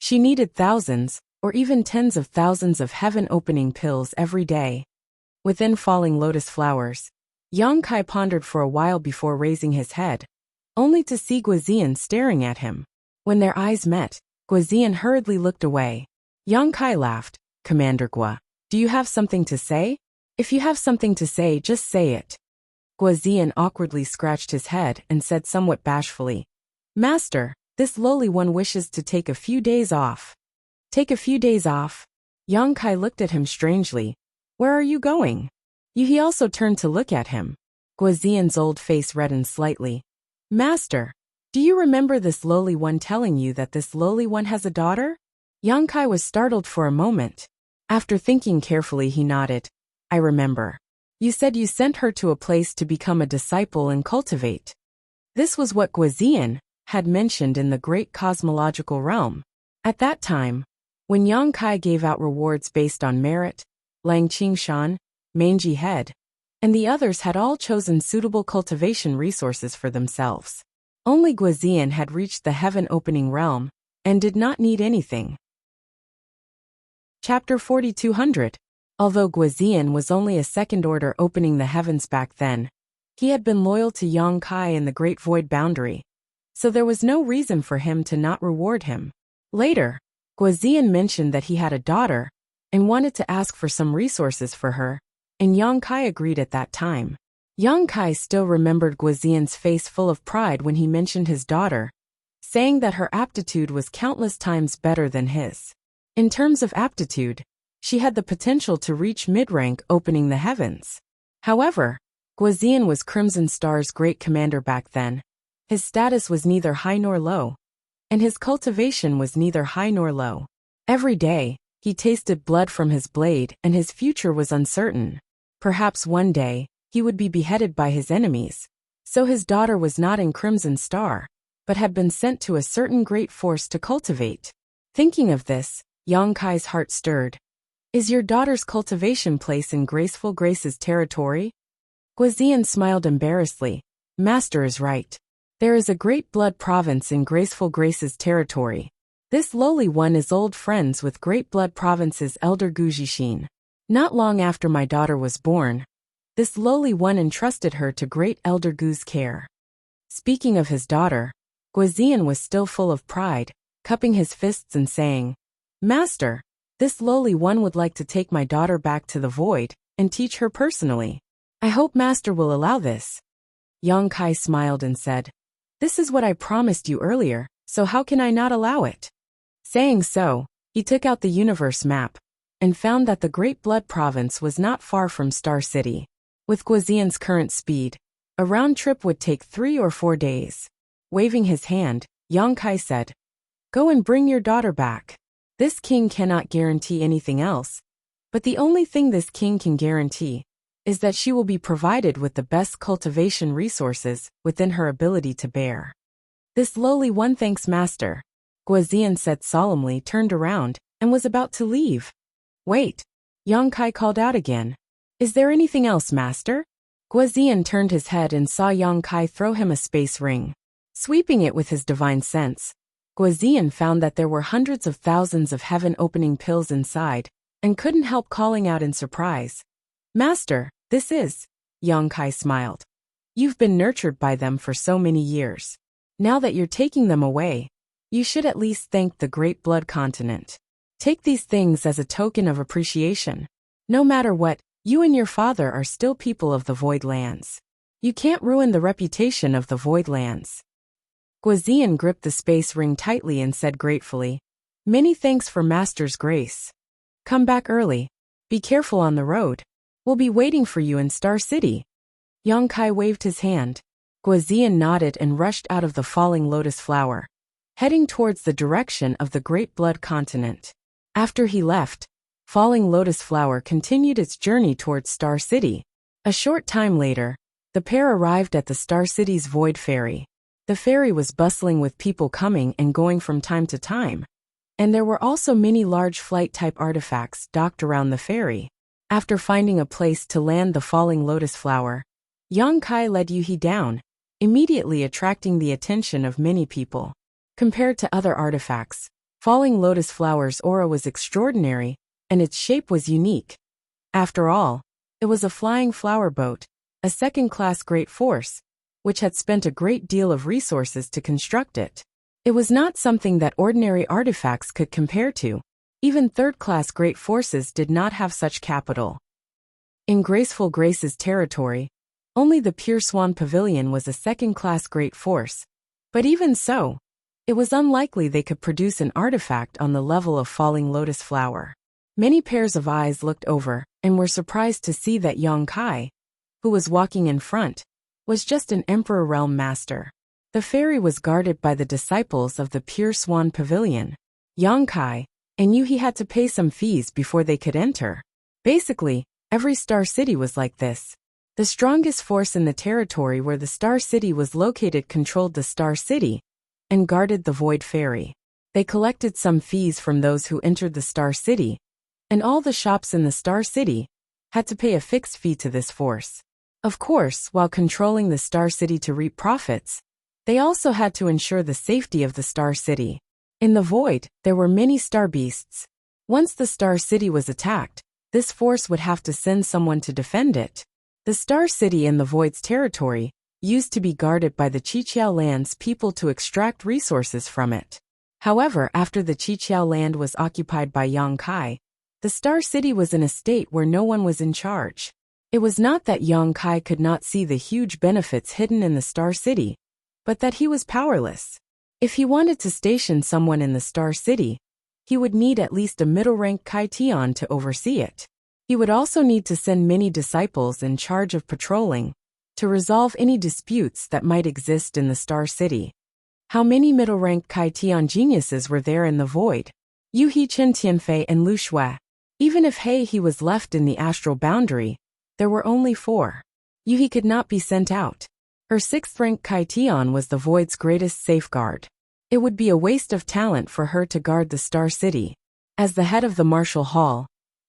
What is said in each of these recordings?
She needed thousands, or even tens of thousands of heaven-opening pills every day. Within falling lotus flowers, Yang Kai pondered for a while before raising his head, only to see Guizian staring at him. When their eyes met, Guizian hurriedly looked away. Yang Kai laughed. "Commander Gua, do you have something to say? If you have something to say, just say it." Guizian awkwardly scratched his head and said somewhat bashfully, "Master, this lowly one wishes to take a few days off." "Take a few days off?" Yang Kai looked at him strangely. "Where are you going?" He also turned to look at him. Guizian's old face reddened slightly. "Master, do you remember this lowly one telling you that this lowly one has a daughter?" Yang Kai was startled for a moment. After thinking carefully, he nodded. "I remember. You said you sent her to a place to become a disciple and cultivate." This was what Guizian had mentioned in the great cosmological realm. At that time, when Yang Kai gave out rewards based on merit, Lang Qingshan, Mangy Head, and the others had all chosen suitable cultivation resources for themselves. Only Guizian had reached the heaven-opening realm and did not need anything. Chapter 4200. Although Guizian was only a second order opening the heavens back then, he had been loyal to Yang Kai in the Great Void Boundary, so there was no reason for him to not reward him. Later, Guizian mentioned that he had a daughter and wanted to ask for some resources for her, and Yang Kai agreed at that time. Yang Kai still remembered Guizian's face full of pride when he mentioned his daughter, saying that her aptitude was countless times better than his. In terms of aptitude, she had the potential to reach mid-rank opening the heavens. However, Guizian was Crimson Star's great commander back then. His status was neither high nor low, and his cultivation was neither high nor low. Every day, he tasted blood from his blade and his future was uncertain. Perhaps one day, he would be beheaded by his enemies, so his daughter was not in Crimson Star, but had been sent to a certain great force to cultivate. Thinking of this, Yang Kai's heart stirred. "Is your daughter's cultivation place in Graceful Grace's territory?" Guizian smiled embarrassedly. "Master is right. There is a great blood province in Graceful Grace's territory. This lowly one is old friends with Great Blood Province's elder Gujishin. Not long after my daughter was born, this lowly one entrusted her to Great Elder Gu's care." Speaking of his daughter, Guizian was still full of pride, cupping his fists and saying, "Master, this lowly one would like to take my daughter back to the void and teach her personally. I hope Master will allow this." Yang Kai smiled and said, "This is what I promised you earlier, so how can I not allow it?" Saying so, he took out the universe map and found that the Great Blood Province was not far from Star City. With Guizian's current speed, a round trip would take 3 or 4 days. Waving his hand, Yang Kai said, "Go and bring your daughter back. This king cannot guarantee anything else, but the only thing this king can guarantee is that she will be provided with the best cultivation resources within her ability to bear." "This lowly one thanks Master," Guizian said solemnly, turned around, and was about to leave. "Wait," Yang Kai called out again. "Is there anything else, Master?" Guizian turned his head and saw Yang Kai throw him a space ring. Sweeping it with his divine sense, Guizian found that there were hundreds of thousands of heaven-opening pills inside, and couldn't help calling out in surprise. "Master, this is..." Yang Kai smiled. "You've been nurtured by them for so many years. Now that you're taking them away, you should at least thank the Great Blood Continent. Take these things as a token of appreciation. No matter what, you and your father are still people of the Void Lands. You can't ruin the reputation of the Void Lands." Guizian gripped the space ring tightly and said gratefully, "Many thanks for Master's grace. Come back early. Be careful on the road. We'll be waiting for you in Star City." Yang Kai waved his hand. Guizian nodded and rushed out of the falling lotus flower, heading towards the direction of the Great Blood Continent. After he left, Falling Lotus Flower continued its journey towards Star City. A short time later, the pair arrived at the Star City's Void Ferry. The ferry was bustling with people coming and going from time to time, and there were also many large flight-type artifacts docked around the ferry. After finding a place to land the Falling Lotus Flower, Yang Kai led Yuhi down, immediately attracting the attention of many people. Compared to other artifacts, Falling Lotus Flower's aura was extraordinary, and its shape was unique. After all, it was a flying flower boat, a second-class great force, which had spent a great deal of resources to construct it. It was not something that ordinary artifacts could compare to. Even third-class great forces did not have such capital. In Graceful Grace's territory, only the Pure Swan Pavilion was a second-class great force, but even so, it was unlikely they could produce an artifact on the level of Falling Lotus Flower. Many pairs of eyes looked over and were surprised to see that Yang Kai, who was walking in front, was just an Emperor Realm Master. The ferry was guarded by the disciples of the Pure Swan Pavilion. Yang Kai and knew he had to pay some fees before they could enter. Basically, every Star City was like this. The strongest force in the territory where the Star City was located controlled the Star City and guarded the Void Ferry. They collected some fees from those who entered the Star City, and all the shops in the Star City had to pay a fixed fee to this force. Of course, while controlling the Star City to reap profits, they also had to ensure the safety of the Star City. In the Void, there were many star beasts. Once the Star City was attacked, this force would have to send someone to defend it. The Star City in the Void's territory used to be guarded by the Qiqiao Land's people to extract resources from it. However, after the Qiqiao Land was occupied by Yang Kai, the Star City was in a state where no one was in charge. It was not that Yang Kai could not see the huge benefits hidden in the Star City, but that he was powerless. If he wanted to station someone in the Star City, he would need at least a middle-rank Kai Tian to oversee it. He would also need to send many disciples in charge of patrolling to resolve any disputes that might exist in the Star City. How many middle-rank Kai Tian geniuses were there in the Void? Yu He, Chen Tianfei, and Lu Shui. Even if He was left in the astral boundary, there were only 4. Yu He could not be sent out. Her 6th-rank Kai Tian was the Void's greatest safeguard. It would be a waste of talent for her to guard the Star City. As the head of the Martial Hall,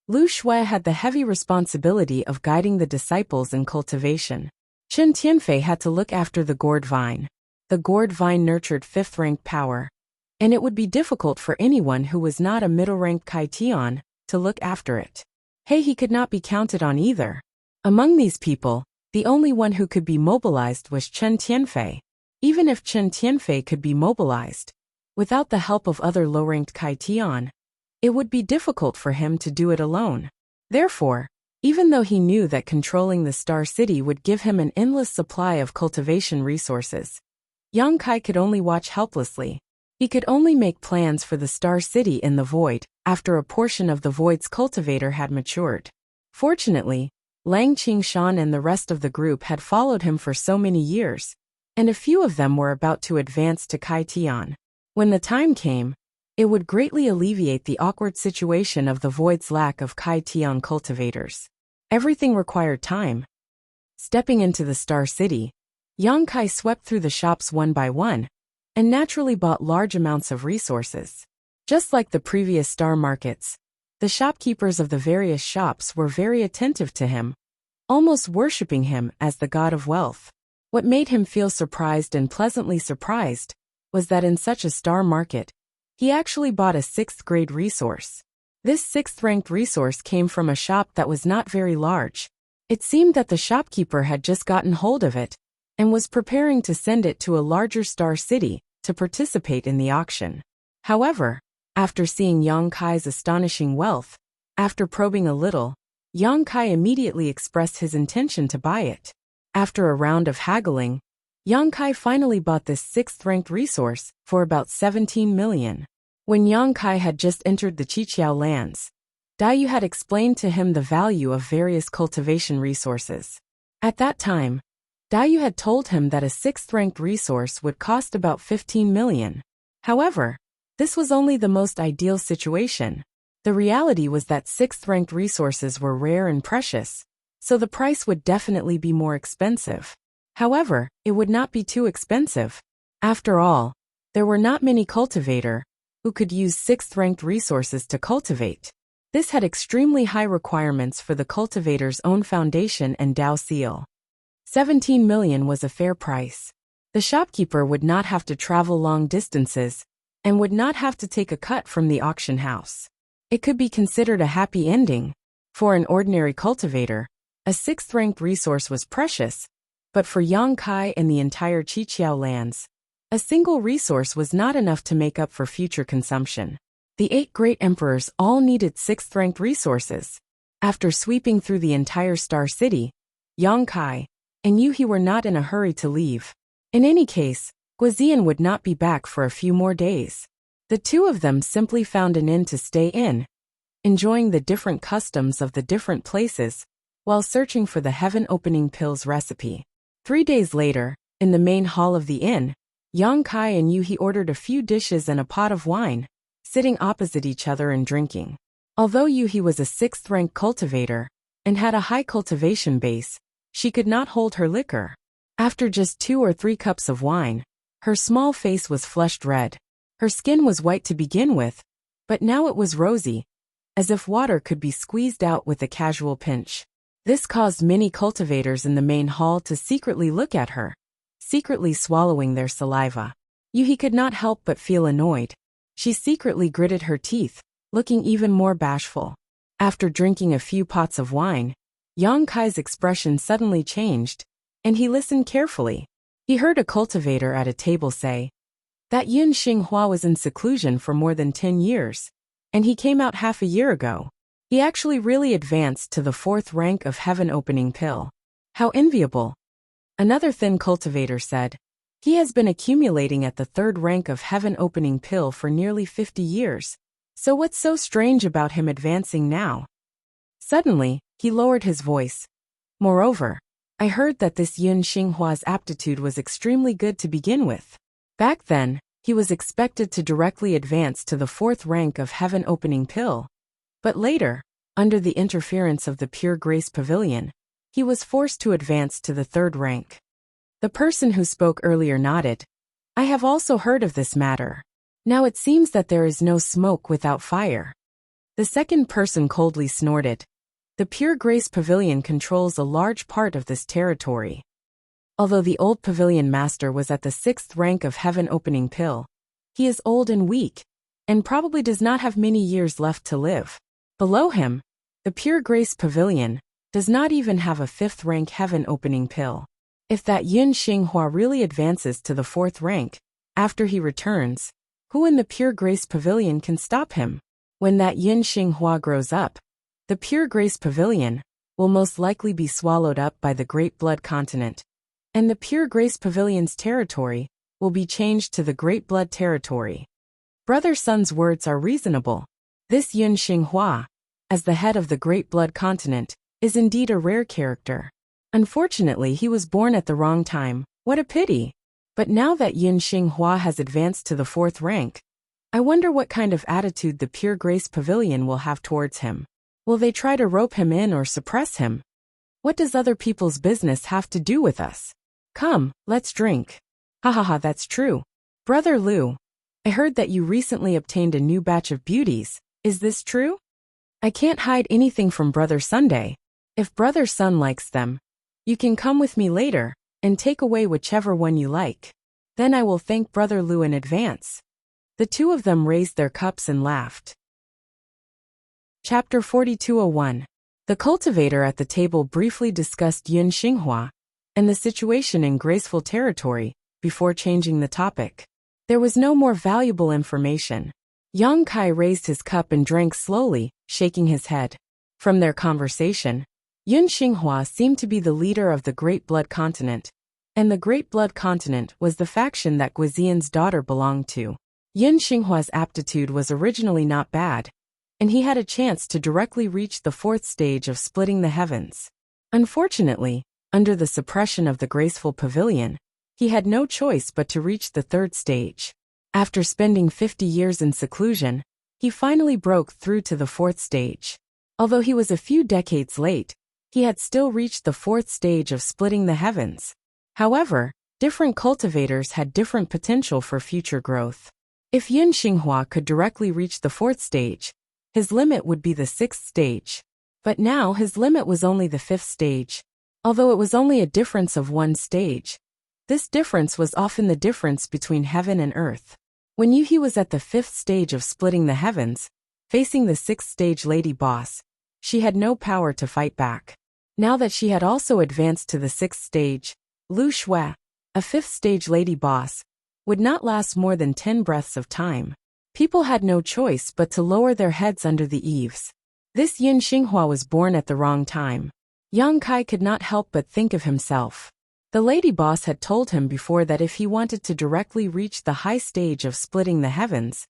Lu Shui had the heavy responsibility of guiding the disciples in cultivation. Chen Tianfei had to look after the gourd vine. The gourd vine nurtured 5th-rank power, and it would be difficult for anyone who was not a middle-rank Kai Tian to look after it. He could not be counted on either. Among these people, the only one who could be mobilized was Chen Tianfei. Even if Chen Tianfei could be mobilized, without the help of other low-ranked Kai Tian, it would be difficult for him to do it alone. Therefore, even though he knew that controlling the Star City would give him an endless supply of cultivation resources, Yang Kai could only watch helplessly. He could only make plans for the Star City in the Void after a portion of the Void's cultivator had matured. Fortunately, Lang Qingshan and the rest of the group had followed him for so many years, and a few of them were about to advance to Kai Tian. When the time came, it would greatly alleviate the awkward situation of the Void's lack of Kai Tian cultivators. Everything required time. Stepping into the Star City, Yang Kai swept through the shops one by one, and naturally bought large amounts of resources. Just like the previous star markets, the shopkeepers of the various shops were very attentive to him, almost worshipping him as the god of wealth. What made him feel surprised and pleasantly surprised was that in such a star market, he actually bought a 6th-grade resource. This 6th-ranked resource came from a shop that was not very large. It seemed that the shopkeeper had just gotten hold of it and was preparing to send it to a larger Star City to participate in the auction. However, after seeing Yang Kai's astonishing wealth, after probing a little, Yang Kai immediately expressed his intention to buy it. After a round of haggling, Yang Kai finally bought this 6th-ranked resource for about 17 million. When Yang Kai had just entered the Qiqiao lands, Daiyu had explained to him the value of various cultivation resources. At that time, Daiyu had told him that a 6th-ranked resource would cost about 15 million. However, this was only the most ideal situation. The reality was that 6th-ranked resources were rare and precious, so the price would definitely be more expensive. However, it would not be too expensive. After all, there were not many cultivators who could use 6th-ranked resources to cultivate. This had extremely high requirements for the cultivator's own foundation and Dao seal. 17 million was a fair price. The shopkeeper would not have to travel long distances and would not have to take a cut from the auction house. It could be considered a happy ending. For an ordinary cultivator, a sixth-ranked resource was precious, but for Yang Kai and the entire Qiqiao lands, a single resource was not enough to make up for future consumption. The 8 great emperors all needed sixth-ranked resources. After sweeping through the entire Star City, Yang Kai and Yuhi were not in a hurry to leave. In any case, Guizian would not be back for a few more days. The two of them simply found an inn to stay in, enjoying the different customs of the different places, while searching for the heaven-opening pills recipe. 3 days later, in the main hall of the inn, Yang Kai and Yuhi ordered a few dishes and a pot of wine, sitting opposite each other and drinking. Although Yuhi was a sixth-rank cultivator and had a high cultivation base, she could not hold her liquor. After just 2 or 3 cups of wine, her small face was flushed red. Her skin was white to begin with, but now it was rosy, as if water could be squeezed out with a casual pinch. This caused many cultivators in the main hall to secretly look at her, secretly swallowing their saliva. Yuhi could not help but feel annoyed. She secretly gritted her teeth, looking even more bashful. After drinking a few pots of wine, Yang Kai's expression suddenly changed, and he listened carefully. He heard a cultivator at a table say that Yun Xinghua was in seclusion for more than 10 years, and he came out half a year ago. He actually really advanced to the 4th rank of heaven-opening pill. How enviable! Another thin cultivator said, he has been accumulating at the 3rd rank of heaven-opening pill for nearly 50 years. So what's so strange about him advancing now? Suddenly, he lowered his voice. Moreover, I heard that this Yun Xinghua's aptitude was extremely good to begin with. Back then, he was expected to directly advance to the 4th rank of heaven-opening pill. But later, under the interference of the Pure Grace Pavilion, he was forced to advance to the 3rd rank. The person who spoke earlier nodded. I have also heard of this matter. Now it seems that there is no smoke without fire. The second person coldly snorted. The Pure Grace Pavilion controls a large part of this territory. Although the old pavilion master was at the 6th rank of heaven-opening pill, he is old and weak, and probably does not have many years left to live. Below him, the Pure Grace Pavilion does not even have a 5th rank heaven-opening pill. If that Yun Xinghua really advances to the 4th rank, after he returns, who in the Pure Grace Pavilion can stop him? When that Yun Xinghua grows up, the Pure Grace Pavilion will most likely be swallowed up by the Great Blood Continent, and the Pure Grace Pavilion's territory will be changed to the Great Blood Territory. Brother Sun's words are reasonable. This Yun Xinghua, as the head of the Great Blood Continent, is indeed a rare character. Unfortunately, he was born at the wrong time. What a pity! But now that Yun Xinghua has advanced to the 4th rank, I wonder what kind of attitude the Pure Grace Pavilion will have towards him. Will they try to rope him in or suppress him? What does other people's business have to do with us? Come, let's drink. Ha ha ha, that's true. Brother Lu, I heard that you recently obtained a new batch of beauties. Is this true? I can't hide anything from Brother Sunday. If Brother Sun likes them, you can come with me later and take away whichever one you like. Then I will thank Brother Lu in advance. The two of them raised their cups and laughed. Chapter 4201. The cultivator at the table briefly discussed Yun Xinghua and the situation in graceful territory before changing the topic. There was no more valuable information. Yang Kai raised his cup and drank slowly, shaking his head. From their conversation, Yun Xinghua seemed to be the leader of the Great Blood Continent, and the Great Blood Continent was the faction that Guizian's daughter belonged to. Yun Xinghua's aptitude was originally not bad, and he had a chance to directly reach the 4th stage of splitting the heavens. Unfortunately, under the suppression of the Graceful Pavilion, he had no choice but to reach the 3rd stage. After spending 50 years in seclusion, he finally broke through to the 4th stage. Although he was a few decades late, he had still reached the 4th stage of splitting the heavens. However, different cultivators had different potential for future growth. If Yun Xinghua could directly reach the 4th stage, his limit would be the 6th stage. But now his limit was only the 5th stage. Although it was only a difference of 1 stage, this difference was often the difference between heaven and earth. When Yuhi was at the 5th stage of splitting the heavens, facing the 6th stage lady boss, she had no power to fight back. Now that she had also advanced to the 6th stage, Lu Shui, a 5th stage lady boss, would not last more than 10 breaths of time. People had no choice but to lower their heads under the eaves. This Yin Xinghua was born at the wrong time. Yang Kai could not help but think of himself. The lady boss had told him before that if he wanted to directly reach the high stage of splitting the heavens,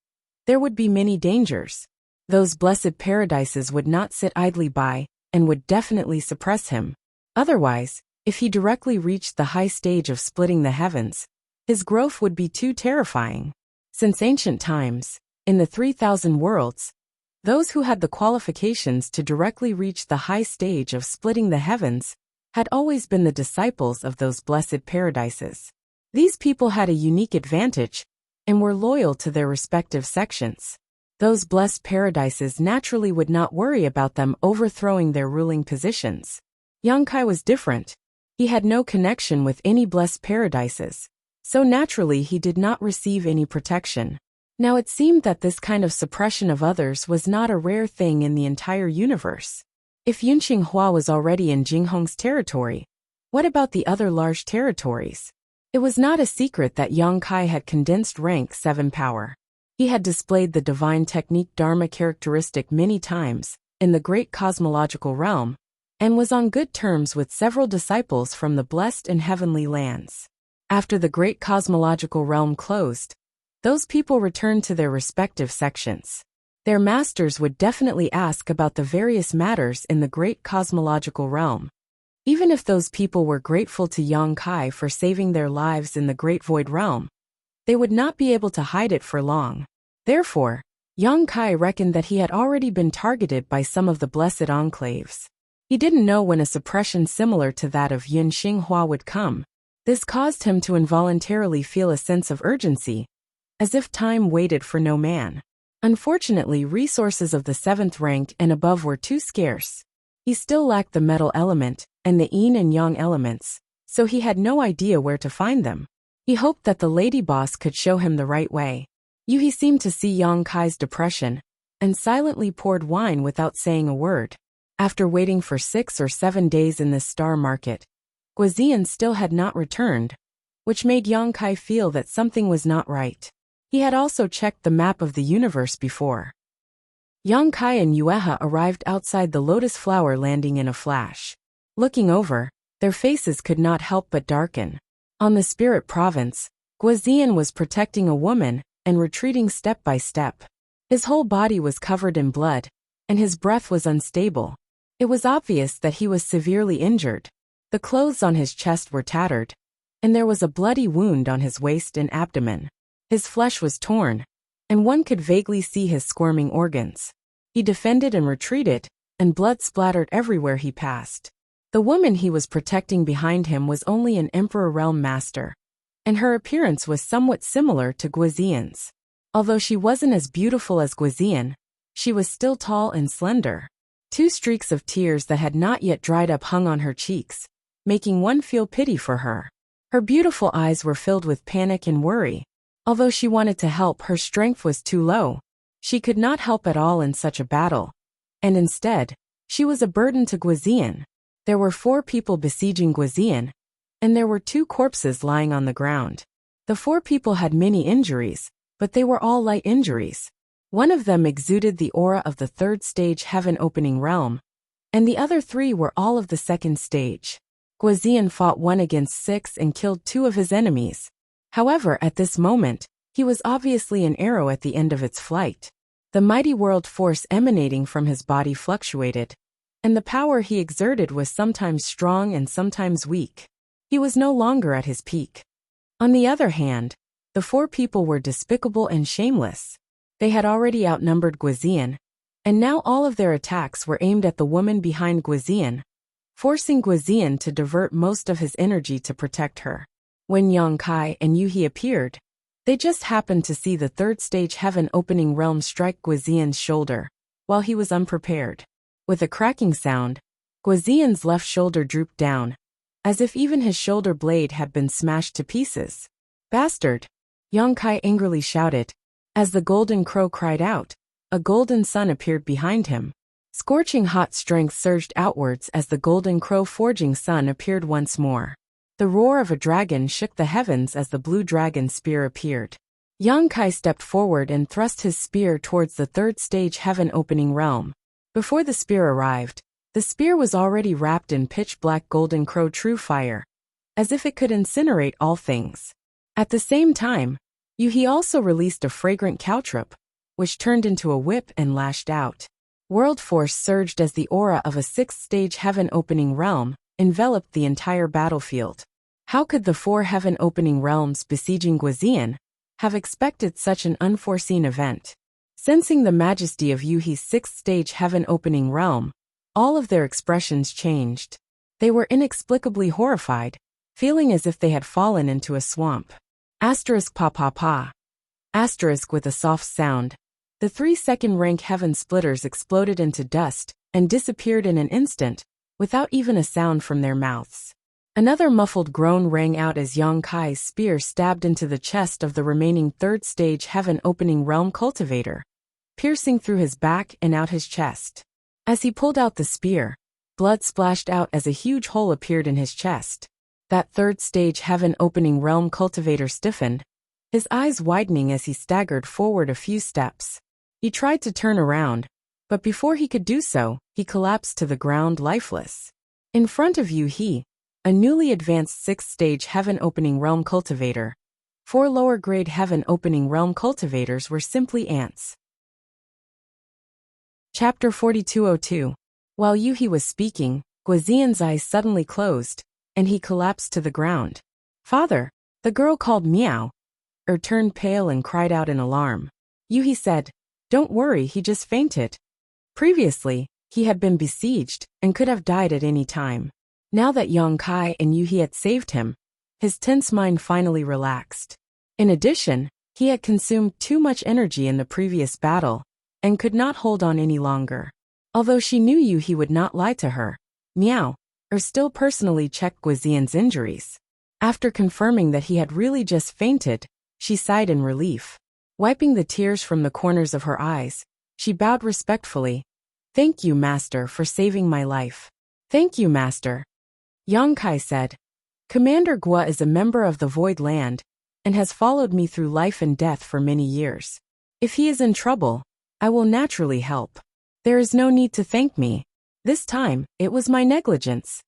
there would be many dangers. Those blessed paradises would not sit idly by, and would definitely suppress him. Otherwise, if he directly reached the high stage of splitting the heavens, his growth would be too terrifying. Since ancient times, in the 3,000 worlds, those who had the qualifications to directly reach the high stage of splitting the heavens had always been the disciples of those blessed paradises. These people had a unique advantage and were loyal to their respective sections. Those blessed paradises naturally would not worry about them overthrowing their ruling positions. Yang Kai was different. He had no connection with any blessed paradises, so naturally he did not receive any protection. Now it seemed that this kind of suppression of others was not a rare thing in the entire universe. If Yunqinghua was already in Jinghong's territory, what about the other large territories? It was not a secret that Yang Kai had condensed rank 7 power. He had displayed the divine technique Dharma characteristic many times in the great cosmological realm, and was on good terms with several disciples from the blessed and heavenly lands. After the great cosmological realm closed, those people returned to their respective sections. Their masters would definitely ask about the various matters in the great cosmological realm. Even if those people were grateful to Yang Kai for saving their lives in the great void realm, they would not be able to hide it for long. Therefore, Yang Kai reckoned that he had already been targeted by some of the blessed enclaves. He didn't know when a suppression similar to that of Yin Xinghua would come. This caused him to involuntarily feel a sense of urgency, as if time waited for no man. Unfortunately, resources of the 7th rank and above were too scarce. He still lacked the metal element and the yin and yang elements, so he had no idea where to find them. He hoped that the lady boss could show him the right way. Yuhi seemed to see Yang Kai's depression and silently poured wine without saying a word. After waiting for 6 or 7 days in this star market, Guizian still had not returned, which made Yang Kai feel that something was not right. He had also checked the map of the universe before. Yang Kai and Yueha arrived outside the lotus flower landing in a flash. Looking over, their faces could not help but darken. On the spirit province, Guizian was protecting a woman and retreating step by step. His whole body was covered in blood, and his breath was unstable. It was obvious that he was severely injured. The clothes on his chest were tattered, and there was a bloody wound on his waist and abdomen. His flesh was torn, and one could vaguely see his squirming organs. He defended and retreated, and blood splattered everywhere he passed. The woman he was protecting behind him was only an Emperor Realm Master, and her appearance was somewhat similar to Guizian's. Although she wasn't as beautiful as Guizian, she was still tall and slender. 2 streaks of tears that had not yet dried up hung on her cheeks, making one feel pity for her. Her beautiful eyes were filled with panic and worry. Although she wanted to help, her strength was too low. She could not help at all in such a battle. And instead, she was a burden to Guizian. There were 4 people besieging Guizian, and there were 2 corpses lying on the ground. The 4 people had many injuries, but they were all light injuries. One of them exuded the aura of the 3rd stage heaven opening realm, and the other 3 were all of the 2nd stage. Guizian fought 1 against 6 and killed 2 of his enemies. However, at this moment, he was obviously an arrow at the end of its flight. The mighty world force emanating from his body fluctuated, and the power he exerted was sometimes strong and sometimes weak. He was no longer at his peak. On the other hand, the 4 people were despicable and shameless. They had already outnumbered Guizian, and now all of their attacks were aimed at the woman behind Guizian, forcing Guizian to divert most of his energy to protect her. When Yang Kai and Yuhi appeared, they just happened to see the 3rd stage heaven opening realm strike Guizian's shoulder, while he was unprepared. With a cracking sound, Guizian's left shoulder drooped down, as if even his shoulder blade had been smashed to pieces. "Bastard!" Yang Kai angrily shouted, As the golden crow cried out, a golden sun appeared behind him. Scorching hot strength surged outwards as the golden crow forging sun appeared once more. The roar of a dragon shook the heavens as the blue dragon spear appeared. Yang Kai stepped forward and thrust his spear towards the third stage heaven opening realm. Before the spear arrived, the spear was already wrapped in pitch-black golden crow true fire, as if it could incinerate all things. At the same time, Yuhi also released a fragrant caltrop, which turned into a whip and lashed out. World force surged as the aura of a sixth-stage heaven-opening realm enveloped the entire battlefield. How could the 4 heaven-opening realms besieging Guizian have expected such an unforeseen event? Sensing the majesty of Yuhi's sixth-stage heaven-opening realm, all of their expressions changed. They were inexplicably horrified, feeling as if they had fallen into a swamp. Asterisk pa pa pa. Asterisk with a soft sound. The 3 second-rank heaven splitters exploded into dust and disappeared in an instant, without even a sound from their mouths. Another muffled groan rang out as Yang Kai's spear stabbed into the chest of the remaining third-stage heaven-opening realm cultivator, piercing through his back and out his chest. As he pulled out the spear, blood splashed out as a huge hole appeared in his chest. That third-stage heaven-opening realm cultivator stiffened, his eyes widening as he staggered forward a few steps. He tried to turn around, but before he could do so, he collapsed to the ground lifeless. In front of Yuhi, a newly advanced 6th-stage heaven-opening realm cultivator. 4 lower-grade heaven-opening realm cultivators were simply ants. Chapter 4202. While Yuhi was speaking, Guizian's eyes suddenly closed, and he collapsed to the ground. "Father!" The girl called meow, turned pale and cried out in alarm. Yuhi said, "Don't worry, he just fainted." Previously, he had been besieged and could have died at any time. Now that Yang Kai and Yuhi had saved him, his tense mind finally relaxed. In addition, he had consumed too much energy in the previous battle and could not hold on any longer. Although she knew Yuhi would not lie to her, meow, still personally checked Guizian's injuries. After confirming that he had really just fainted, she sighed in relief. Wiping the tears from the corners of her eyes, she bowed respectfully. "Thank you, Master, for saving my life." "Thank you, Master." Yang Kai said, "Commander Gua is a member of the Void Land and has followed me through life and death for many years. If he is in trouble, I will naturally help. There is no need to thank me. This time, it was my negligence."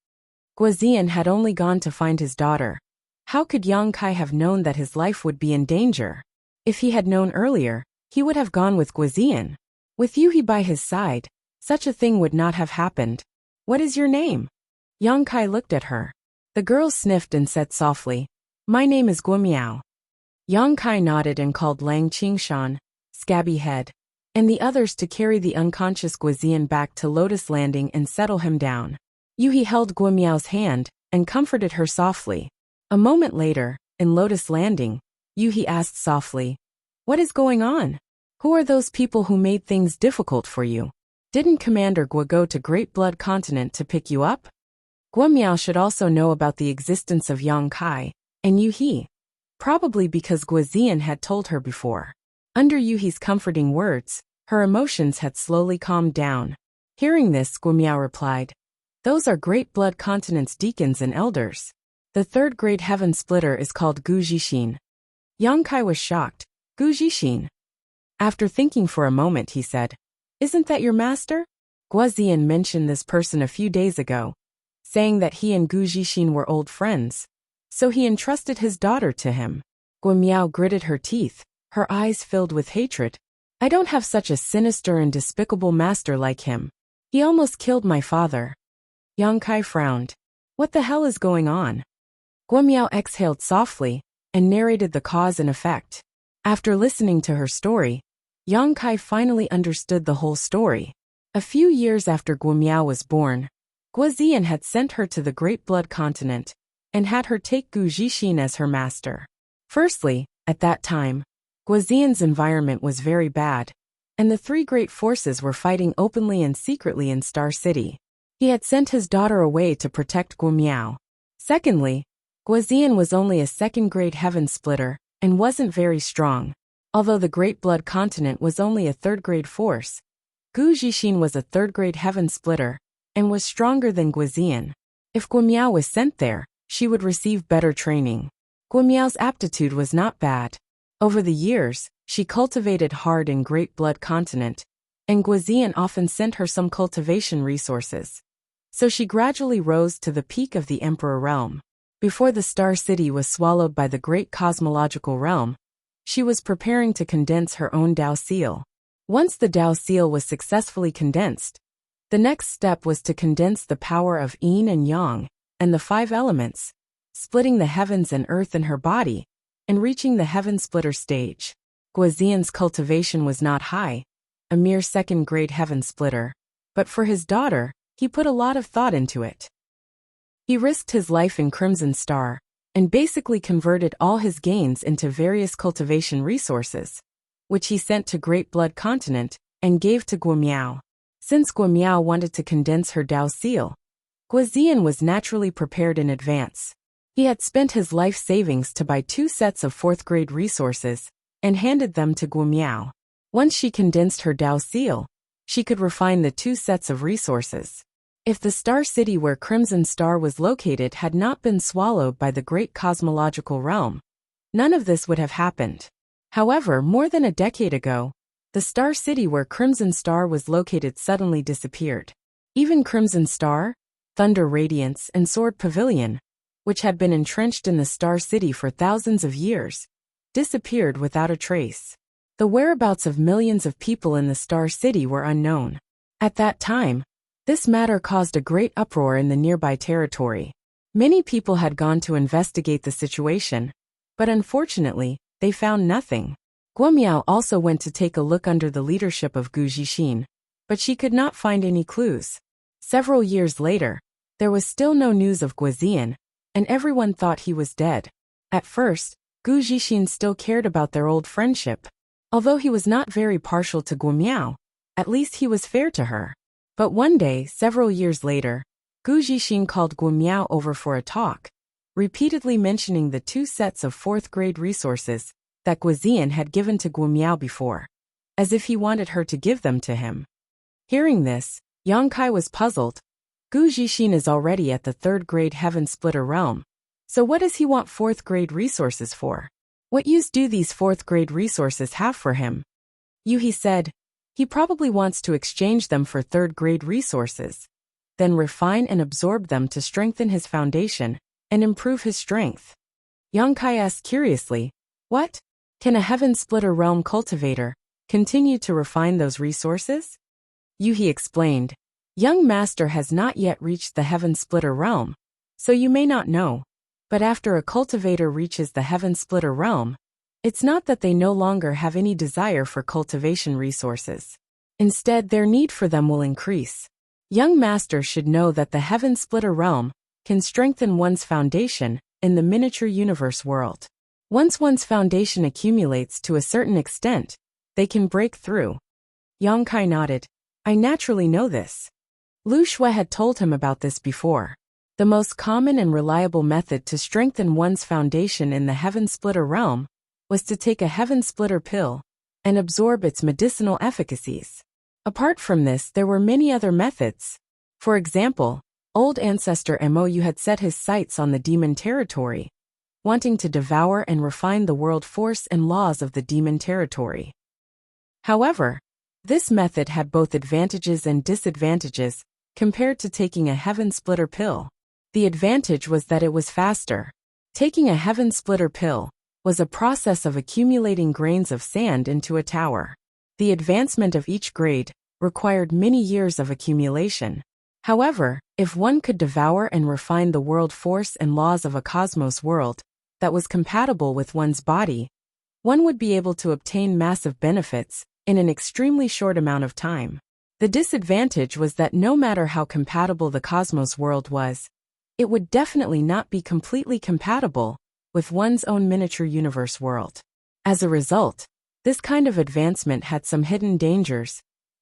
Guizian had only gone to find his daughter. How could Yang Kai have known that his life would be in danger? If he had known earlier, he would have gone with Guizian. With Yuhi by his side, such a thing would not have happened. "What is your name?" Yang Kai looked at her. The girl sniffed and said softly, "My name is Guimiao." Yang Kai nodded and called Lang Qingshan, Scabby Head, and the others to carry the unconscious Guizian back to Lotus Landing and settle him down. Yuhi held Guimiao's hand and comforted her softly. A moment later, in Lotus Landing, Yuhi asked softly, "What is going on? Who are those people who made things difficult for you? Didn't Commander Gua go to Great Blood Continent to pick you up?" Guimiao should also know about the existence of Yang Kai and Yuhi, probably because Guizian had told her before. Under Yuhi's comforting words, her emotions had slowly calmed down. Hearing this, Guimiao replied, "Those are Great Blood Continent's deacons and elders. The 3rd-grade heaven splitter is called Gu Jixin." Yang Kai was shocked. "Gu Jixin?" After thinking for a moment, he said, "Isn't that your master?" Guizian mentioned this person a few days ago, saying that he and Gu Jixin were old friends, so he entrusted his daughter to him. Guimiao gritted her teeth, her eyes filled with hatred. "I don't have such a sinister and despicable master like him. He almost killed my father." Yang Kai frowned. "What the hell is going on?" Guimiao exhaled softly and narrated the cause and effect. After listening to her story, Yang Kai finally understood the whole story. A few years after Guimiao was born, Guizian had sent her to the Great Blood Continent and had her take Gu Jixin as her master. Firstly, at that time, Guizian's environment was very bad, and the 3 great forces were fighting openly and secretly in Star City. He had sent his daughter away to protect Guimiao. Secondly, Guizian was only a 2nd-grade heaven splitter and wasn't very strong. Although the Great Blood Continent was only a third-grade force, Gu Zixin was a third-grade heaven splitter and was stronger than Guizian. If Guimiao was sent there, she would receive better training. Guimiao's aptitude was not bad. Over the years, she cultivated hard in Great Blood Continent, and Guizian often sent her some cultivation resources. So she gradually rose to the peak of the Emperor realm. Before the Star City was swallowed by the Great Cosmological Realm, she was preparing to condense her own Dao Seal. Once the Dao Seal was successfully condensed, the next step was to condense the power of Yin and Yang and the 5 elements, splitting the heavens and earth in her body, and reaching the heaven splitter stage. Guizian's cultivation was not high, a mere second-grade heaven splitter, but for his daughter, he put a lot of thought into it. He risked his life in Crimson Star, and basically converted all his gains into various cultivation resources, which he sent to Great Blood Continent and gave to Guimiao. Since Guimiao wanted to condense her Dao Seal, Guizian was naturally prepared in advance. He had spent his life savings to buy 2 sets of 4th-grade resources and handed them to Guimiao. Once she condensed her Dao Seal, she could refine the 2 sets of resources. If the Star City where Crimson Star was located had not been swallowed by the Great Cosmological Realm, none of this would have happened. However, more than a decade ago, the Star City where Crimson Star was located suddenly disappeared. Even Crimson Star, Thunder Radiance, and Sword Pavilion, which had been entrenched in the Star City for thousands of years, disappeared without a trace. The whereabouts of millions of people in the Star City were unknown. At that time, this matter caused a great uproar in the nearby territory. Many people had gone to investigate the situation, but unfortunately, they found nothing. Guimiao also went to take a look under the leadership of Gu Zixin, but she could not find any clues. Several years later, there was still no news of Guizian, and everyone thought he was dead. At first, Gu Zixin still cared about their old friendship. Although he was not very partial to Guimiao, at least he was fair to her. But one day, several years later, Gu Zixin called Guimiao over for a talk, repeatedly mentioning the 2 sets of 4th-grade resources that Guizian had given to Guimiao before, as if he wanted her to give them to him. Hearing this, Yang Kai was puzzled. Gu Zixin is already at the 3rd-grade heaven splitter realm, so what does he want 4th-grade resources for? What use do these 4th-grade resources have for him? Yuhi said, he probably wants to exchange them for 3rd-grade resources, then refine and absorb them to strengthen his foundation and improve his strength. Yang Kai asked curiously, what? Can a heaven splitter realm cultivator continue to refine those resources? Yuhi explained, young master has not yet reached the heaven splitter realm, so you may not know, but after a cultivator reaches the heaven splitter realm, it's not that they no longer have any desire for cultivation resources. Instead, their need for them will increase. Young masters should know that the heaven splitter realm can strengthen one's foundation in the miniature universe world. Once one's foundation accumulates to a certain extent, they can break through. Yang Kai nodded. I naturally know this. Lu Shui had told him about this before. The most common and reliable method to strengthen one's foundation in the heaven splitter realm was to take a heaven splitter pill and absorb its medicinal efficacies. Apart from this, there were many other methods. For example, old ancestor Mo had set his sights on the demon territory, wanting to devour and refine the world force and laws of the demon territory. However, this method had both advantages and disadvantages compared to taking a heaven splitter pill. The advantage was that it was faster. Taking a heaven splitter pill was a process of accumulating grains of sand into a tower. The advancement of each grade required many years of accumulation. However, if one could devour and refine the world force and laws of a cosmos world that was compatible with one's body, one would be able to obtain massive benefits in an extremely short amount of time. The disadvantage was that no matter how compatible the cosmos world was, it would definitely not be completely compatible with one's own miniature universe world. As a result, this kind of advancement had some hidden dangers,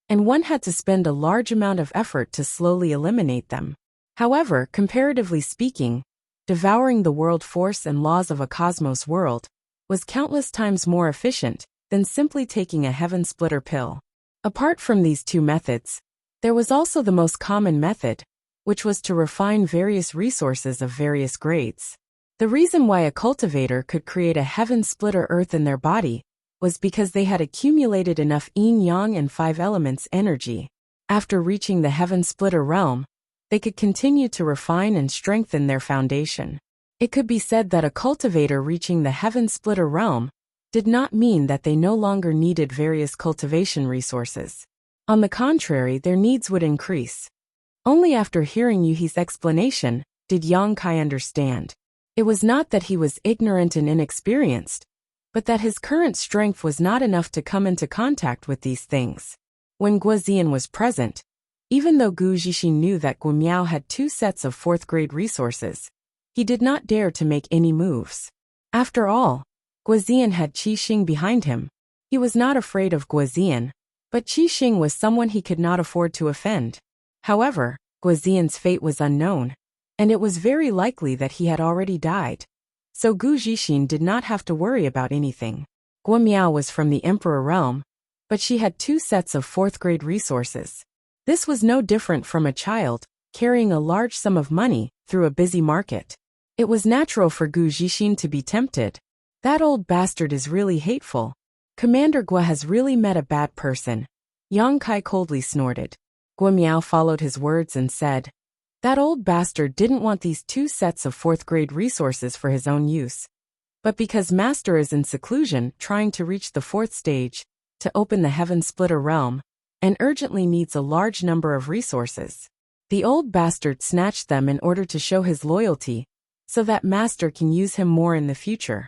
and one had to spend a large amount of effort to slowly eliminate them. However, comparatively speaking, devouring the world force and laws of a cosmos world was countless times more efficient than simply taking a heaven splitter pill. Apart from these two methods, there was also the most common method, which was to refine various resources of various grades. The reason why a cultivator could create a heaven splitter earth in their body was because they had accumulated enough yin-yang and five elements energy. After reaching the heaven splitter realm, they could continue to refine and strengthen their foundation. It could be said that a cultivator reaching the heaven splitter realm did not mean that they no longer needed various cultivation resources. On the contrary, their needs would increase. Only after hearing Yuhi's explanation did Yang Kai understand. It was not that he was ignorant and inexperienced, but that his current strength was not enough to come into contact with these things. When Guozian was present, even though Gu Zixin knew that Guo Miao had 2 sets of 4th grade resources, he did not dare to make any moves. After all, Guozian had Qi Xing behind him. He was not afraid of Guozian, but Qi Xing was someone he could not afford to offend. However, Guozian's fate was unknown, and it was very likely that he had already died. So Gu Zixin did not have to worry about anything. Guo Miao was from the Emperor realm, but she had 2 sets of 4th grade resources. This was no different from a child carrying a large sum of money through a busy market. It was natural for Gu Zixin to be tempted. That old bastard is really hateful. Commander Guo has really met a bad person. Yang Kai coldly snorted. Guo Miao followed his words and said, that old bastard didn't want these 2 sets of 4th grade resources for his own use. But because Master is in seclusion trying to reach the 4th stage, to open the heaven splitter realm, and urgently needs a large number of resources, the old bastard snatched them in order to show his loyalty, so that Master can use him more in the future.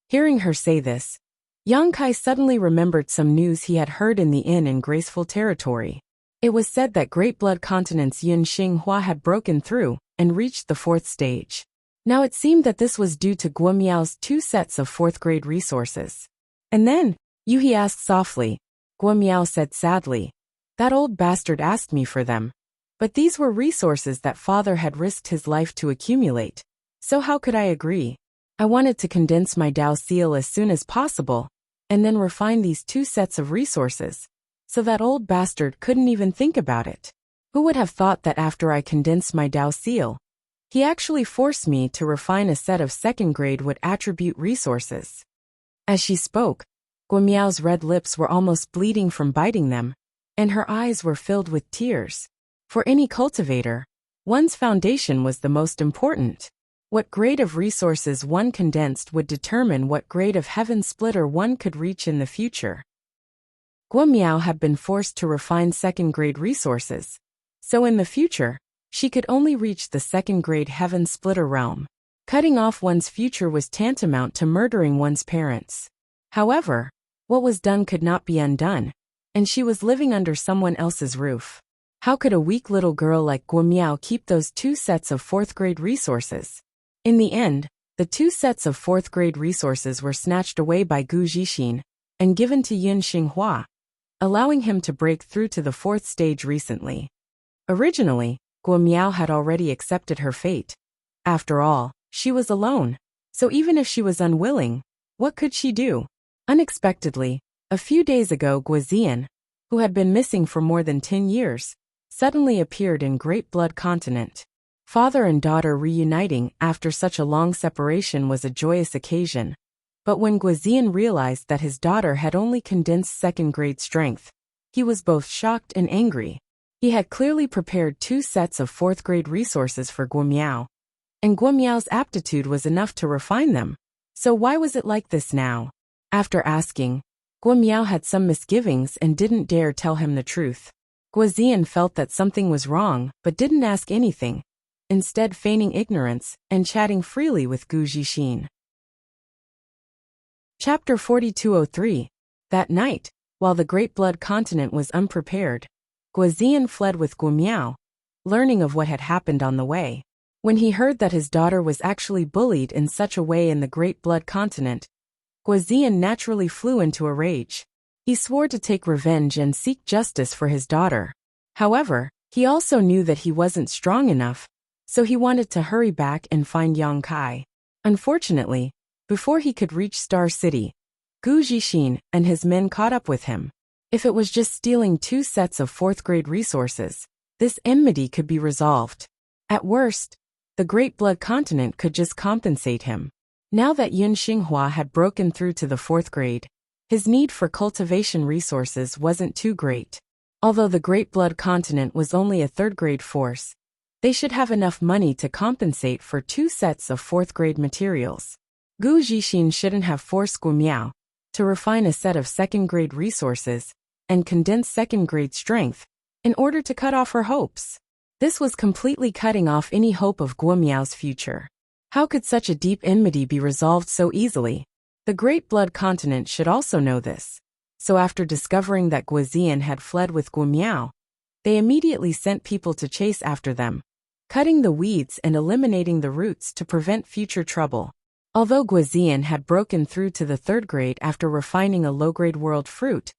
Hearing her say this, Yang Kai suddenly remembered some news he had heard in the inn in Graceful Territory. It was said that Great Blood Continent's Yun Xinghua had broken through and reached the 4th stage. Now it seemed that this was due to Guo Miao's 2 sets of 4th grade resources. And then, Yuhi asked softly. Guo Miao said sadly, that old bastard asked me for them. But these were resources that father had risked his life to accumulate. So how could I agree? I wanted to condense my Dao seal as soon as possible, and then refine these 2 sets of resources, so that old bastard couldn't even think about it. Who would have thought that after I condensed my Dao seal, he actually forced me to refine a set of 2nd grade would attribute resources? As she spoke, Guo Miao's red lips were almost bleeding from biting them, and her eyes were filled with tears. For any cultivator, one's foundation was the most important. What grade of resources one condensed would determine what grade of heaven splitter one could reach in the future. Guo Miao had been forced to refine 2nd grade resources, so in the future, she could only reach the 2nd grade heaven splitter realm. Cutting off one's future was tantamount to murdering one's parents. However, what was done could not be undone, and she was living under someone else's roof. How could a weak little girl like Guo Miao keep those 2 sets of 4th grade resources? In the end, the 2 sets of 4th grade resources were snatched away by Gu Zixin and given to Yun Xinghua, allowing him to break through to the 4th stage recently. Originally, Guo Miao had already accepted her fate. After all, she was alone, so even if she was unwilling, what could she do? Unexpectedly, a few days ago Guozian, who had been missing for more than 10 years, suddenly appeared in Great Blood Continent. Father and daughter reuniting after such a long separation was a joyous occasion, but when Guozian realized that his daughter had only condensed 2nd grade strength, he was both shocked and angry. He had clearly prepared 2 sets of 4th grade resources for Guo Miao, and Guo Miao's aptitude was enough to refine them. So why was it like this now? After asking, Guo Miao had some misgivings and didn't dare tell him the truth. Guozian felt that something was wrong but didn't ask anything, instead feigning ignorance and chatting freely with Gu Zixin. Chapter 4203. That night, while the Great Blood Continent was unprepared, Guozian fled with Guo Miao, learning of what had happened on the way. When he heard that his daughter was actually bullied in such a way in the Great Blood Continent, Guozian naturally flew into a rage. He swore to take revenge and seek justice for his daughter. However, he also knew that he wasn't strong enough, so he wanted to hurry back and find Yang Kai. Unfortunately, before he could reach Star City, Gu Zixin and his men caught up with him. If it was just stealing 2 sets of 4th-grade resources, this enmity could be resolved. At worst, the Great Blood Continent could just compensate him. Now that Yun Xinghua had broken through to the 4th grade, his need for cultivation resources wasn't too great. Although the Great Blood Continent was only a 3rd-grade force, they should have enough money to compensate for 2 sets of 4th-grade materials. Gu Zixin shouldn't have forced Gu Miao to refine a set of 2nd-grade resources and condense 2nd-grade strength in order to cut off her hopes. This was completely cutting off any hope of Gu Miao's future. How could such a deep enmity be resolved so easily? The Great Blood Continent should also know this. So after discovering that Guizian had fled with Gu Miao, they immediately sent people to chase after them, cutting the weeds and eliminating the roots to prevent future trouble. Although Guizian had broken through to the 3rd grade after refining a low-grade world fruit,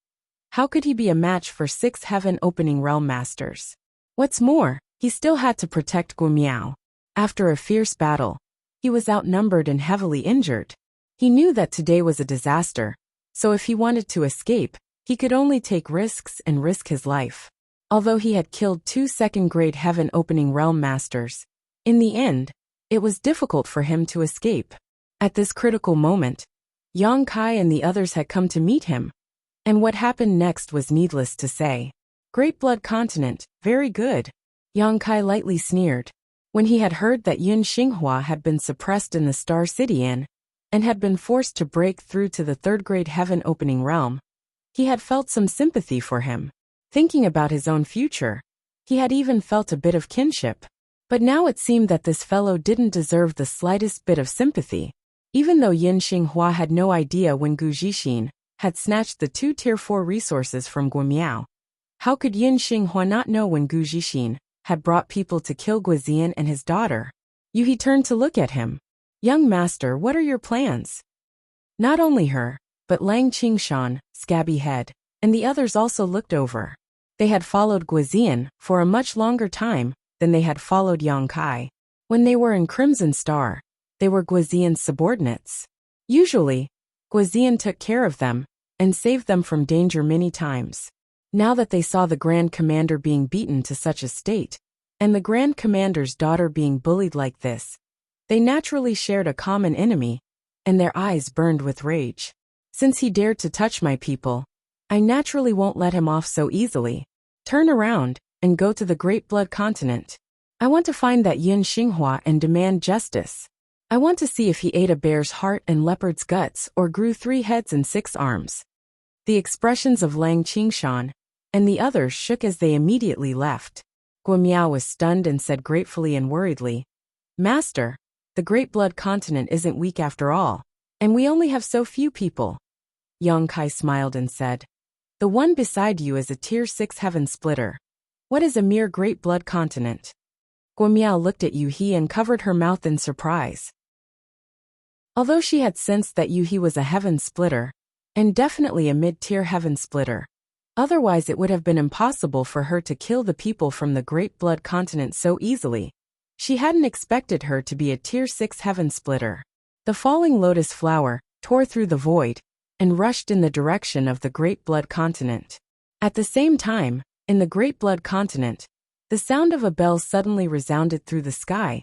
how could he be a match for 6 heaven-opening realm masters? What's more, he still had to protect Gu Miao. After a fierce battle, he was outnumbered and heavily injured. He knew that today was a disaster, so if he wanted to escape, he could only take risks and risk his life. Although he had killed 2 2nd-grade heaven-opening realm masters, in the end, it was difficult for him to escape. At this critical moment, Yang Kai and the others had come to meet him, and what happened next was needless to say. Great Blood Continent, very good. Yang Kai lightly sneered. When he had heard that Yun Xinghua had been suppressed in the Star City Inn, and had been forced to break through to the 3rd-grade heaven-opening realm, he had felt some sympathy for him. Thinking about his own future, he had even felt a bit of kinship. But now it seemed that this fellow didn't deserve the slightest bit of sympathy. Even though Yun Xinghua had no idea when Gu Zixin had snatched the 2 Tier 4 resources from Gu Miao, how could Yun Xinghua not know when Gu Zixin had brought people to kill Guizian and his daughter? He turned to look at him. Young master, what are your plans? Not only her, but Lang Qingshan, Scabby Head, and the others also looked over. They had followed Guizian for a much longer time than they had followed Yang Kai. When they were in Crimson Star, they were Guizian's subordinates. Usually, Guizian took care of them and saved them from danger many times. Now that they saw the Grand Commander being beaten to such a state, and the Grand Commander's daughter being bullied like this, they naturally shared a common enemy, and their eyes burned with rage. Since he dared to touch my people, I naturally won't let him off so easily. Turn around and go to the Great Blood Continent. I want to find that Yun Xinghua and demand justice. I want to see if he ate a bear's heart and leopard's guts or grew 3 heads and 6 arms. The expressions of Lang Qingshan and the others shook as they immediately left. Gu Miao was stunned and said gratefully and worriedly, Master, the Great Blood Continent isn't weak after all, and we only have so few people. Yang Kai smiled and said, The one beside you is a Tier 6 heaven splitter. What is a mere Great Blood Continent? Gu Miao looked at Yuhi and covered her mouth in surprise. Although she had sensed that Yuhi was a heaven splitter, and definitely a mid-tier heaven splitter, otherwise it would have been impossible for her to kill the people from the Great Blood Continent so easily. She hadn't expected her to be a Tier 6 heaven splitter. The falling lotus flower tore through the void and rushed in the direction of the Great Blood Continent. At the same time, in the Great Blood Continent, the sound of a bell suddenly resounded through the sky,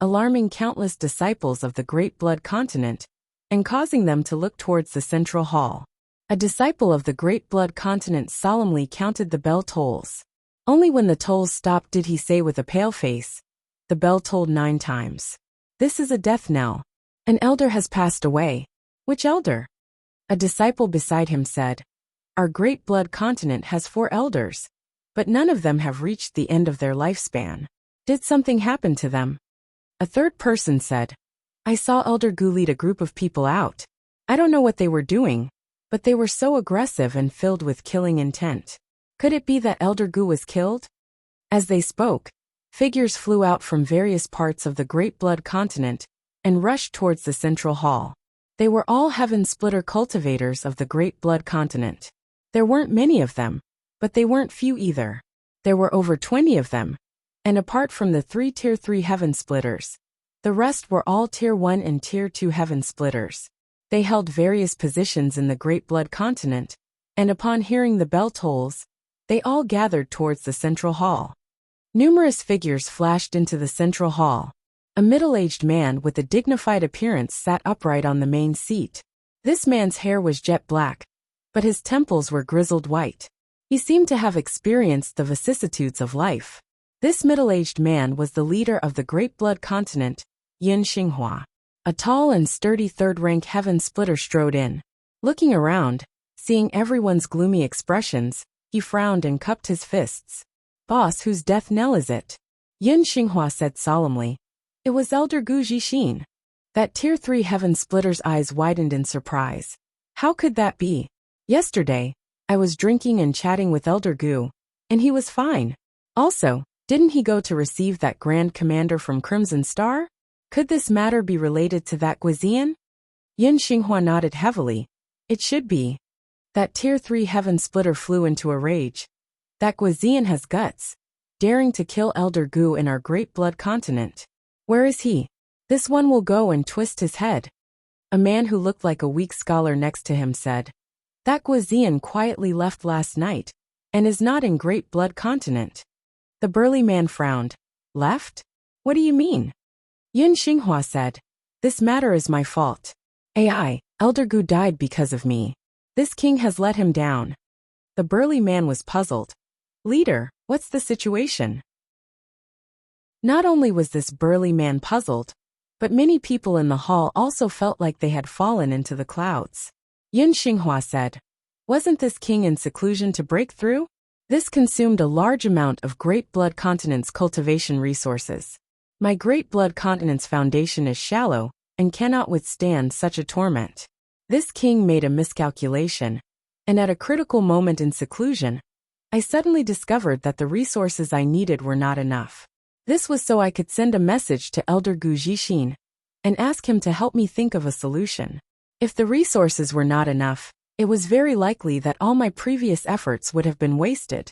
alarming countless disciples of the Great Blood Continent and causing them to look towards the central hall. A disciple of the Great Blood Continent solemnly counted the bell tolls. Only when the tolls stopped did he say with a pale face, The bell tolled 9 times. This is a death knell. An elder has passed away. Which elder? A disciple beside him said, Our Great Blood Continent has 4 elders, but none of them have reached the end of their lifespan. Did something happen to them? A third person said, I saw Elder Gu lead a group of people out. I don't know what they were doing, but they were so aggressive and filled with killing intent. Could it be that Elder Gu was killed? As they spoke, figures flew out from various parts of the Great Blood Continent and rushed towards the central hall. They were all heaven splitter cultivators of the Great Blood Continent. There weren't many of them, but they weren't few either. There were over 20 of them, and apart from the 3 Tier 3 heaven splitters, the rest were all Tier 1 and Tier 2 heaven splitters. They held various positions in the Great Blood Continent, and upon hearing the bell tolls, they all gathered towards the central hall. Numerous figures flashed into the central hall. A middle-aged man with a dignified appearance sat upright on the main seat. This man's hair was jet black, but his temples were grizzled white. He seemed to have experienced the vicissitudes of life. This middle-aged man was the leader of the Great Blood Continent, Yin Xinghua. A tall and sturdy third-rank heaven splitter strode in. Looking around, seeing everyone's gloomy expressions, he frowned and cupped his fists. "Boss, whose death knell is it?" Yin Xinghua said solemnly. It was Elder Gu Jixin. That Tier 3 heaven splitter's eyes widened in surprise. How could that be? Yesterday, I was drinking and chatting with Elder Gu, and he was fine. Also, didn't he go to receive that Grand Commander from Crimson Star? Could this matter be related to that Guizian? Yin Xinghua nodded heavily. It should be. That Tier 3 heaven splitter flew into a rage. That Guizian has guts, daring to kill Elder Gu in our Great Blood Continent. Where is he? This one will go and twist his head. A man who looked like a weak scholar next to him said. That Guizian quietly left last night, and is not in Great Blood Continent. The burly man frowned. Left? What do you mean? Yin Xinghua said. This matter is my fault. AI, Elder Gu died because of me. This king has let him down. The burly man was puzzled. Leader, what's the situation? Not only was this burly man puzzled, but many people in the hall also felt like they had fallen into the clouds. Yin Xinghua said, wasn't this king in seclusion to break through? This consumed a large amount of Great Blood Continent's cultivation resources. My Great Blood Continent's foundation is shallow and cannot withstand such a torment. This king made a miscalculation, and at a critical moment in seclusion, I suddenly discovered that the resources I needed were not enough. This was so I could send a message to Elder Gu Jixin and ask him to help me think of a solution. If the resources were not enough, it was very likely that all my previous efforts would have been wasted.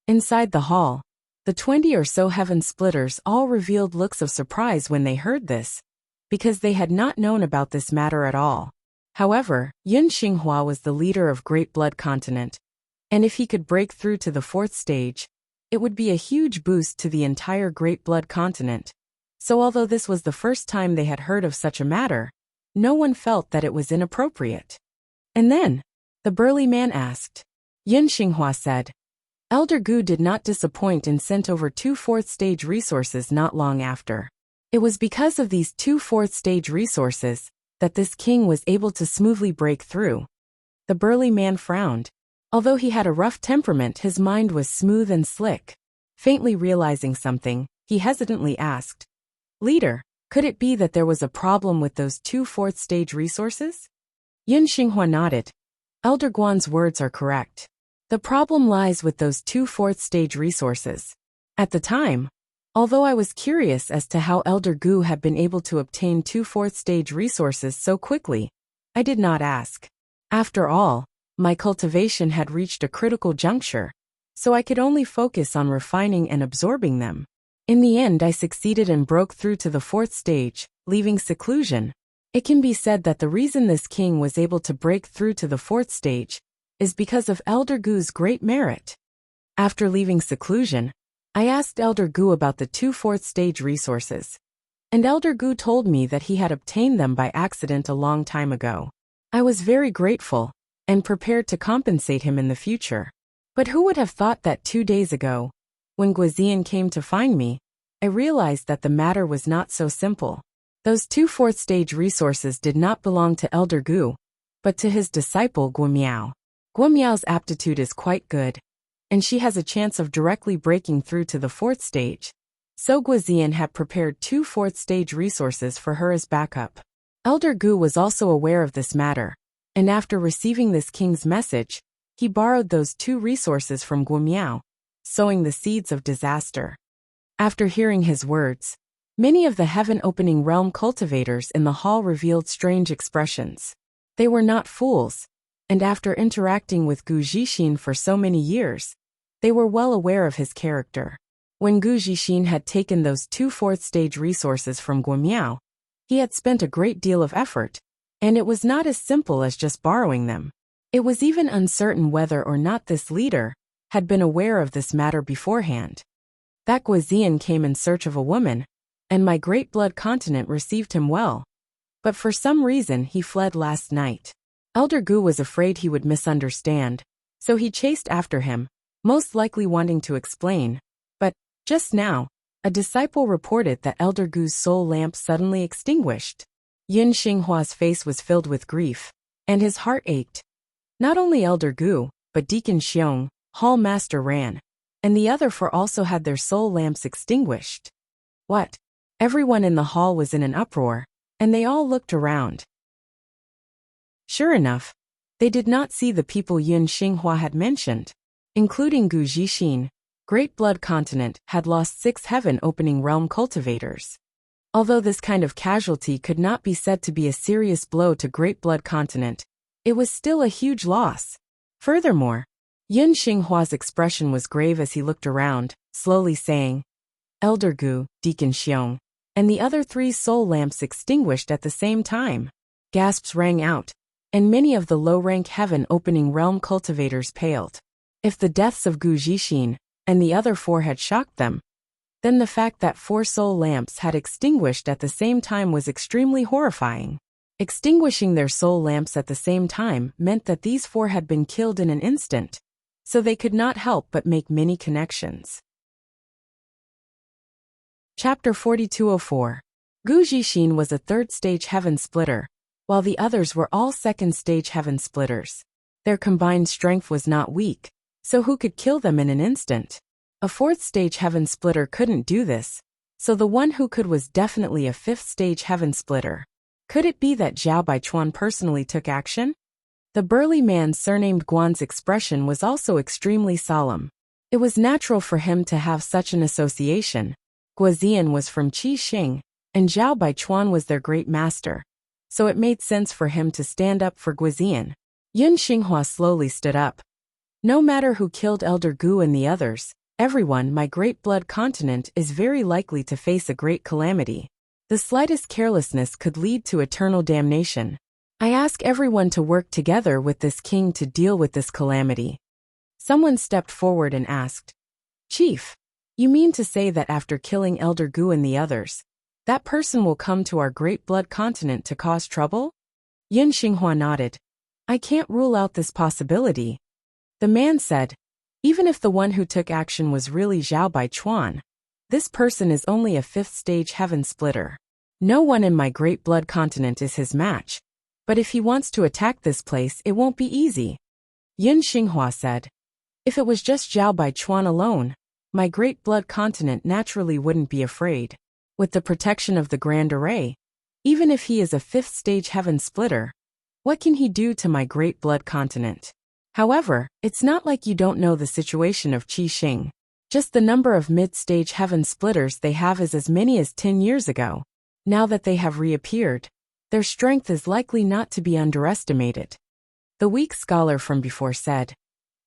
Inside the hall, the 20 or so heaven splitters all revealed looks of surprise when they heard this, because they had not known about this matter at all. However, Yin Xinghua was the leader of Great Blood Continent, and if he could break through to the 4th stage, it would be a huge boost to the entire Great Blood Continent. So although this was the first time they had heard of such a matter, no one felt that it was inappropriate. And then, the burly man asked. Yin Xinghua said, Elder Gu did not disappoint and sent over 2 4th stage resources not long after. It was because of these 2 4th stage resources that this king was able to smoothly break through. The burly man frowned. Although he had a rough temperament, his mind was smooth and slick. Faintly realizing something, he hesitantly asked, Leader, could it be that there was a problem with those 2 4th stage resources? Yin Xinghua nodded. Elder Guan's words are correct. The problem lies with those 2 4th stage resources. At the time, although I was curious as to how Elder Gu had been able to obtain 2 4th stage resources so quickly, I did not ask. After all, my cultivation had reached a critical juncture, so I could only focus on refining and absorbing them. In the end, I succeeded and broke through to the 4th stage, leaving seclusion. It can be said that the reason this king was able to break through to the 4th stage is because of Elder Gu's great merit. After leaving seclusion, I asked Elder Gu about the 2 4th stage resources, and Elder Gu told me that he had obtained them by accident a long time ago. I was very grateful and prepared to compensate him in the future. But who would have thought that 2 days ago, when Guizian came to find me, I realized that the matter was not so simple. Those 2 4th stage resources did not belong to Elder Gu, but to his disciple Guimiao. Guimiao's aptitude is quite good, and she has a chance of directly breaking through to the 4th stage. So Guizian had prepared 2 4th stage resources for her as backup. Elder Gu was also aware of this matter, and after receiving this king's message, he borrowed those 2 resources from Guimiao, sowing the seeds of disaster. After hearing his words, many of the heaven-opening realm cultivators in the hall revealed strange expressions. They were not fools, and after interacting with Gu Jixin for so many years, they were well aware of his character. When Gu Jixin had taken those 2 4th stage resources from Guimiao, he had spent a great deal of effort, And it was not as simple as just borrowing them. It was even uncertain whether or not this leader had been aware of this matter beforehand. That Guizian came in search of a woman, and my great blood continent received him well. But for some reason he fled last night. Elder Gu was afraid he would misunderstand, so he chased after him, most likely wanting to explain. But, just now, a disciple reported that Elder Gu's soul lamp suddenly extinguished. Yin Xinghua's face was filled with grief, and his heart ached. Not only Elder Gu, but Deacon Xiong, Hall Master Ran, and the other four also had their soul lamps extinguished. What? Everyone in the hall was in an uproar, and they all looked around. Sure enough, they did not see the people Yin Xinghua had mentioned, including Gu Jixin. Great Blood Continent had lost 6 heaven-opening realm cultivators. Although this kind of casualty could not be said to be a serious blow to Great Blood Continent, it was still a huge loss. Furthermore, Yin Xinghua's expression was grave as he looked around, slowly saying, Elder Gu, Deacon Xiong, and the other 3 soul lamps extinguished at the same time. Gasps rang out, and many of the low-rank heaven-opening realm cultivators paled. If the deaths of Gu Jixin and the other 4 had shocked them, then the fact that 4 soul lamps had extinguished at the same time was extremely horrifying. Extinguishing their soul lamps at the same time meant that these 4 had been killed in an instant, so they could not help but make many connections. Chapter 4204. Gu Jixin was a 3rd-stage heaven splitter, while the others were all 2nd-stage heaven splitters. Their combined strength was not weak, so who could kill them in an instant? A 4th-stage heaven splitter couldn't do this, so the one who could was definitely a 5th-stage heaven splitter. Could it be that Zhao Baichuan personally took action? The burly man surnamed Guan's expression was also extremely solemn. It was natural for him to have such an association. Guizian was from Qi Xing, and Zhao Baichuan was their great master, so it made sense for him to stand up for Guizian. Yin Xinghua slowly stood up. No matter who killed Elder Gu and the others, everyone my great blood continent is very likely to face a great calamity. The slightest carelessness could lead to eternal damnation. I ask everyone to work together with this king to deal with this calamity. Someone stepped forward and asked, Chief, you mean to say that after killing Elder Gu and the others, that person will come to our great blood continent to cause trouble? Yin Xinghua nodded. I can't rule out this possibility. The man said, even if the one who took action was really Zhao Baichuan, this person is only a 5th-stage heaven splitter. No one in my great blood continent is his match, but if he wants to attack this place it won't be easy. Yin Xinghua said, if it was just Zhao Baichuan alone, my great blood continent naturally wouldn't be afraid. With the protection of the Grand Array, even if he is a 5th-stage heaven splitter, what can he do to my great blood continent? However, it's not like you don't know the situation of Qi Xing. Just the number of mid-stage heaven splitters they have is as many as 10 years ago. Now that they have reappeared, their strength is likely not to be underestimated. The weak scholar from before said,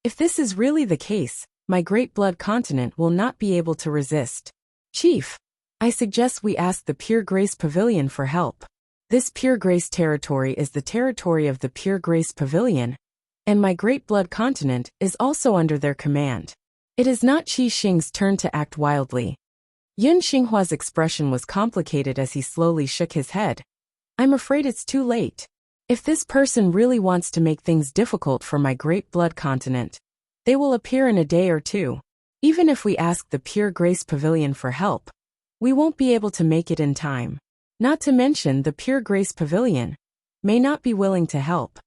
if this is really the case, my great blood continent will not be able to resist. Chief, I suggest we ask the Pure Grace Pavilion for help. This Pure Grace territory is the territory of the Pure Grace Pavilion, and my great blood continent is also under their command. It is not Qi Xing's turn to act wildly. Yin Xinghua's expression was complicated as he slowly shook his head. I'm afraid it's too late. If this person really wants to make things difficult for my great blood continent, they will appear in a day or 2. Even if we ask the Pure Grace Pavilion for help, we won't be able to make it in time. Not to mention the Pure Grace Pavilion may not be willing to help.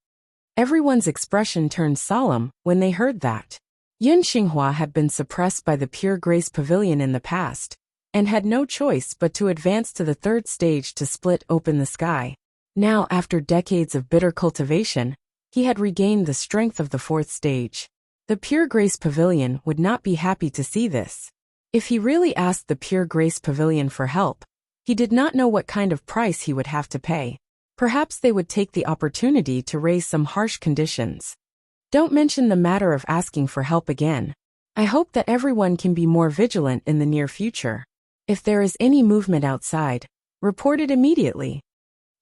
Everyone's expression turned solemn when they heard that. Yin Xinghua had been suppressed by the Pure Grace Pavilion in the past, and had no choice but to advance to the 3rd stage to split open the sky. Now, after decades of bitter cultivation, he had regained the strength of the 4th stage. The Pure Grace Pavilion would not be happy to see this. If he really asked the Pure Grace Pavilion for help, he did not know what kind of price he would have to pay. Perhaps they would take the opportunity to raise some harsh conditions. Don't mention the matter of asking for help again. I hope that everyone can be more vigilant in the near future. If there is any movement outside, report it immediately.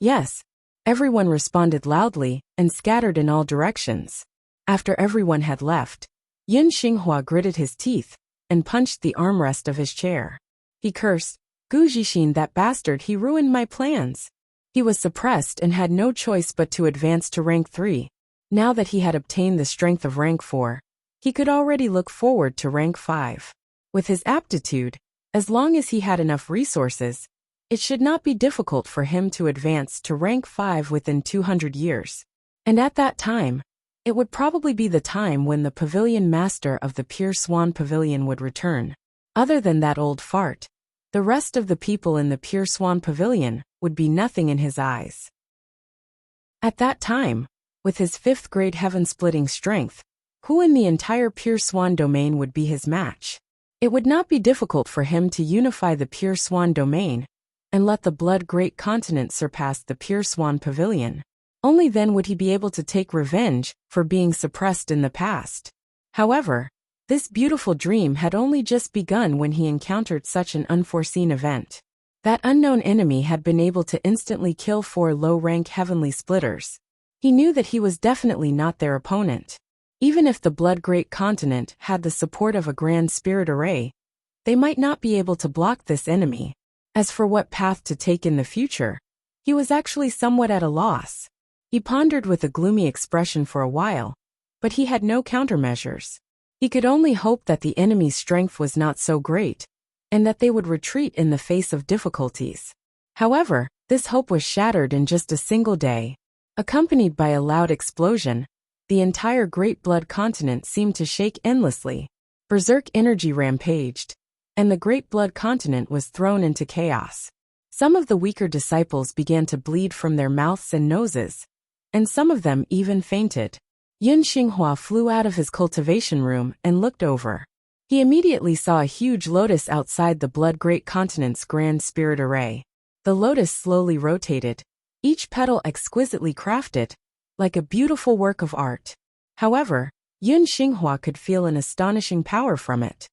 Yes, Everyone responded loudly and scattered in all directions. After everyone had left, Yun Xinghua gritted his teeth and punched the armrest of his chair. He cursed, "Gu Zhixin, that bastard, he ruined my plans." He was suppressed and had no choice but to advance to rank 3. Now that he had obtained the strength of rank 4, he could already look forward to rank 5. With his aptitude, as long as he had enough resources, it should not be difficult for him to advance to rank 5 within 200 years. And at that time, it would probably be the time when the pavilion master of the Pure Swan Pavilion would return. Other than that old fart, the rest of the people in the Pure Swan Pavilion would be nothing in his eyes. At that time, with his 5th grade heaven-splitting strength, who in the entire Pure Swan domain would be his match? It would not be difficult for him to unify the Pure Swan domain and let the Blood Great Continent surpass the Pure Swan Pavilion. Only then would he be able to take revenge for being suppressed in the past. However, this beautiful dream had only just begun when he encountered such an unforeseen event. That unknown enemy had been able to instantly kill 4 low-rank heavenly splitters. He knew that he was definitely not their opponent. Even if the Blood Great Continent had the support of a Grand Spirit Array, they might not be able to block this enemy. As for what path to take in the future, he was actually somewhat at a loss. He pondered with a gloomy expression for a while, but he had no countermeasures. He could only hope that the enemy's strength was not so great, and that they would retreat in the face of difficulties. However, this hope was shattered in just a single day. Accompanied by a loud explosion, the entire Great Blood Continent seemed to shake endlessly. Berserk energy rampaged, and the Great Blood Continent was thrown into chaos. Some of the weaker disciples began to bleed from their mouths and noses, and some of them even fainted. Yun Xinghua flew out of his cultivation room and looked over. He immediately saw a huge lotus outside the Blood Great Continent's Grand Spirit Array. The lotus slowly rotated, each petal exquisitely crafted, like a beautiful work of art. However, Yun Xinghua could feel an astonishing power from it.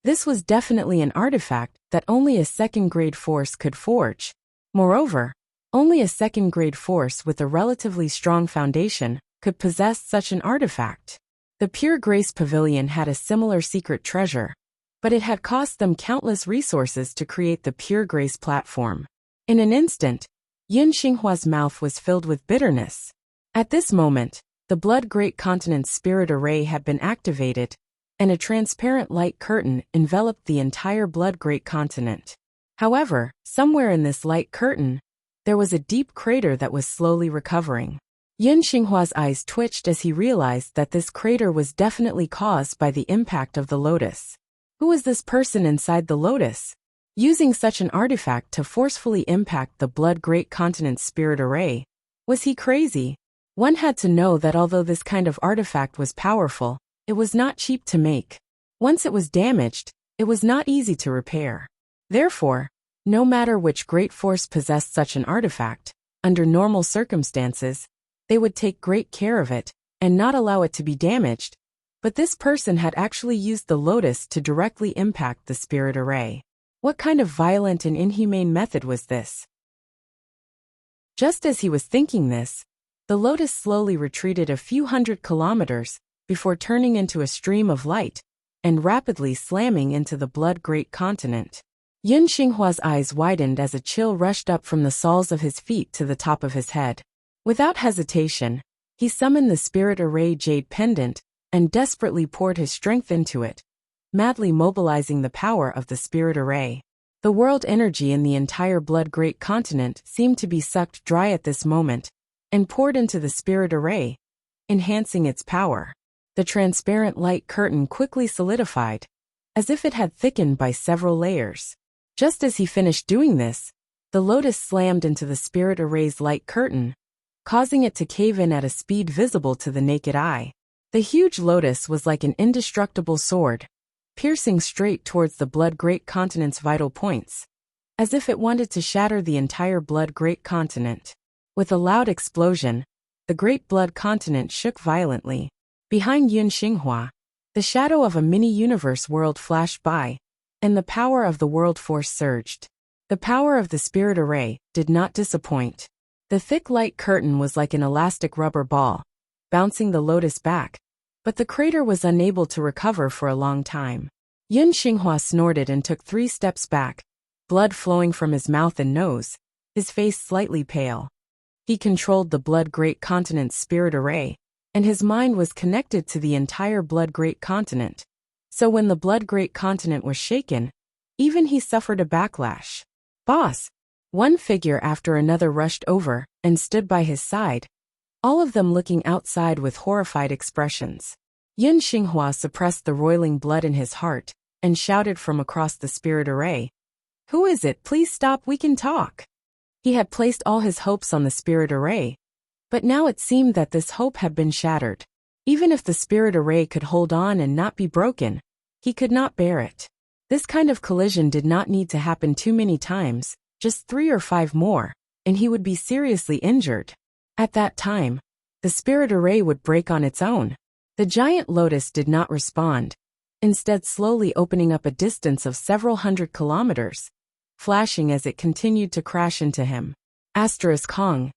This was definitely an artifact that only a second-grade force could forge. Moreover, only a second-grade force with a relatively strong foundation could possess such an artifact. The Pure Grace Pavilion had a similar secret treasure, but it had cost them countless resources to create the Pure Grace platform. In an instant, Yun Xinghua's mouth was filled with bitterness. At this moment, the Blood Great Continent's Spirit Array had been activated, and a transparent light curtain enveloped the entire Blood Great Continent. However, somewhere in this light curtain, there was a deep crater that was slowly recovering. Yun Xinghua's eyes twitched as he realized that this crater was definitely caused by the impact of the lotus. Who was this person inside the lotus? Using such an artifact to forcefully impact the Blood Great Continent's Spirit Array? Was he crazy? One had to know that although this kind of artifact was powerful, it was not cheap to make. Once it was damaged, it was not easy to repair. Therefore, no matter which great force possessed such an artifact, under normal circumstances, they would take great care of it and not allow it to be damaged. But this person had actually used the lotus to directly impact the Spirit Array. What kind of violent and inhumane method was this? Just as he was thinking this, the lotus slowly retreated a few hundred kilometers before turning into a stream of light and rapidly slamming into the Blood Great Continent. Yun Xinghua's eyes widened as a chill rushed up from the soles of his feet to the top of his head. Without hesitation, he summoned the Spirit Array Jade Pendant and desperately poured his strength into it, madly mobilizing the power of the Spirit Array. The world energy in the entire Blood Great Continent seemed to be sucked dry at this moment and poured into the Spirit Array, enhancing its power. The transparent light curtain quickly solidified, as if it had thickened by several layers. Just as he finished doing this, the lotus slammed into the Spirit Array's light curtain, causing it to cave in at a speed visible to the naked eye. The huge lotus was like an indestructible sword, piercing straight towards the Blood Great Continent's vital points, as if it wanted to shatter the entire Blood Great Continent. With a loud explosion, the Great Blood Continent shook violently. Behind Yun Xinghua, the shadow of a mini-universe world flashed by, and the power of the world force surged. The power of the Spirit Array did not disappoint. The thick light curtain was like an elastic rubber ball, bouncing the lotus back, but the crater was unable to recover for a long time. Yun Xinghua snorted and took 3 steps back, blood flowing from his mouth and nose, his face slightly pale. He controlled the Blood Great Continent's spirit array, and his mind was connected to the entire Blood Great Continent. So when the Blood Great Continent was shaken, even he suffered a backlash. "Boss!" One figure after another rushed over and stood by his side, all of them looking outside with horrified expressions. Yun Xinghua suppressed the roiling blood in his heart and shouted from across the spirit array, "Who is it? Please stop, we can talk." He had placed all his hopes on the spirit array, but now it seemed that this hope had been shattered. Even if the spirit array could hold on and not be broken, he could not bear it. This kind of collision did not need to happen too many times, just 3 or 5 more, and he would be seriously injured. At that time, the spirit array would break on its own. The giant lotus did not respond, instead slowly opening up a distance of several hundred kilometers, flashing as it continued to crash into him. Hong.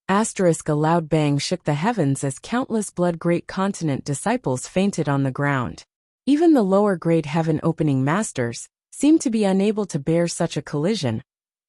A loud bang shook the heavens as countless Blood Great Continent disciples fainted on the ground. Even the lower grade heaven opening masters seemed to be unable to bear such a collision,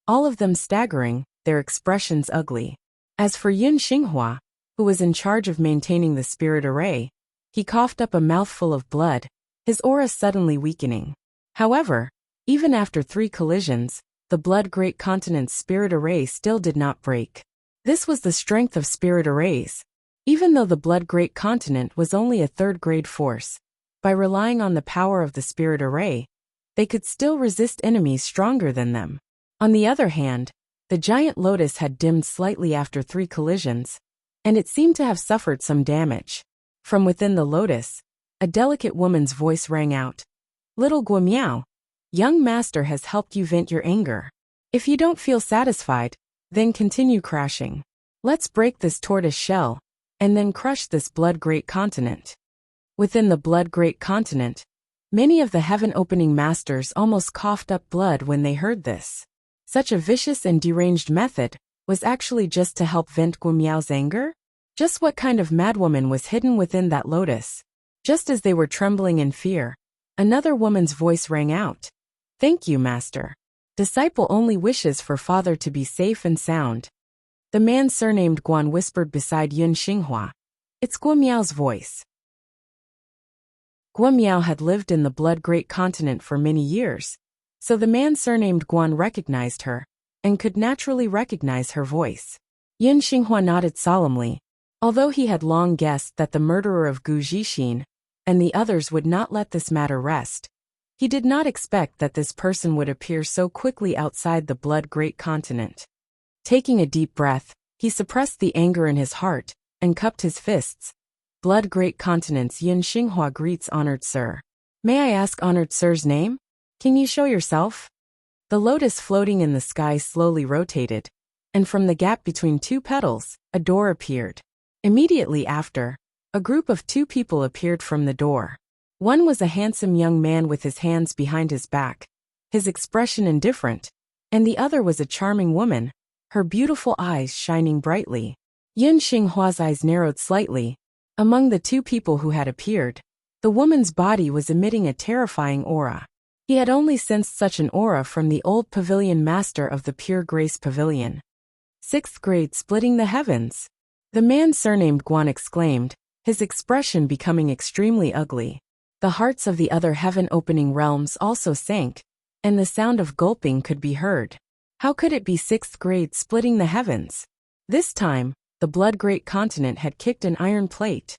all of them staggering, their expressions ugly. As for Yun Xinghua, who was in charge of maintaining the spirit array, he coughed up a mouthful of blood, his aura suddenly weakening. However, even after 3 collisions, the Blood Great Continent's spirit array still did not break. This was the strength of spirit arrays. Even though the Blood Great Continent was only a 3rd-grade force, by relying on the power of the spirit array, they could still resist enemies stronger than them. On the other hand, the giant lotus had dimmed slightly after 3 collisions, and it seemed to have suffered some damage. From within the lotus, a delicate woman's voice rang out. "Little Guomiao, young master has helped you vent your anger. If you don't feel satisfied, then continue crashing. Let's break this tortoise shell, and then crush this Blood Great Continent." Within the Blood Great Continent, many of the heaven-opening masters almost coughed up blood when they heard this. Such a vicious and deranged method was actually just to help vent Guomiao's anger? Just what kind of madwoman was hidden within that lotus? Just as they were trembling in fear, another woman's voice rang out. "Thank you, master. Disciple only wishes for father to be safe and sound." The man surnamed Guan whispered beside Yun Xinghua. "It's Guomiao's voice." Guomiao had lived in the Blood Great Continent for many years, so the man surnamed Guan recognized her, and could naturally recognize her voice. Yun Xinghua nodded solemnly. Although he had long guessed that the murderer of Gu Zhixin and the others would not let this matter rest, he did not expect that this person would appear so quickly outside the Blood Great Continent. Taking a deep breath, he suppressed the anger in his heart and cupped his fists. "Blood Great Continent's Yun Xinghua greets honored sir. May I ask honored sir's name? Can you show yourself?" The lotus floating in the sky slowly rotated, and from the gap between 2 petals, a door appeared. Immediately after, a group of 2 people appeared from the door. One was a handsome young man with his hands behind his back, his expression indifferent, and the other was a charming woman, her beautiful eyes shining brightly. Yun Xinghua's eyes narrowed slightly. Among the 2 people who had appeared, the woman's body was emitting a terrifying aura. He had only sensed such an aura from the old pavilion master of the Pure Grace Pavilion. 6th grade splitting the heavens. The man surnamed Guan exclaimed, his expression becoming extremely ugly. The hearts of the other heaven-opening realms also sank, and the sound of gulping could be heard. How could it be 6th grade splitting the heavens? This time, the Blood Great Continent had kicked an iron plate.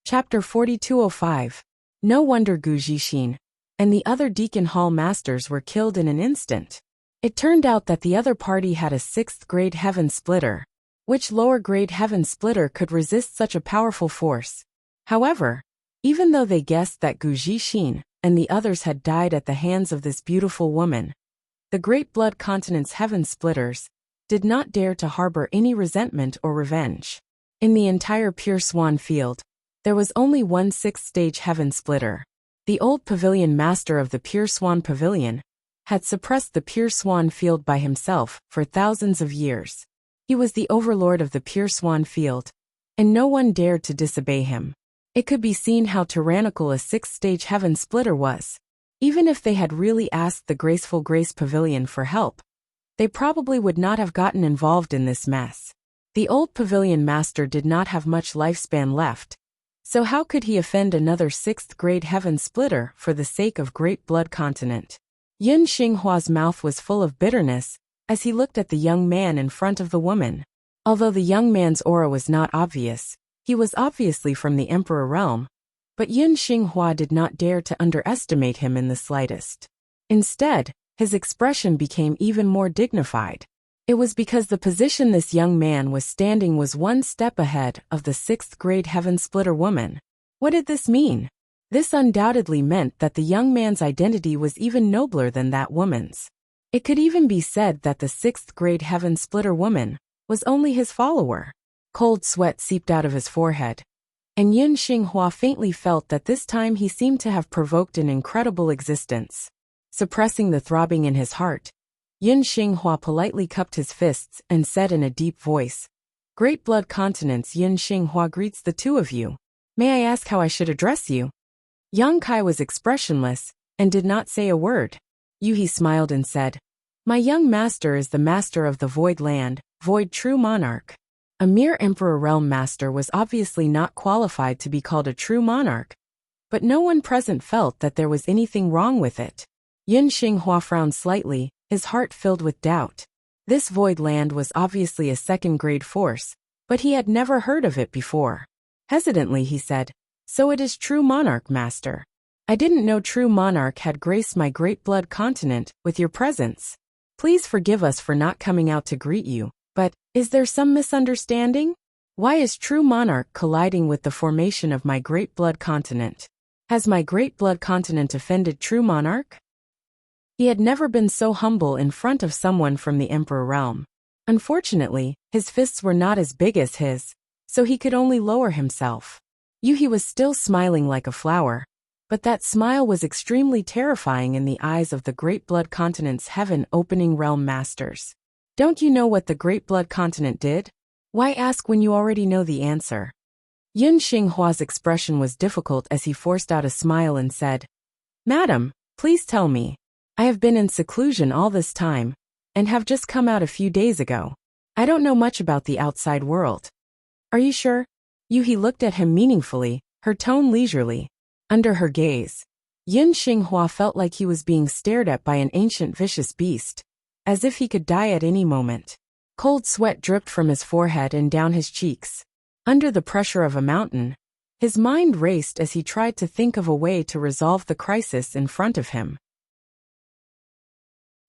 Chapter 4205. No wonder Gu Zhixin and the other Deacon Hall masters were killed in an instant. It turned out that the other party had a 6th grade heaven splitter. Which lower grade heaven splitter could resist such a powerful force? However, even though they guessed that Gu Zhixin and the others had died at the hands of this beautiful woman, the Great Blood Continent's heaven splitters did not dare to harbor any resentment or revenge. In the entire Pure Swan field, there was only one 6th stage heaven splitter. The old pavilion master of the Pure Swan Pavilion, had suppressed the pure swan field by himself for thousands of years. He was the overlord of the pure swan field, and no one dared to disobey him. It could be seen how tyrannical a sixth-stage heaven splitter was. Even if they had really asked the graceful Grace Pavilion for help, they probably would not have gotten involved in this mess. The old pavilion master did not have much lifespan left, so how could he offend another sixth-grade heaven splitter for the sake of Great Blood Continent? Yun Xinghua's mouth was full of bitterness as he looked at the young man in front of the woman. Although the young man's aura was not obvious, he was obviously from the Emperor realm, but Yun Xinghua did not dare to underestimate him in the slightest. Instead, his expression became even more dignified. It was because the position this young man was standing was one step ahead of the sixth-grade heaven splitter woman. What did this mean? This undoubtedly meant that the young man's identity was even nobler than that woman's. It could even be said that the sixth-grade heaven splitter woman was only his follower. Cold sweat seeped out of his forehead, and Yun Xinghua faintly felt that this time he seemed to have provoked an incredible existence. Suppressing the throbbing in his heart, Yun Xinghua politely cupped his fists and said in a deep voice, "Great Blood Continent's Yun Xinghua greets the two of you. May I ask how I should address you?" Yang Kai was expressionless and did not say a word. Yuhi smiled and said, "My young master is the master of the Void Land, Void True Monarch." A mere Emperor Realm Master was obviously not qualified to be called a true monarch, but no one present felt that there was anything wrong with it. Yun Xinghua frowned slightly, his heart filled with doubt. This Void Land was obviously a second-grade force, but he had never heard of it before. Hesitantly he said, "So it is True Monarch, Master. I didn't know True Monarch had graced my Great Blood Continent with your presence. Please forgive us for not coming out to greet you, but is there some misunderstanding? Why is True Monarch colliding with the formation of my Great Blood Continent? Has my Great Blood Continent offended True Monarch?" He had never been so humble in front of someone from the Emperor realm. Unfortunately, his fists were not as big as his, so he could only lower himself. Yuhi was still smiling like a flower, but that smile was extremely terrifying in the eyes of the Great Blood Continent's heaven-opening realm masters. "Don't you know what the Great Blood Continent did? Why ask when you already know the answer?" Yun Xinghua's expression was difficult as he forced out a smile and said, "Madam, please tell me. I have been in seclusion all this time, and have just come out a few days ago. I don't know much about the outside world." "Are you sure?" Yuhi looked at him meaningfully, her tone leisurely. Under her gaze, Yun Xinghua felt like he was being stared at by an ancient vicious beast, as if he could die at any moment. Cold sweat dripped from his forehead and down his cheeks. Under the pressure of a mountain, his mind raced as he tried to think of a way to resolve the crisis in front of him.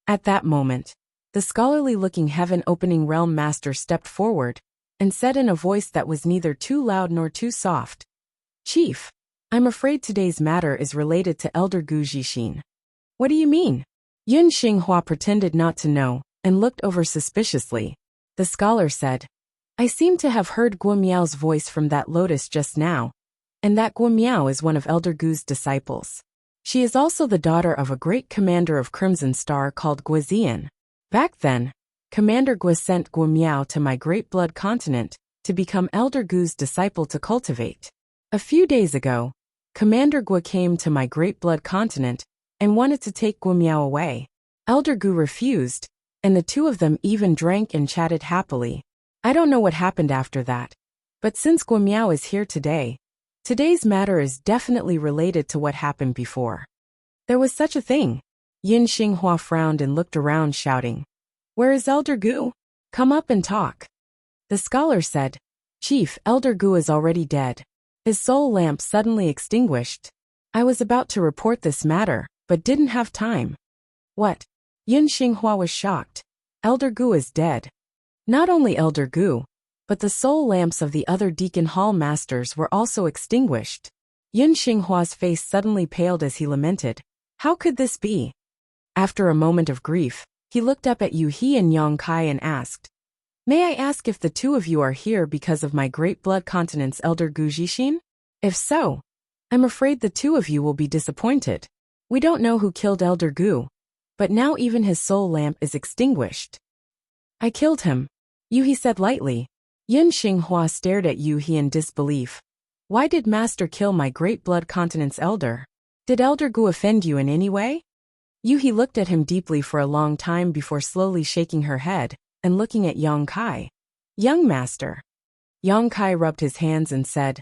At that moment, the scholarly-looking heaven-opening realm master stepped forward and said in a voice that was neither too loud nor too soft, "Chief, I'm afraid today's matter is related to Elder Gu Zhixin." "What do you mean?" Yun Xinghua pretended not to know and looked over suspiciously. The scholar said, "I seem to have heard Guo Miao's voice from that lotus just now, and that Guo Miao is one of Elder Gu's disciples. She is also the daughter of a great commander of Crimson Star called Guizian. Back then, Commander Gui sent Guo Miao to my Great Blood Continent to become Elder Gu's disciple to cultivate. A few days ago, Commander Gui came to my Great Blood Continent and wanted to take Guo Miao away. Elder Gu refused, and the two of them even drank and chatted happily. I don't know what happened after that, but since Guo Miao is here today, today's matter is definitely related to what happened before." "There was such a thing?" Yun Xinghua frowned and looked around shouting, "Where is Elder Gu? Come up and talk." The scholar said, "Chief, Elder Gu is already dead. His soul lamp suddenly extinguished. I was about to report this matter, but didn't have time." "What?" Yun Xinghua was shocked. "Elder Gu is dead." Not only Elder Gu, but the soul lamps of the other Deacon Hall masters were also extinguished. Yun Xinghua's face suddenly paled as he lamented, "How could this be?" After a moment of grief, he looked up at Yuhi and Yang Kai and asked, "May I ask if the two of you are here because of my Great Blood Continent's Elder Gu Zhixin? If so, I'm afraid the two of you will be disappointed. We don't know who killed Elder Gu, but now even his soul lamp is extinguished. I killed him, Yu said lightly. Yin Xinghua stared at Yu in disbelief. Why did Master kill my great blood continent's elder? Did Elder Gu offend you in any way? Yu looked at him deeply for a long time before slowly shaking her head and looking at Yang Kai. Young master. Yang Kai rubbed his hands and said,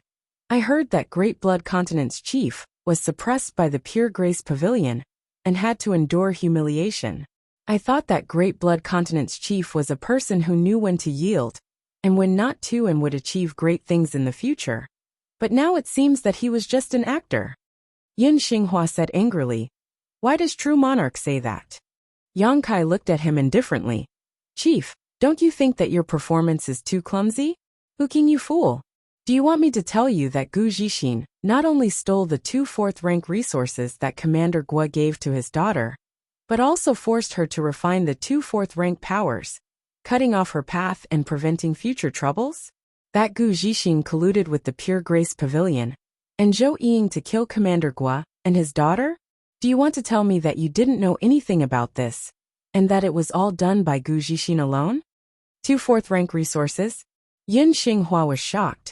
I heard that Great Blood Continent's chief was suppressed by the Pure Grace Pavilion and had to endure humiliation. I thought that Great Blood Continent's chief was a person who knew when to yield and when not to and would achieve great things in the future. But now it seems that he was just an actor. Yin Xinghua said angrily. Why does True Monarch say that? Yang Kai looked at him indifferently. Chief, don't you think that your performance is too clumsy? Who can you fool? Do you want me to tell you that Gu Zixin not only stole the 2 4th-rank resources that Commander Guo gave to his daughter, but also forced her to refine the 2 4th-rank powers, cutting off her path and preventing future troubles? That Gu Zixin colluded with the Pure Grace Pavilion and Zhou Ying to kill Commander Guo and his daughter? Do you want to tell me that you didn't know anything about this, and that it was all done by Gu Zixin alone? 2 4th-rank resources? Yin Xinghua was shocked.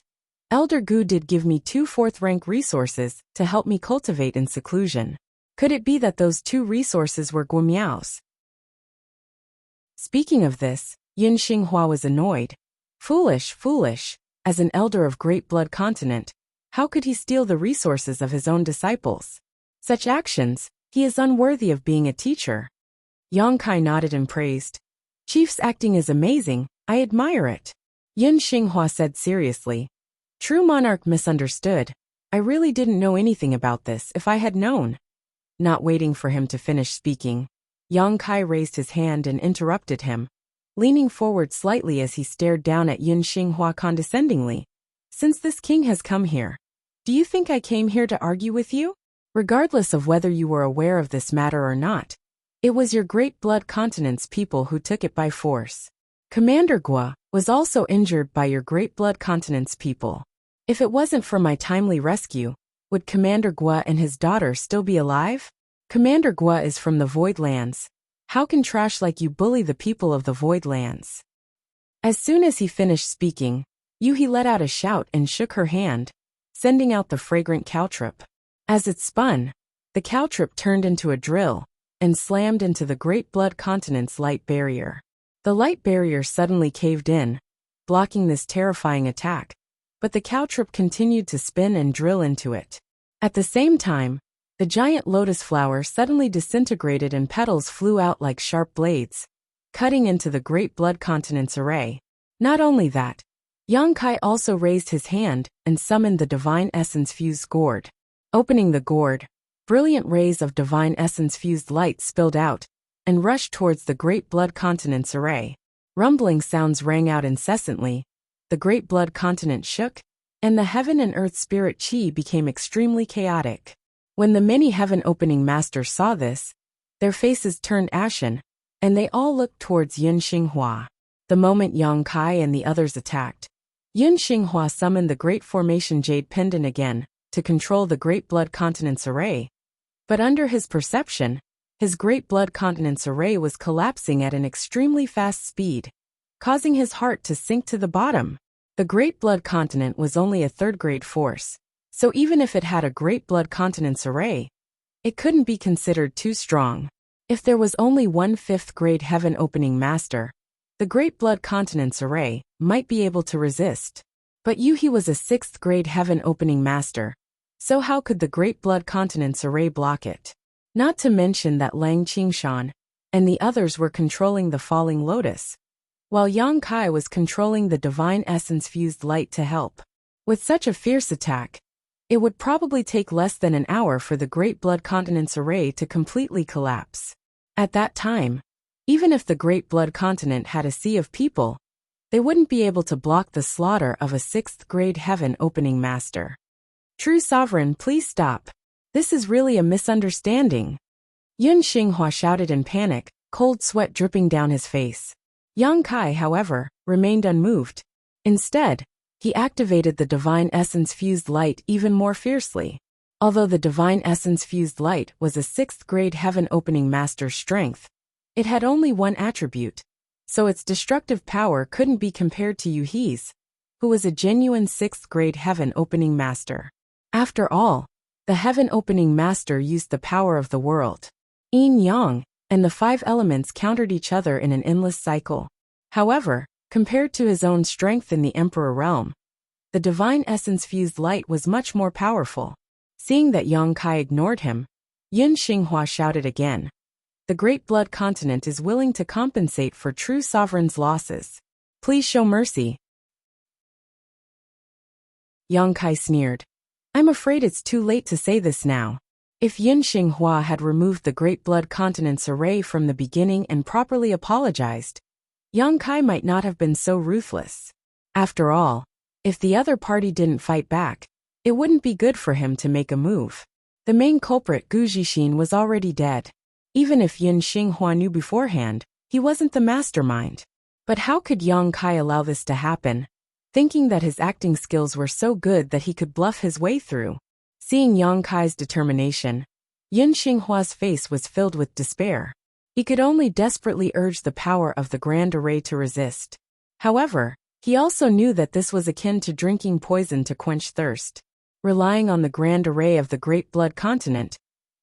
Elder Gu did give me 2 4th-rank resources to help me cultivate in seclusion. Could it be that those 2 resources were Guomiao's? Speaking of this, Yin Xinghua was annoyed. Foolish, as an elder of Great Blood Continent, how could he steal the resources of his own disciples? Such actions, he is unworthy of being a teacher. Yang Kai nodded and praised. Chief's acting is amazing, I admire it. Yin Xinghua said seriously. True Monarch misunderstood. I really didn't know anything about this if I had known. Not waiting for him to finish speaking, Yang Kai raised his hand and interrupted him, leaning forward slightly as he stared down at Yin Xinghua condescendingly. Since this king has come here, do you think I came here to argue with you? Regardless of whether you were aware of this matter or not, it was your Great Blood Continent's people who took it by force. Commander Guo was also injured by your Great Blood Continent's people. If it wasn't for my timely rescue, would Commander Guo and his daughter still be alive? Commander Guo is from the Void Lands. How can trash like you bully the people of the Void Lands? As soon as he finished speaking, Yu let out a shout and shook her hand, sending out the fragrant caltrip. As it spun, the caltrip turned into a drill and slammed into the Great Blood Continent's light barrier. The light barrier suddenly caved in, blocking this terrifying attack, but the caltrip continued to spin and drill into it. At the same time, the giant lotus flower suddenly disintegrated and petals flew out like sharp blades, cutting into the Great Blood Continent's array. Not only that, Yang Kai also raised his hand and summoned the Divine Essence-fused gourd. Opening the gourd, brilliant rays of Divine Essence-fused light spilled out and rushed towards the Great Blood Continent's array. Rumbling sounds rang out incessantly, the Great Blood Continent shook, and the heaven and earth spirit chi became extremely chaotic. When the many heaven-opening masters saw this, their faces turned ashen, and they all looked towards Yin Xinghua. The moment Yang Kai and the others attacked, Yin Xinghua summoned the Great Formation Jade Pendant again to control the Great Blood Continent's array. But under his perception, his Great Blood Continent's array was collapsing at an extremely fast speed, causing his heart to sink to the bottom. The Great Blood Continent was only a 3rd-grade force, so even if it had a Great Blood Continent's array, it couldn't be considered too strong. If there was only one 5th-grade heaven-opening master, the Great Blood Continent's array might be able to resist. But Yu was a 6th-grade heaven-opening master, so how could the Great Blood Continent's array block it? Not to mention that Lang Qingshan and the others were controlling the Falling Lotus, while Yang Kai was controlling the Divine Essence-fused light to help. With such a fierce attack, it would probably take less than an hour for the Great Blood Continent's array to completely collapse. At that time, even if the Great Blood Continent had a sea of people, they wouldn't be able to block the slaughter of a 6th-grade heaven-opening master. True Sovereign, please stop. This is really a misunderstanding. Yin Xinghua shouted in panic, cold sweat dripping down his face. Yang Kai, however, remained unmoved. Instead, he activated the Divine Essence-fused light even more fiercely. Although the divine essence-fused light was a 6th-grade heaven-opening master's strength, it had only one attribute, so its destructive power couldn't be compared to Yuhi's, who was a genuine 6th-grade heaven-opening master. After all, the heaven-opening master used the power of the world, yin-yang, and the 5 elements countered each other in an endless cycle. However, compared to his own strength in the Emperor realm, the divine essence-fused light was much more powerful. Seeing that Yang Kai ignored him, Yin Xinghua shouted again. The Great Blood Continent is willing to compensate for true sovereign's losses. Please show mercy. Yang Kai sneered. I'm afraid it's too late to say this now. If Yin Xinghua had removed the Great Blood Continent's array from the beginning and properly apologized, Yang Kai might not have been so ruthless. After all, if the other party didn't fight back, it wouldn't be good for him to make a move. The main culprit Gu Zixin was already dead. Even if Yin Xinghua knew beforehand, he wasn't the mastermind. But how could Yang Kai allow this to happen, thinking that his acting skills were so good that he could bluff his way through? Seeing Yang Kai's determination, Yin Xinghua's face was filled with despair. He could only desperately urge the power of the Grand Array to resist. However, he also knew that this was akin to drinking poison to quench thirst. Relying on the Grand Array of the Great Blood Continent,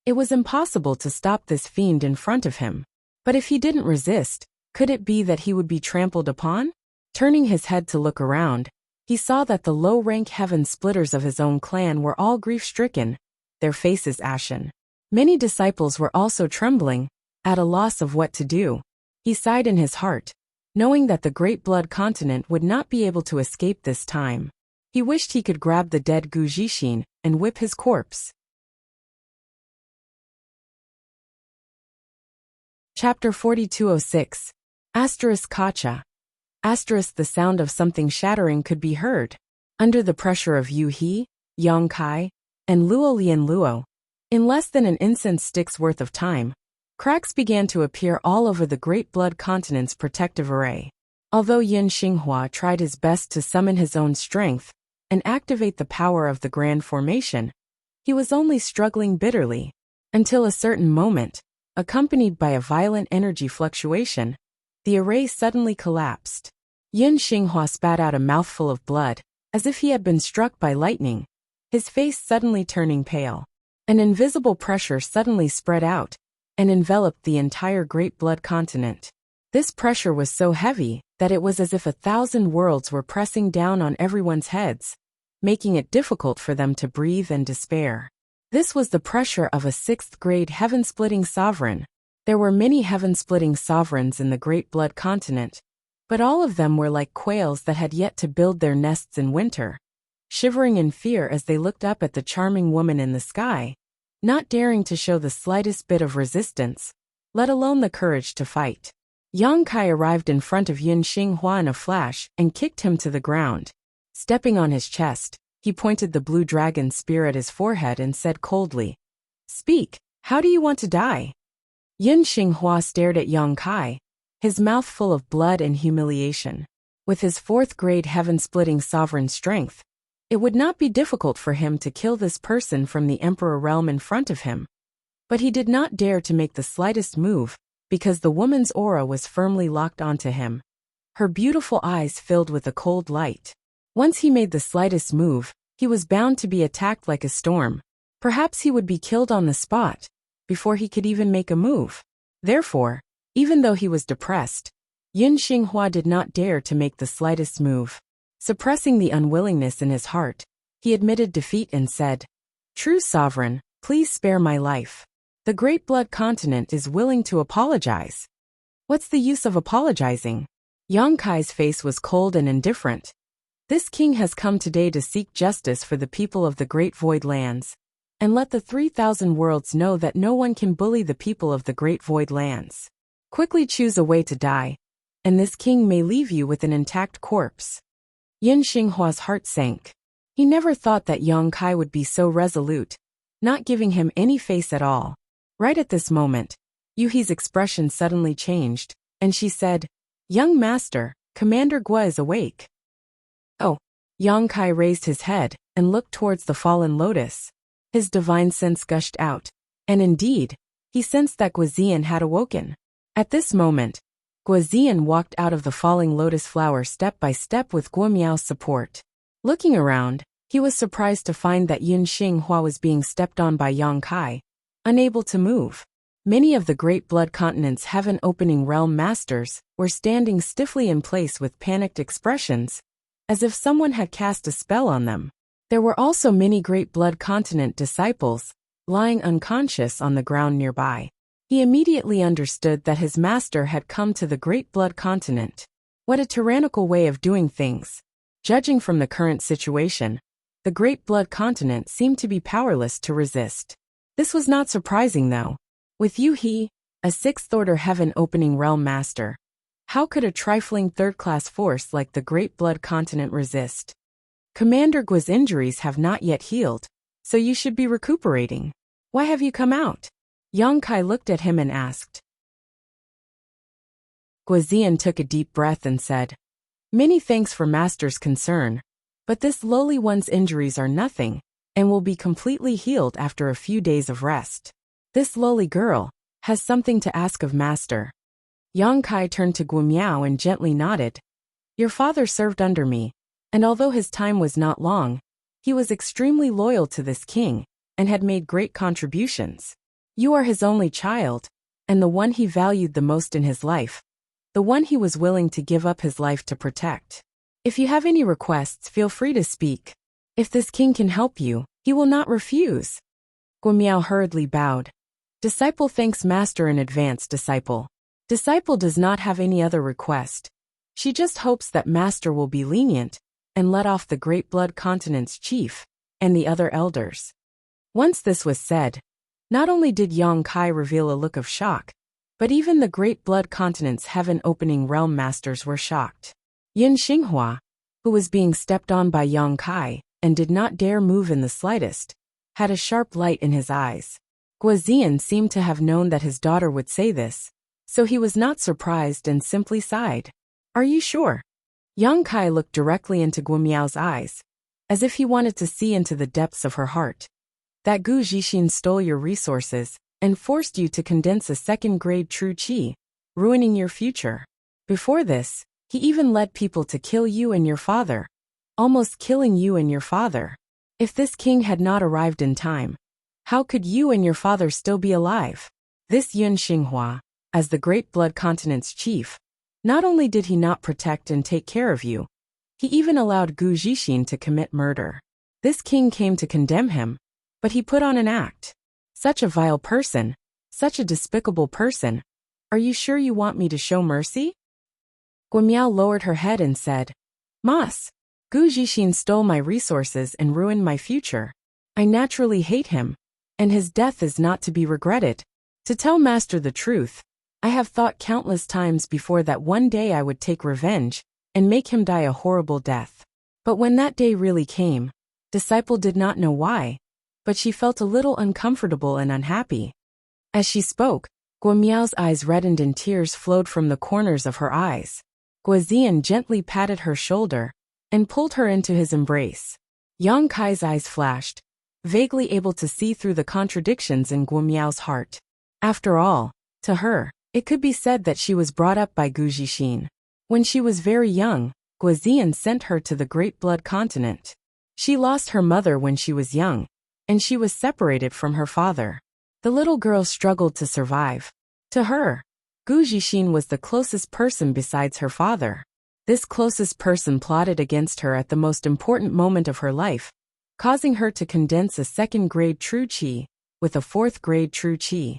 it was impossible to stop this fiend in front of him. But if he didn't resist, could it be that he would be trampled upon? Turning his head to look around, he saw that the low-rank heaven splitters of his own clan were all grief-stricken, their faces ashen. Many disciples were also trembling, at a loss of what to do. He sighed in his heart, knowing that the Great Blood Continent would not be able to escape this time. He wished he could grab the dead Gu Zixin and whip his corpse. Chapter 4206. Kacha. The sound of something shattering could be heard. Under the pressure of Yu He, Yang Kai, and Luo Lian Luo, in less than an incense stick's worth of time, cracks began to appear all over the Great Blood Continent's protective array. Although Yin Xinghua tried his best to summon his own strength and activate the power of the Grand Formation, he was only struggling bitterly, until a certain moment, accompanied by a violent energy fluctuation, the array suddenly collapsed. Yin Xinghua spat out a mouthful of blood, as if he had been struck by lightning, his face suddenly turning pale. An invisible pressure suddenly spread out and enveloped the entire Great Blood Continent. This pressure was so heavy that it was as if 1,000 worlds were pressing down on everyone's heads, making it difficult for them to breathe and despair. This was the pressure of a 6th-grade heaven-splitting sovereign. There were many heaven-splitting sovereigns in the Great Blood Continent, but all of them were like quails that had yet to build their nests in winter, shivering in fear as they looked up at the charming woman in the sky, not daring to show the slightest bit of resistance, let alone the courage to fight. Yang Kai arrived in front of Yin Xinghua in a flash and kicked him to the ground. Stepping on his chest, he pointed the blue dragon spear at his forehead and said coldly, "Speak, how do you want to die?" Yin Xinghua stared at Yang Kai, his mouth full of blood and humiliation. With his 4th-grade heaven-splitting sovereign strength, it would not be difficult for him to kill this person from the Emperor realm in front of him. But he did not dare to make the slightest move, because the woman's aura was firmly locked onto him. Her beautiful eyes filled with a cold light. Once he made the slightest move, he was bound to be attacked like a storm. Perhaps he would be killed on the spot, before he could even make a move. Therefore, even though he was depressed, Yin Xinghua did not dare to make the slightest move. Suppressing the unwillingness in his heart, he admitted defeat and said, "True sovereign, please spare my life. The Great Blood Continent is willing to apologize." "What's the use of apologizing?" Yang Kai's face was cold and indifferent. "This king has come today to seek justice for the people of the Great Void Lands, and let the 3,000 worlds know that no one can bully the people of the Great Void Lands. Quickly choose a way to die, and this king may leave you with an intact corpse." Yin Xinghua's heart sank. He never thought that Yang Kai would be so resolute, not giving him any face at all. Right at this moment, Yuhi's expression suddenly changed, and she said, "Young master, Commander Gua is awake." "Oh." Yang Kai raised his head and looked towards the fallen lotus. His divine sense gushed out. And indeed, he sensed that Guizian had awoken. At this moment, Guizian walked out of the falling lotus flower step by step with Guo Miao's support. Looking around, he was surprised to find that Yun Xinghua was being stepped on by Yang Kai, unable to move. Many of the Great Blood Continent's heaven-opening realm masters were standing stiffly in place with panicked expressions, as if someone had cast a spell on them. There were also many Great Blood Continent disciples, lying unconscious on the ground nearby. He immediately understood that his master had come to the Great Blood Continent. What a tyrannical way of doing things! Judging from the current situation, the Great Blood Continent seemed to be powerless to resist. This was not surprising though. With Yu He, a sixth-order heaven-opening realm master, how could a trifling third-class force like the Great Blood Continent resist? Commander Gui's injuries have not yet healed, so you should be recuperating. Why have you come out? Yang Kai looked at him and asked. Guizian took a deep breath and said, "Many thanks for Master's concern, but this lowly one's injuries are nothing, and will be completely healed after a few days of rest. This lowly girl has something to ask of Master." Yang Kai turned to Guo Miao and gently nodded. "Your father served under me, and although his time was not long, he was extremely loyal to this king, and had made great contributions. You are his only child, and the one he valued the most in his life, the one he was willing to give up his life to protect. If you have any requests, feel free to speak. If this king can help you, he will not refuse." Guo Miao hurriedly bowed. "Disciple thanks Master in advance, disciple." Disciple does not have any other request. She just hopes that Master will be lenient and let off the Great Blood Continent's chief and the other elders. Once this was said, not only did Yang Kai reveal a look of shock, but even the Great Blood Continent's heaven-opening realm masters were shocked. Yun Xinghua, who was being stepped on by Yang Kai and did not dare move in the slightest, had a sharp light in his eyes. Guizian seemed to have known that his daughter would say this, so he was not surprised and simply sighed. "Are you sure?" Yang Kai looked directly into Guo Miao's eyes, as if he wanted to see into the depths of her heart. "That Gu Zixin stole your resources and forced you to condense a second-grade true qi, ruining your future. Before this, he even led people to kill you and your father, almost killing you and your father. If this king had not arrived in time, how could you and your father still be alive? This Yun Xinghua, as the Great Blood Continent's chief, not only did he not protect and take care of you, he even allowed Gu Zixin to commit murder. This king came to condemn him, but he put on an act. Such a vile person, such a despicable person. Are you sure you want me to show mercy?" Guo Miao lowered her head and said, "Mas, Gu Zixin stole my resources and ruined my future. I naturally hate him, and his death is not to be regretted. To tell Master the truth, I have thought countless times before that one day I would take revenge and make him die a horrible death. But when that day really came, disciple did not know why, but she felt a little uncomfortable and unhappy." As she spoke, Guo Miao's eyes reddened and tears flowed from the corners of her eyes. Guizian gently patted her shoulder and pulled her into his embrace. Yang Kai's eyes flashed, vaguely able to see through the contradictions in Guo Miao's heart. After all, to her, it could be said that she was brought up by Gu Zixin. When she was very young, Guizian sent her to the Great Blood Continent. She lost her mother when she was young, and she was separated from her father. The little girl struggled to survive. To her, Gu Zixin was the closest person besides her father. This closest person plotted against her at the most important moment of her life, causing her to condense a second-grade true qi with a fourth-grade true qi.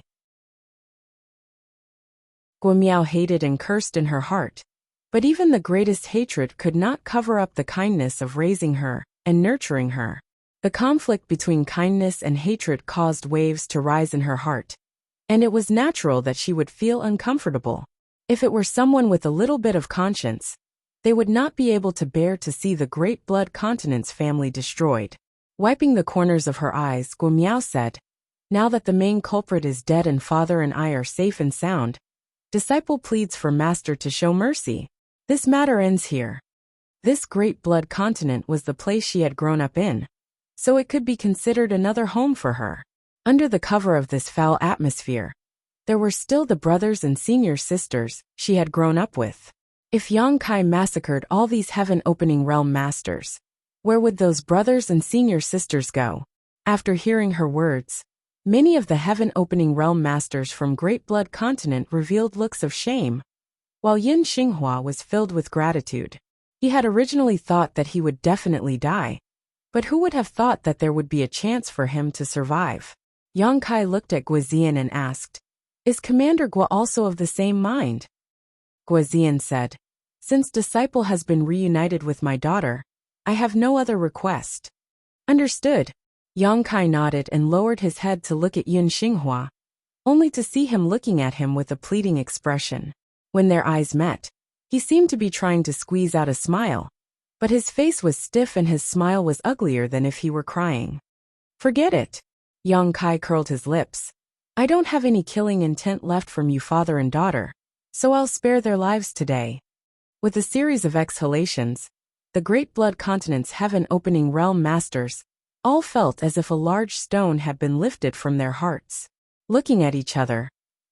Guo Miao hated and cursed in her heart, but even the greatest hatred could not cover up the kindness of raising her and nurturing her. The conflict between kindness and hatred caused waves to rise in her heart, and it was natural that she would feel uncomfortable. If it were someone with a little bit of conscience, they would not be able to bear to see the Great Blood Continent's family destroyed. Wiping the corners of her eyes, Guo Miao said, "Now that the main culprit is dead and father and I are safe and sound, disciple pleads for Master to show mercy. This matter ends here." This Great Blood Continent was the place she had grown up in, so it could be considered another home for her. Under the cover of this foul atmosphere, there were still the brothers and senior sisters she had grown up with. If Yang Kai massacred all these heaven-opening realm masters, where would those brothers and senior sisters go? After hearing her words, many of the heaven-opening realm masters from Great Blood Continent revealed looks of shame, while Yin Xinghua was filled with gratitude. He had originally thought that he would definitely die, but who would have thought that there would be a chance for him to survive? Yang Kai looked at Guozian and asked, "Is Commander Guo also of the same mind?" Guozian said, "Since Disciple has been reunited with my daughter, I have no other request." "Understood." Yang Kai nodded and lowered his head to look at Yin Xinghua, only to see him looking at him with a pleading expression. When their eyes met, he seemed to be trying to squeeze out a smile, but his face was stiff and his smile was uglier than if he were crying. "Forget it." Yang Kai curled his lips. "I don't have any killing intent left from you father and daughter, so I'll spare their lives today." With a series of exhalations, the Great Blood Continent's heaven-opening realm masters all felt as if a large stone had been lifted from their hearts. Looking at each other,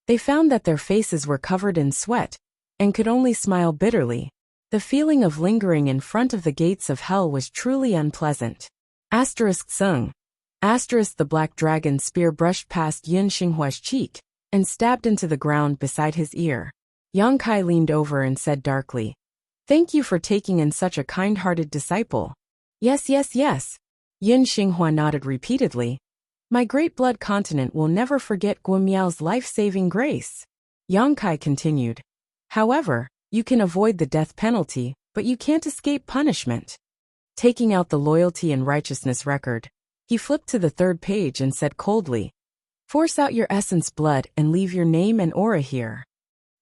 they found that their faces were covered in sweat and could only smile bitterly. The feeling of lingering in front of the gates of hell was truly unpleasant. Sung. The black dragon spear brushed past Yin Xinghua's cheek and stabbed into the ground beside his ear. Yang Kai leaned over and said darkly, "Thank you for taking in such a kind-hearted disciple." "Yes, yes, yes." Yin Xinghua nodded repeatedly. "My Great Blood Continent will never forget Guo Miao's life-saving grace." Yang Kai continued, "However, you can avoid the death penalty, but you can't escape punishment." Taking out the loyalty and righteousness record, he flipped to the third page and said coldly, "Force out your essence blood and leave your name and aura here."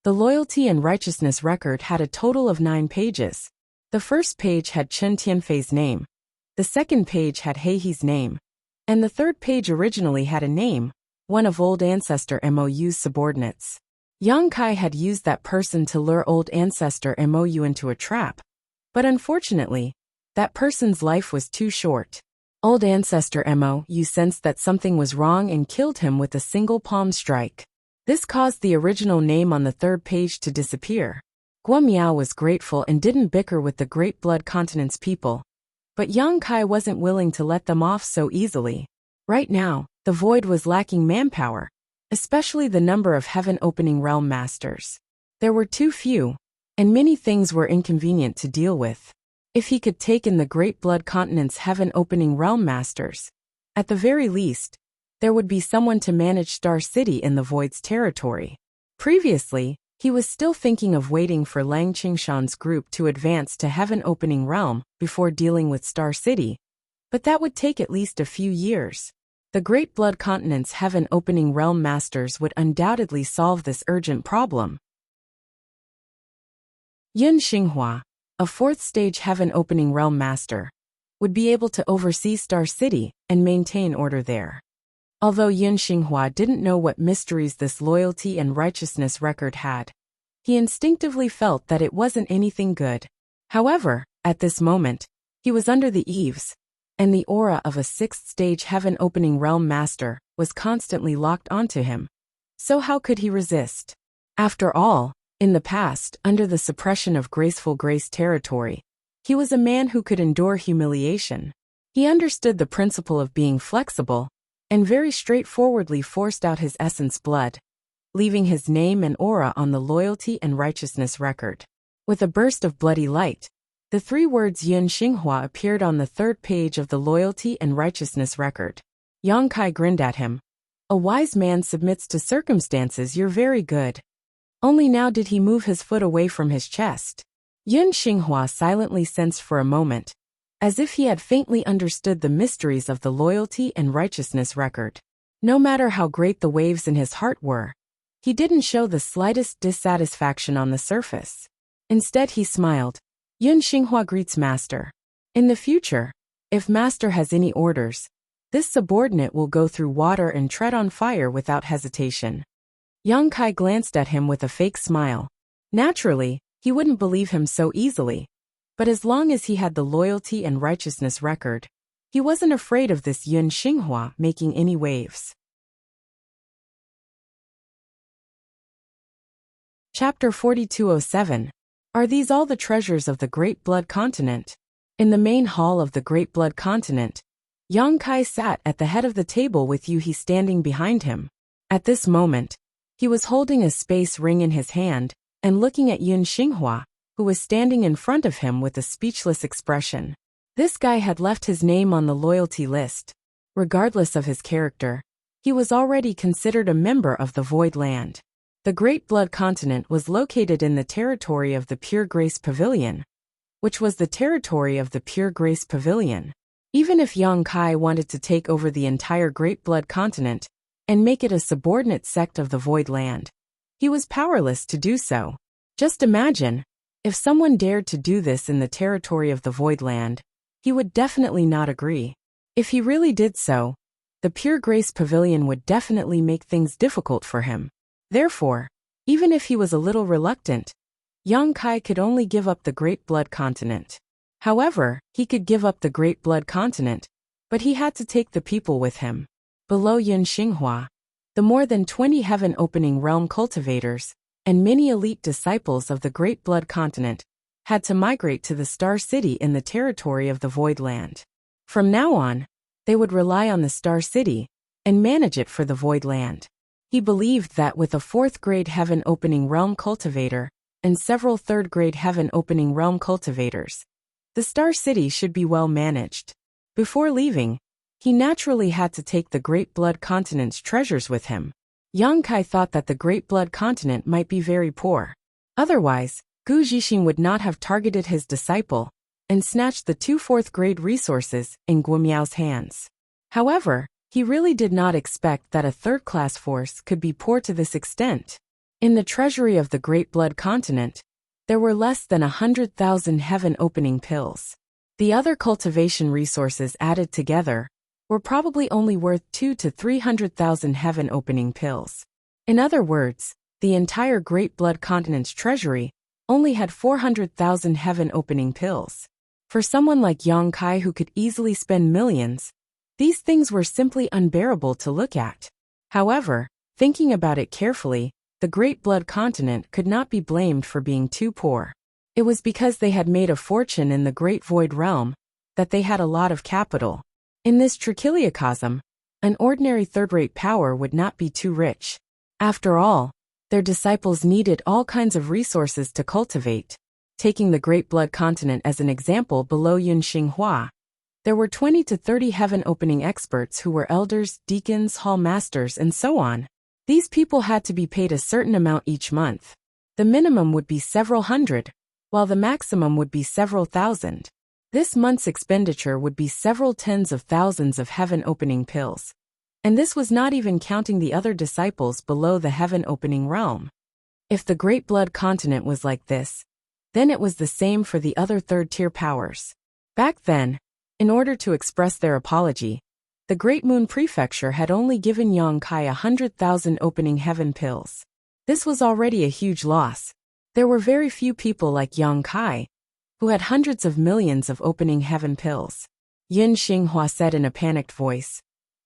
The loyalty and righteousness record had a total of 9 pages. The first page had Chen Tianfei's name, the second page had Heihe's name, and the third page originally had a name, one of Old Ancestor Mou's subordinates. Yang Kai had used that person to lure Old Ancestor Mou into a trap, but unfortunately, that person's life was too short. Old Ancestor Mou sensed that something was wrong and killed him with a single palm strike. This caused the original name on the third page to disappear. Guo Miao was grateful and didn't bicker with the Great Blood Continent's people, but Yang Kai wasn't willing to let them off so easily. Right now, the Void was lacking manpower, especially the number of heaven-opening realm masters. There were too few, and many things were inconvenient to deal with. If he could take in the Great Blood Continent's heaven-opening realm masters, at the very least, there would be someone to manage Star City in the Void's territory. Previously, he was still thinking of waiting for Lang Qingshan's group to advance to heaven-opening realm before dealing with Star City, but that would take at least a few years. The Great Blood Continent's heaven-opening realm masters would undoubtedly solve this urgent problem. Yin Xinghua, a 4th-stage heaven-opening realm master, would be able to oversee Star City and maintain order there. Although Yin Xinghua didn't know what mysteries this loyalty and righteousness record had, he instinctively felt that it wasn't anything good. However, at this moment, he was under the eaves, and the aura of a 6th-stage heaven-opening realm master was constantly locked onto him. So how could he resist? After all, in the past, under the suppression of Graceful Grace territory, he was a man who could endure humiliation. He understood the principle of being flexible, and very straightforwardly forced out his essence blood, leaving his name and aura on the loyalty and righteousness record. With a burst of bloody light, the 3 words Yin Xinghua appeared on the third page of the loyalty and righteousness record. Yang Kai grinned at him. "A wise man submits to circumstances. You're very good." Only now did he move his foot away from his chest. Yin Xinghua silently sensed for a moment, as if he had faintly understood the mysteries of the loyalty and righteousness record. No matter how great the waves in his heart were, he didn't show the slightest dissatisfaction on the surface. Instead he smiled. "Yin Xinghua greets Master. In the future, if Master has any orders, this subordinate will go through water and tread on fire without hesitation." Yang Kai glanced at him with a fake smile. Naturally, he wouldn't believe him so easily, but as long as he had the loyalty and righteousness record, He wasn't afraid of this Yun Xinghua making any waves. Chapter 4207. Are these all the treasures of the Great Blood Continent? In the main hall of the Great Blood Continent, Yang Kai sat at the head of the table with Yu He standing behind him. At this moment, he was holding a space ring in his hand and looking at Yun Xinghua, who was standing in front of him with a speechless expression. This guy had left his name on the loyalty list. Regardless of his character, he was already considered a member of the Void Land. The Great Blood Continent was located in the territory of the Pure Grace Pavilion, which was the territory of the Pure Grace Pavilion. Even if Yang Kai wanted to take over the entire Great Blood Continent and make it a subordinate sect of the Void Land, he was powerless to do so. Just imagine, if someone dared to do this in the territory of the Void Land, he would definitely not agree. If he really did so, the Pure Grace Pavilion would definitely make things difficult for him. Therefore, even if he was a little reluctant, Yang Kai could only give up the Great Blood Continent. However, he could give up the Great Blood Continent, but he had to take the people with him. Below Yun Xinghua, the more than 20 heaven-opening realm cultivators and many elite disciples of the Great Blood Continent had to migrate to the Star City in the territory of the Void Land. From now on, they would rely on the Star City and manage it for the Void Land. He believed that with a 4th-grade heaven-opening realm cultivator and several 3rd-grade heaven-opening realm cultivators, the Star City should be well managed. Before leaving, he naturally had to take the Great Blood Continent's treasures with him. Yang Kai thought that the Great Blood Continent might be very poor. Otherwise, Gu Zhixin would not have targeted his disciple and snatched the 2 4th-grade resources in Guomiao's hands. However, he really did not expect that a 3rd-class force could be poor to this extent. In the treasury of the Great Blood Continent, there were less than 100,000 heaven-opening pills. The other cultivation resources added together were probably only worth 200,000 to 300,000 heaven-opening pills. In other words, the entire Great Blood Continent's treasury only had 400,000 heaven-opening pills. For someone like Yang Kai who could easily spend millions, these things were simply unbearable to look at. However, thinking about it carefully, the Great Blood Continent could not be blamed for being too poor. It was because they had made a fortune in the Great Void Realm that they had a lot of capital. In this trichiliocosm, an ordinary 3rd-rate power would not be too rich. After all, their disciples needed all kinds of resources to cultivate. Taking the Great Blood Continent as an example below Yun Xinghua, there were 20 to 30 heaven-opening experts who were elders, deacons, hall masters, and so on. These people had to be paid a certain amount each month. The minimum would be several hundred, while the maximum would be several thousand. This month's expenditure would be several tens of thousands of heaven-opening pills. And this was not even counting the other disciples below the heaven-opening realm. If the Great Blood Continent was like this, then it was the same for the other 3rd-tier powers. Back then, in order to express their apology, the Great Moon Prefecture had only given Yang Kai 100,000 opening heaven pills. This was already a huge loss. There were very few people like Yang Kai who had hundreds of millions of opening heaven pills. Yun Xinghua said in a panicked voice.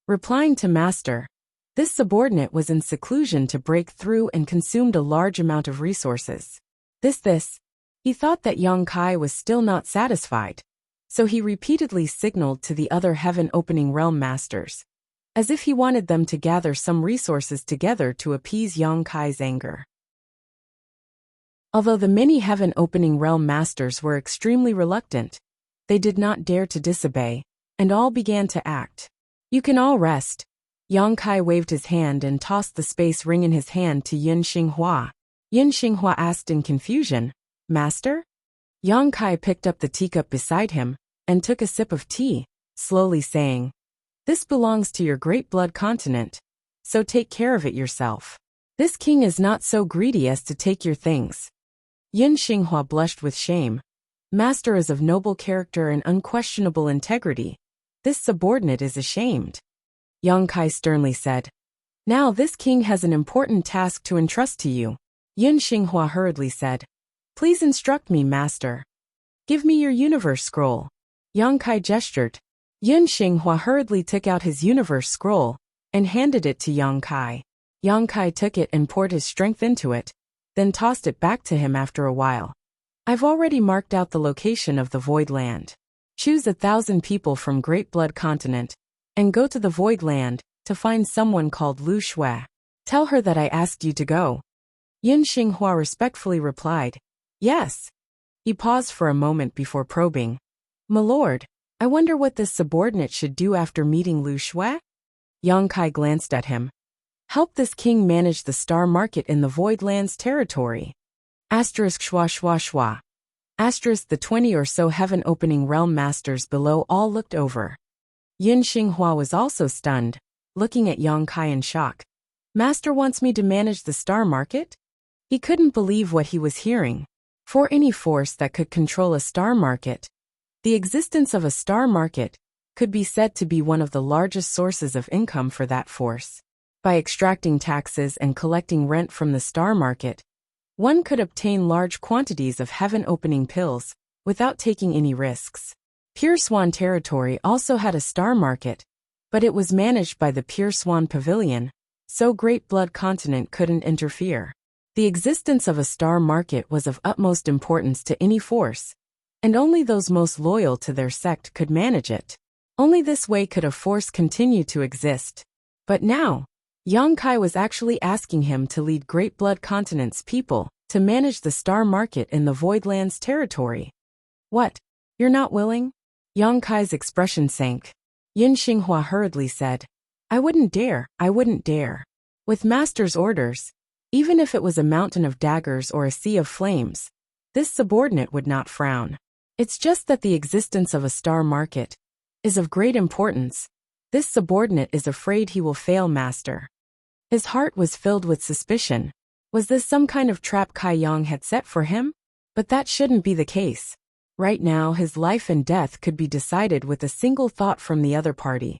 Replying to Master, this subordinate was in seclusion to break through and consumed a large amount of resources. He thought that Yang Kai was still not satisfied. So he repeatedly signaled to the other heaven-opening realm masters, as if he wanted them to gather some resources together to appease Yang Kai's anger. Although the many heaven-opening realm masters were extremely reluctant, they did not dare to disobey, and all began to act. You can all rest. Yang Kai waved his hand and tossed the space ring in his hand to Yun Xinghua. Yun Xinghua asked in confusion, Master? Yang Kai picked up the teacup beside him and took a sip of tea, slowly saying, This belongs to your Great Blood Continent, so take care of it yourself. This king is not so greedy as to take your things. Yun Xinghua blushed with shame. Master is of noble character and unquestionable integrity. This subordinate is ashamed. Yang Kai sternly said, Now this king has an important task to entrust to you. Yun Xinghua hurriedly said, Please instruct me, Master. Give me your universe scroll. Yang Kai gestured. Yin Xinghua hurriedly took out his universe scroll and handed it to Yang Kai. Yang Kai took it and poured his strength into it, then tossed it back to him after a while. I've already marked out the location of the Void Land. Choose 1,000 people from Great Blood Continent and go to the Void Land to find someone called Lu Shui. Tell her that I asked you to go. Yin Xinghua respectfully replied, yes. He paused for a moment before probing. My lord, I wonder what this subordinate should do after meeting Lu Shui? Yang Kai glanced at him. Help this king manage the star market in the Void Lands territory. Asterisk schwa schwa schwa. Asterisk the 20 or so heaven-opening realm masters below all looked over. Yin Xinghua was also stunned, looking at Yang Kai in shock. Master wants me to manage the star market? He couldn't believe what he was hearing. For any force that could control a star market, the existence of a star market could be said to be one of the largest sources of income for that force. By extracting taxes and collecting rent from the star market, one could obtain large quantities of heaven-opening pills without taking any risks. Pure Swan territory also had a star market, but it was managed by the Pure Swan Pavilion, so Great Blood Continent couldn't interfere. The existence of a star market was of utmost importance to any force, and only those most loyal to their sect could manage it. Only this way could a force continue to exist. But now, Yang Kai was actually asking him to lead Great Blood Continent's people to manage the star market in the Void Lands territory. What? You're not willing? Yang Kai's expression sank. Yin Xinghua hurriedly said, I wouldn't dare. With master's orders, even if it was a mountain of daggers or a sea of flames, this subordinate would not frown. It's just that the existence of a star market is of great importance. This subordinate is afraid he will fail master. His heart was filled with suspicion. Was this some kind of trap Kai Yang had set for him? But that shouldn't be the case. Right now his life and death could be decided with a single thought from the other party.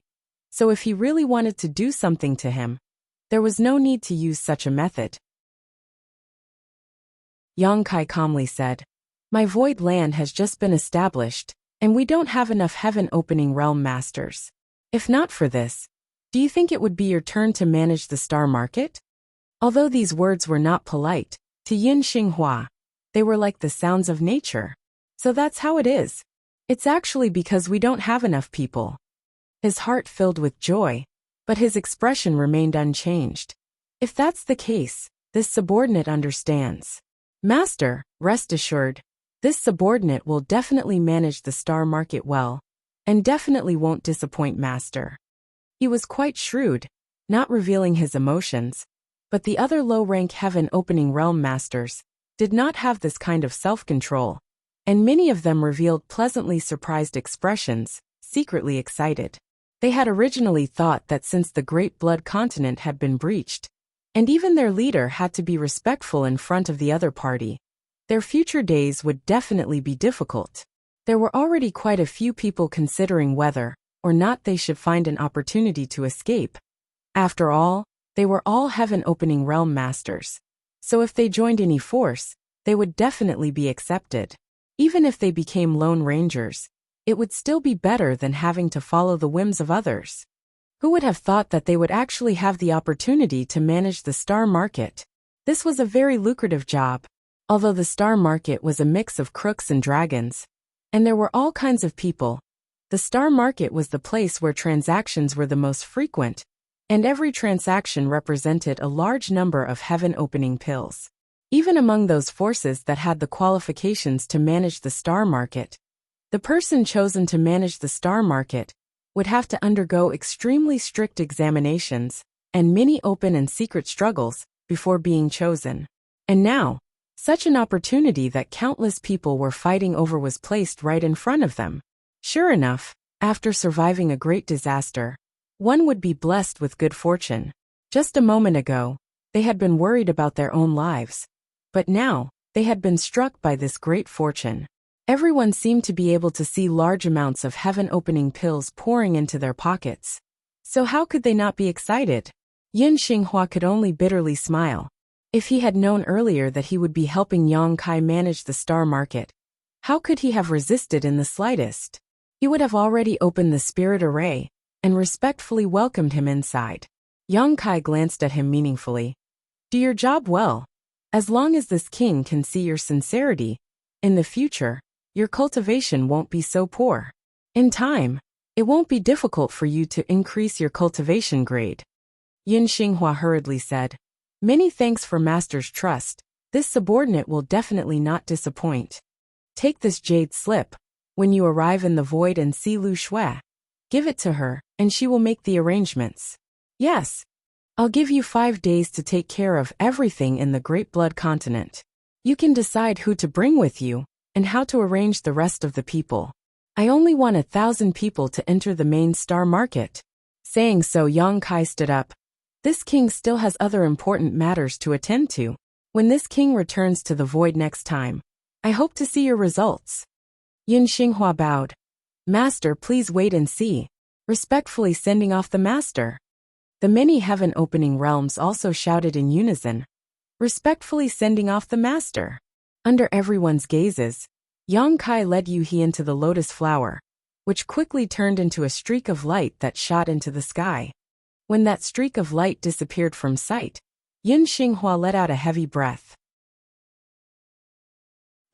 So if he really wanted to do something to him, there was no need to use such a method. Yang Kai calmly said, My Void Land has just been established, and we don't have enough heaven-opening realm masters. If not for this, do you think it would be your turn to manage the star market? Although these words were not polite, to Yin Xinghua, they were like the sounds of nature. So that's how it is. It's actually because we don't have enough people. His heart filled with joy, but his expression remained unchanged. If that's the case, this subordinate understands. Master, rest assured, this subordinate will definitely manage the star market well, and definitely won't disappoint master. He was quite shrewd, not revealing his emotions, but the other low-rank heaven-opening realm masters did not have this kind of self-control, and many of them revealed pleasantly surprised expressions, secretly excited. They had originally thought that since the Great Blood Continent had been breached, and even their leader had to be respectful in front of the other party, their future days would definitely be difficult. There were already quite a few people considering whether or not they should find an opportunity to escape. After all, they were all heaven-opening realm masters, so if they joined any force, they would definitely be accepted. Even if they became lone rangers, it would still be better than having to follow the whims of others. Who would have thought that they would actually have the opportunity to manage the star market? This was a very lucrative job. Although the star market was a mix of crooks and dragons, and there were all kinds of people, the star market was the place where transactions were the most frequent, and every transaction represented a large number of heaven-opening pills. Even among those forces that had the qualifications to manage the star market, the person chosen to manage the star market would have to undergo extremely strict examinations and many open and secret struggles before being chosen. And now, such an opportunity that countless people were fighting over was placed right in front of them. Sure enough, after surviving a great disaster, one would be blessed with good fortune. Just a moment ago, they had been worried about their own lives, but now, they had been struck by this great fortune. Everyone seemed to be able to see large amounts of heaven-opening pills pouring into their pockets. So how could they not be excited? Yin Xinghua could only bitterly smile. If he had known earlier that he would be helping Yang Kai manage the star market, how could he have resisted in the slightest? he would have already opened the spirit array and respectfully welcomed him inside. Yang Kai glanced at him meaningfully. Do your job well. As long as this king can see your sincerity, in the future, your cultivation won't be so poor. In time, it won't be difficult for you to increase your cultivation grade. Yin Xinghua hurriedly said, Many thanks for master's trust. This subordinate will definitely not disappoint. Take this jade slip. When you arrive in the void and see Lu Shui, give it to her, and she will make the arrangements. Yes. I'll give you 5 days to take care of everything in the Great Blood Continent. You can decide who to bring with you, and how to arrange the rest of the people. I only want 1,000 people to enter the main star market. Saying so, Yang Kai stood up. This king still has other important matters to attend to. When this king returns to the void next time, I hope to see your results. Yin Xinghua bowed. Master, please wait and see. Respectfully sending off the master. The many heaven-opening realms also shouted in unison. Respectfully sending off the master. Under everyone's gazes, Yang Kai led Yu He into the lotus flower, which quickly turned into a streak of light that shot into the sky. When that streak of light disappeared from sight, Yin Xinghua let out a heavy breath.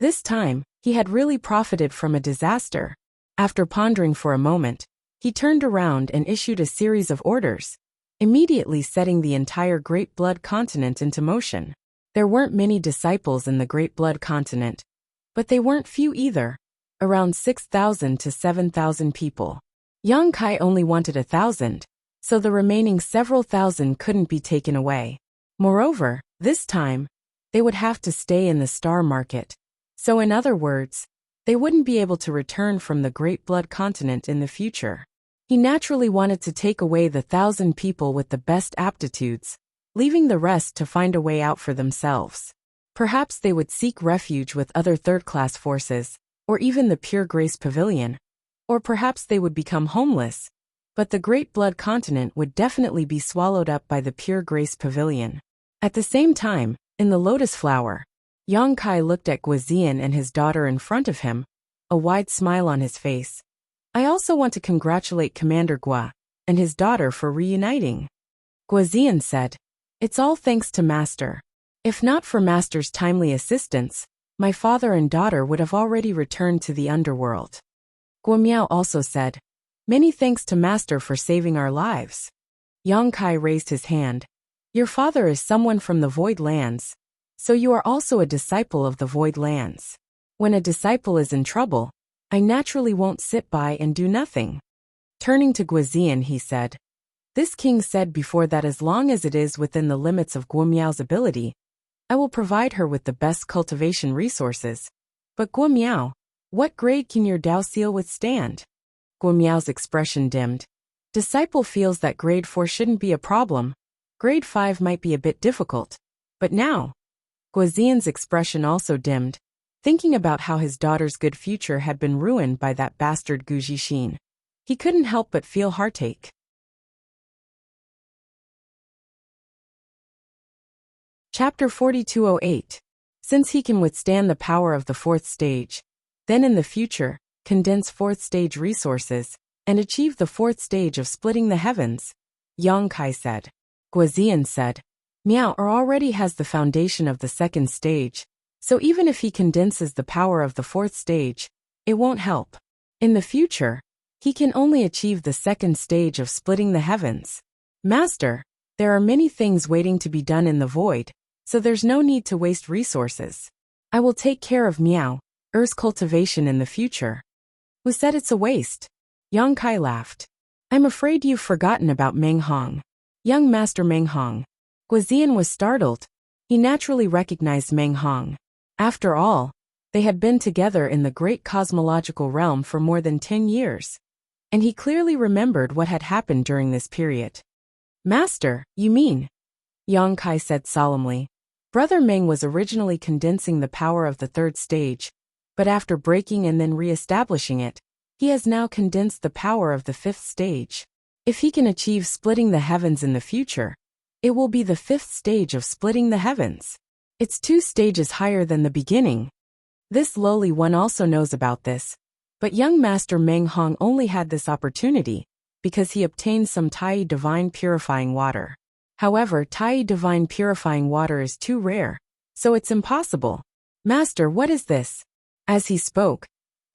This time, he had really profited from a disaster. After pondering for a moment, he turned around and issued a series of orders, immediately setting the entire Great Blood Continent into motion. There weren't many disciples in the Great Blood Continent, but they weren't few either, around 6,000 to 7,000 people. Yang Kai only wanted 1,000, so the remaining several thousand couldn't be taken away. Moreover, this time, they would have to stay in the star market. So in other words, they wouldn't be able to return from the Great Blood Continent in the future. He naturally wanted to take away the 1,000 people with the best aptitudes, leaving the rest to find a way out for themselves. Perhaps they would seek refuge with other third-class forces, or even the Pure Grace Pavilion, or perhaps they would become homeless, but the Great Blood Continent would definitely be swallowed up by the Pure Grace Pavilion. At the same time, in the lotus flower, Yang Kai looked at Guozian and his daughter in front of him, a wide smile on his face. I also want to congratulate Commander Gua and his daughter for reuniting. Guozian said, It's all thanks to Master. If not for Master's timely assistance, my father and daughter would have already returned to the underworld. Guo Miao also said, Many thanks to Master for saving our lives. Yang Kai raised his hand. Your father is someone from the Void Lands, so you are also a disciple of the Void Lands. When a disciple is in trouble, I naturally won't sit by and do nothing. Turning to Guozian, he said, This king said before that as long as it is within the limits of Guo Miao's ability, I will provide her with the best cultivation resources. But Guo Miao, what grade can your Dao seal withstand? Guo Miao's expression dimmed. Disciple feels that grade 4 shouldn't be a problem. Grade 5 might be a bit difficult. But now, Guozian's expression also dimmed, thinking about how his daughter's good future had been ruined by that bastard Gu Jixin. He couldn't help but feel heartache. Chapter 4208. Since he can withstand the power of the 4th stage, then in the future, condense 4th stage resources, and achieve the 4th stage of splitting the heavens, Yang Kai said. Guozian said, Miao already has the foundation of the 2nd stage, so even if he condenses the power of the 4th stage, it won't help. In the future, he can only achieve the 2nd stage of splitting the heavens. Master, there are many things waiting to be done in the void, so there's no need to waste resources. I will take care of Miao, Er's cultivation in the future. Who said it's a waste? Yang Kai laughed. I'm afraid you've forgotten about Meng Hong. Young Master Meng Hong. Guozian was startled. He naturally recognized Meng Hong. After all, they had been together in the great cosmological realm for more than 10 years. And he clearly remembered what had happened during this period. Master, you mean? Yang Kai said solemnly. Brother Meng was originally condensing the power of the 3rd stage, but after breaking and then re-establishing it, he has now condensed the power of the 5th stage. If he can achieve splitting the heavens in the future, it will be the 5th stage of splitting the heavens. It's 2 stages higher than the beginning. This lowly one also knows about this. But young Master Meng Hong only had this opportunity because he obtained some Tai divine purifying water. However, Tai divine purifying water is too rare, so it's impossible. Master, what is this? As he spoke,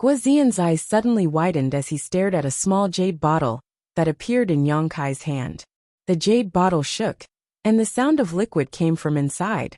Guozian's eyes suddenly widened as he stared at a small jade bottle that appeared in Yang Kai's hand. The jade bottle shook, and the sound of liquid came from inside.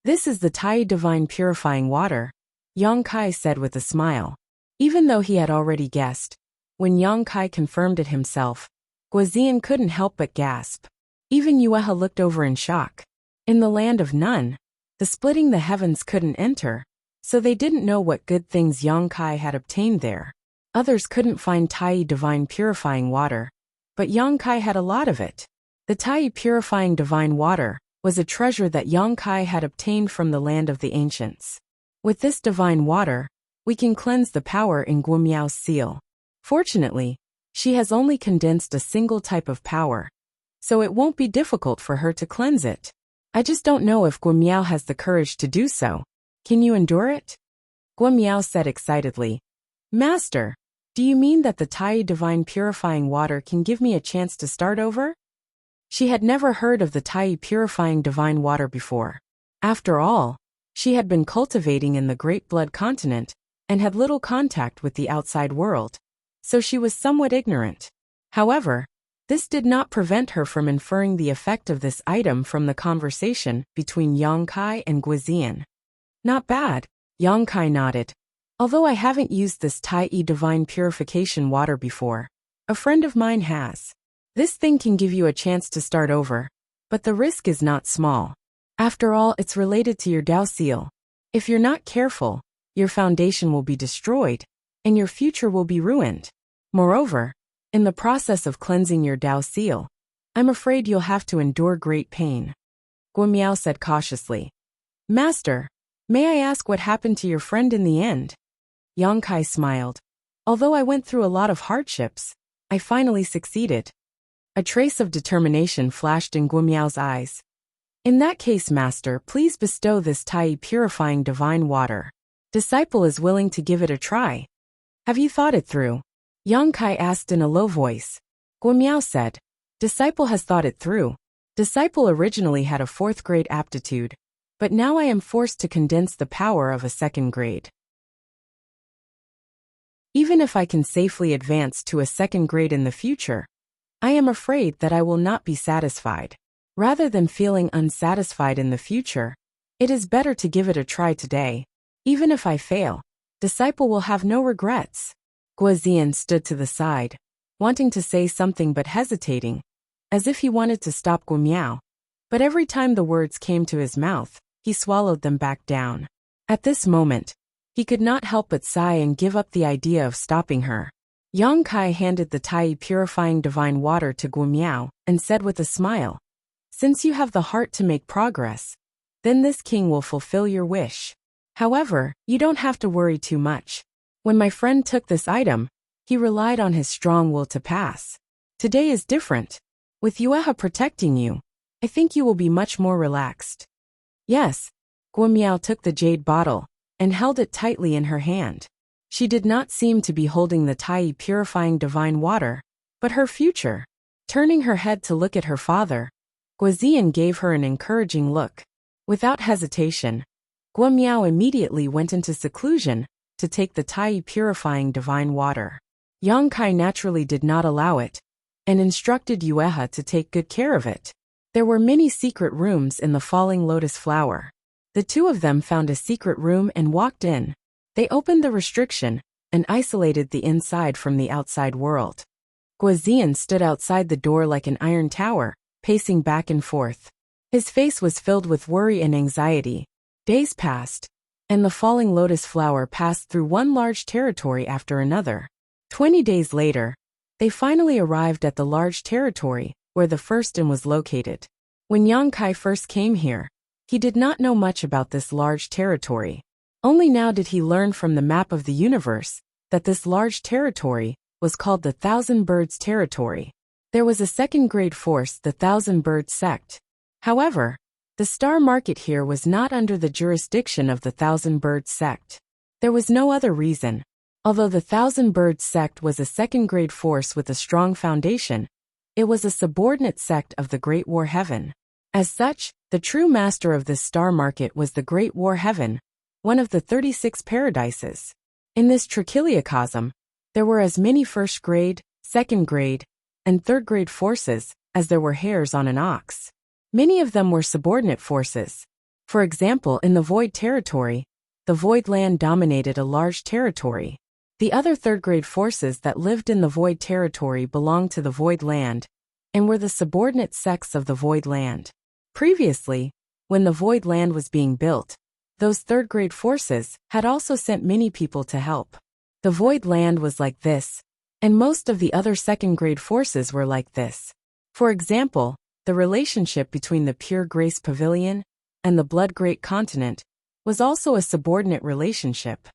This is the Tai divine purifying water, Yang Kai said with a smile. Even though he had already guessed, when Yang Kai confirmed it himself, Guozian couldn't help but gasp. Even Yueha looked over in shock. In the land of none, the splitting the heavens couldn't enter, so they didn't know what good things Yang Kai had obtained there. Others couldn't find Tai divine purifying water, but Yang Kai had a lot of it. The Tai purifying divine water was a treasure that Yang Kai had obtained from the land of the ancients. With this divine water, we can cleanse the power in Guomiao's seal. Fortunately, she has only condensed a single type of power, so it won't be difficult for her to cleanse it. I just don't know if Guomiao has the courage to do so. Can you endure it? Guomiao said excitedly. Master, do you mean that the Tai divine purifying water can give me a chance to start over? She had never heard of the Tai purifying divine water before. After all, she had been cultivating in the Great Blood Continent and had little contact with the outside world, so she was somewhat ignorant. However, this did not prevent her from inferring the effect of this item from the conversation between Yang Kai and Guozian. Not bad, Yang Kai nodded. Although I haven't used this Tai divine purification water before, a friend of mine has. This thing can give you a chance to start over, but the risk is not small. After all, it's related to your Dao seal. If you're not careful, your foundation will be destroyed, and your future will be ruined. Moreover, in the process of cleansing your Dao seal, I'm afraid you'll have to endure great pain. Guomiao said cautiously. Master, may I ask what happened to your friend in the end? Yang Kai smiled. Although I went through a lot of hardships, I finally succeeded. A trace of determination flashed in Guomiao's eyes. In that case, Master, please bestow this Tai purifying divine water. Disciple is willing to give it a try. Have you thought it through? Yang Kai asked in a low voice. Guomiao said, Disciple has thought it through. Disciple originally had a 4th grade aptitude, but now I am forced to condense the power of a 2nd grade. Even if I can safely advance to a 2nd grade in the future, I am afraid that I will not be satisfied. Rather than feeling unsatisfied in the future, it is better to give it a try today. Even if I fail, Disciple will have no regrets. Guozian stood to the side, wanting to say something but hesitating, as if he wanted to stop Guomiao. But every time the words came to his mouth, he swallowed them back down. At this moment, he could not help but sigh and give up the idea of stopping her. Yang Kai handed the Tai purifying divine water to Guomiao and said with a smile, Since you have the heart to make progress, then this king will fulfill your wish. However, you don't have to worry too much. When my friend took this item, he relied on his strong will to pass. Today is different. With Yueha protecting you, I think you will be much more relaxed. Yes. Guomiao took the jade bottle and held it tightly in her hand. She did not seem to be holding the Tai purifying divine water, but her future. Turning her head to look at her father, Guozian gave her an encouraging look. Without hesitation, Guomiao immediately went into seclusion to take the Tai purifying divine water. Yang Kai naturally did not allow it, and instructed Yueha to take good care of it. There were many secret rooms in the falling lotus flower. The two of them found a secret room and walked in. They opened the restriction and isolated the inside from the outside world. Guozian stood outside the door like an iron tower, pacing back and forth. His face was filled with worry and anxiety. Days passed, and the falling lotus flower passed through one large territory after another. 20 days later, they finally arrived at the large territory where the first inn was located. When Yang Kai first came here, he did not know much about this large territory. Only now did he learn from the map of the universe that this large territory was called the Thousand Birds Territory. There was a 2nd grade force, the Thousand Birds sect. However, the star market here was not under the jurisdiction of the Thousand Birds sect. There was no other reason. Although the Thousand Birds sect was a second-grade force with a strong foundation, it was a subordinate sect of the Great War Heaven. As such, the true master of this star market was the Great War Heaven, one of the 36 paradises. In this trichiliocosm, there were as many first-grade, second-grade, and third-grade forces as there were hairs on an ox. Many of them were subordinate forces. For example, in the Void Territory, the Void Land dominated a large territory. The other third-grade forces that lived in the Void Territory belonged to the Void Land and were the subordinate sects of the Void Land. Previously, when the Void Land was being built, those third-grade forces had also sent many people to help. The Void Land was like this, and most of the other second-grade forces were like this. For example, the relationship between the Pure Grace Pavilion and the Blood Great Continent was also a subordinate relationship.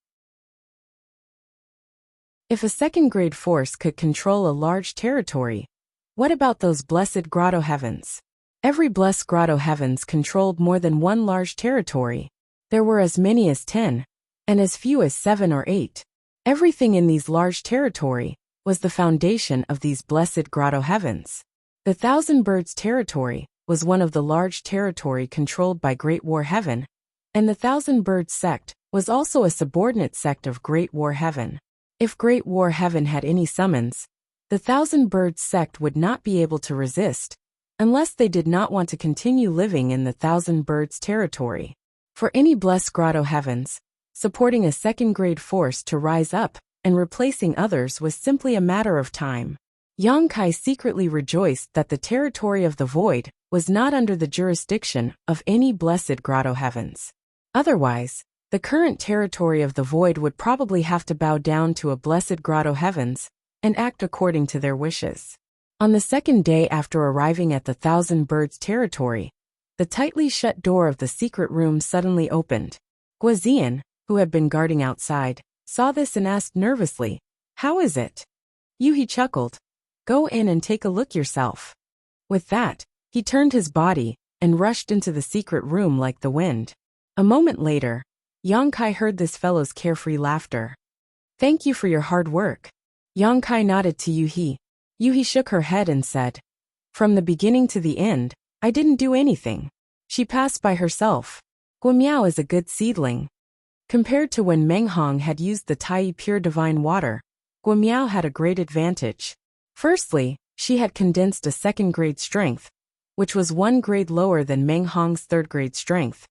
If a second-grade force could control a large territory, what about those blessed grotto heavens? Every blessed grotto heavens controlled more than one large territory. There were as many as 10, and as few as 7 or 8. Everything in these large territory was the foundation of these blessed grotto heavens. The Thousand Birds territory was one of the large territory controlled by Great War Heaven, and the Thousand Birds sect was also a subordinate sect of Great War Heaven. If Great War Heaven had any summons, the Thousand Birds sect would not be able to resist, unless they did not want to continue living in the Thousand Birds territory. For any blessed grotto heavens, supporting a second-grade force to rise up and replacing others was simply a matter of time. Yang Kai secretly rejoiced that the territory of the Void was not under the jurisdiction of any blessed grotto heavens. Otherwise, the current territory of the Void would probably have to bow down to a blessed grotto heavens and act according to their wishes. On the second day after arriving at the Thousand Birds territory, the tightly shut door of the secret room suddenly opened. Guazian, who had been guarding outside, saw this and asked nervously, "How is it?" Yuhi chuckled. "Go in and take a look yourself." With that, he turned his body and rushed into the secret room like the wind. A moment later, Yang Kai heard this fellow's carefree laughter. "Thank you for your hard work." Yang Kai nodded to Yuhi. Yuhi shook her head and said, "From the beginning to the end, I didn't do anything. She passed by herself. Guamiao is a good seedling." Compared to when Meng Hong had used the Tai Pure Divine Water, Guamiao had a great advantage. Firstly, she had condensed a second-grade strength, which was 1 grade lower than Meng Hong's third-grade strength,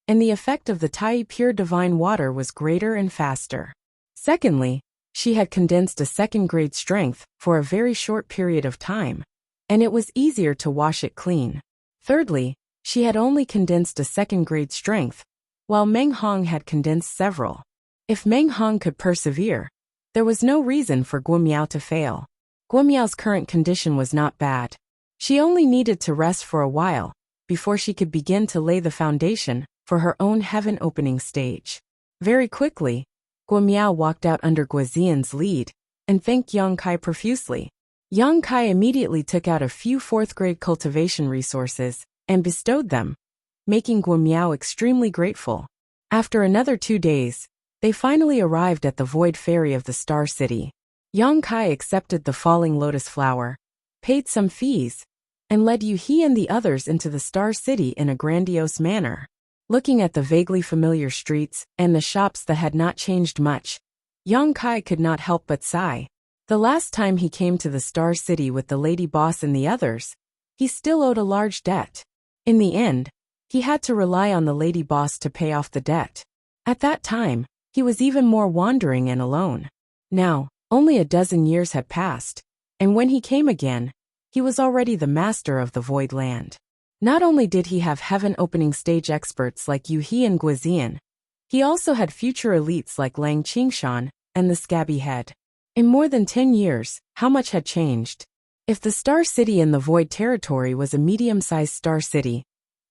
and the effect of the Tai Pure Divine Water was greater and faster. Secondly, she had condensed a second-grade strength for a very short period of time, and it was easier to wash it clean. Thirdly, she had only condensed a second-grade strength, while Meng Hong had condensed several. If Meng Hong could persevere, there was no reason for Guamiao to fail. Guamiao's current condition was not bad. She only needed to rest for a while before she could begin to lay the foundation for her own heaven-opening stage. Very quickly, Guamiao walked out under Guazian's lead and thanked Yang Kai profusely. Yang Kai immediately took out a few fourth-grade cultivation resources and bestowed them, making Guamiao extremely grateful. After another 2 days, they finally arrived at the Void Ferry of the Star City. Yang Kai accepted the falling lotus flower, paid some fees, and led Yuhi and the others into the Star City in a grandiose manner. Looking at the vaguely familiar streets and the shops that had not changed much, Yang Kai could not help but sigh. The last time he came to the Star City with the lady boss and the others, he still owed a large debt. In the end, he had to rely on the lady boss to pay off the debt. At that time, he was even more wandering and alone. Now, only a dozen years had passed, and when he came again, he was already the master of the Void Land. Not only did he have heaven-opening stage experts like Yuhi and Guazian, he also had future elites like Lang Qingshan and the Scabby Head. In more than 10 years, how much had changed? If the Star City in the Void Territory was a medium-sized star city,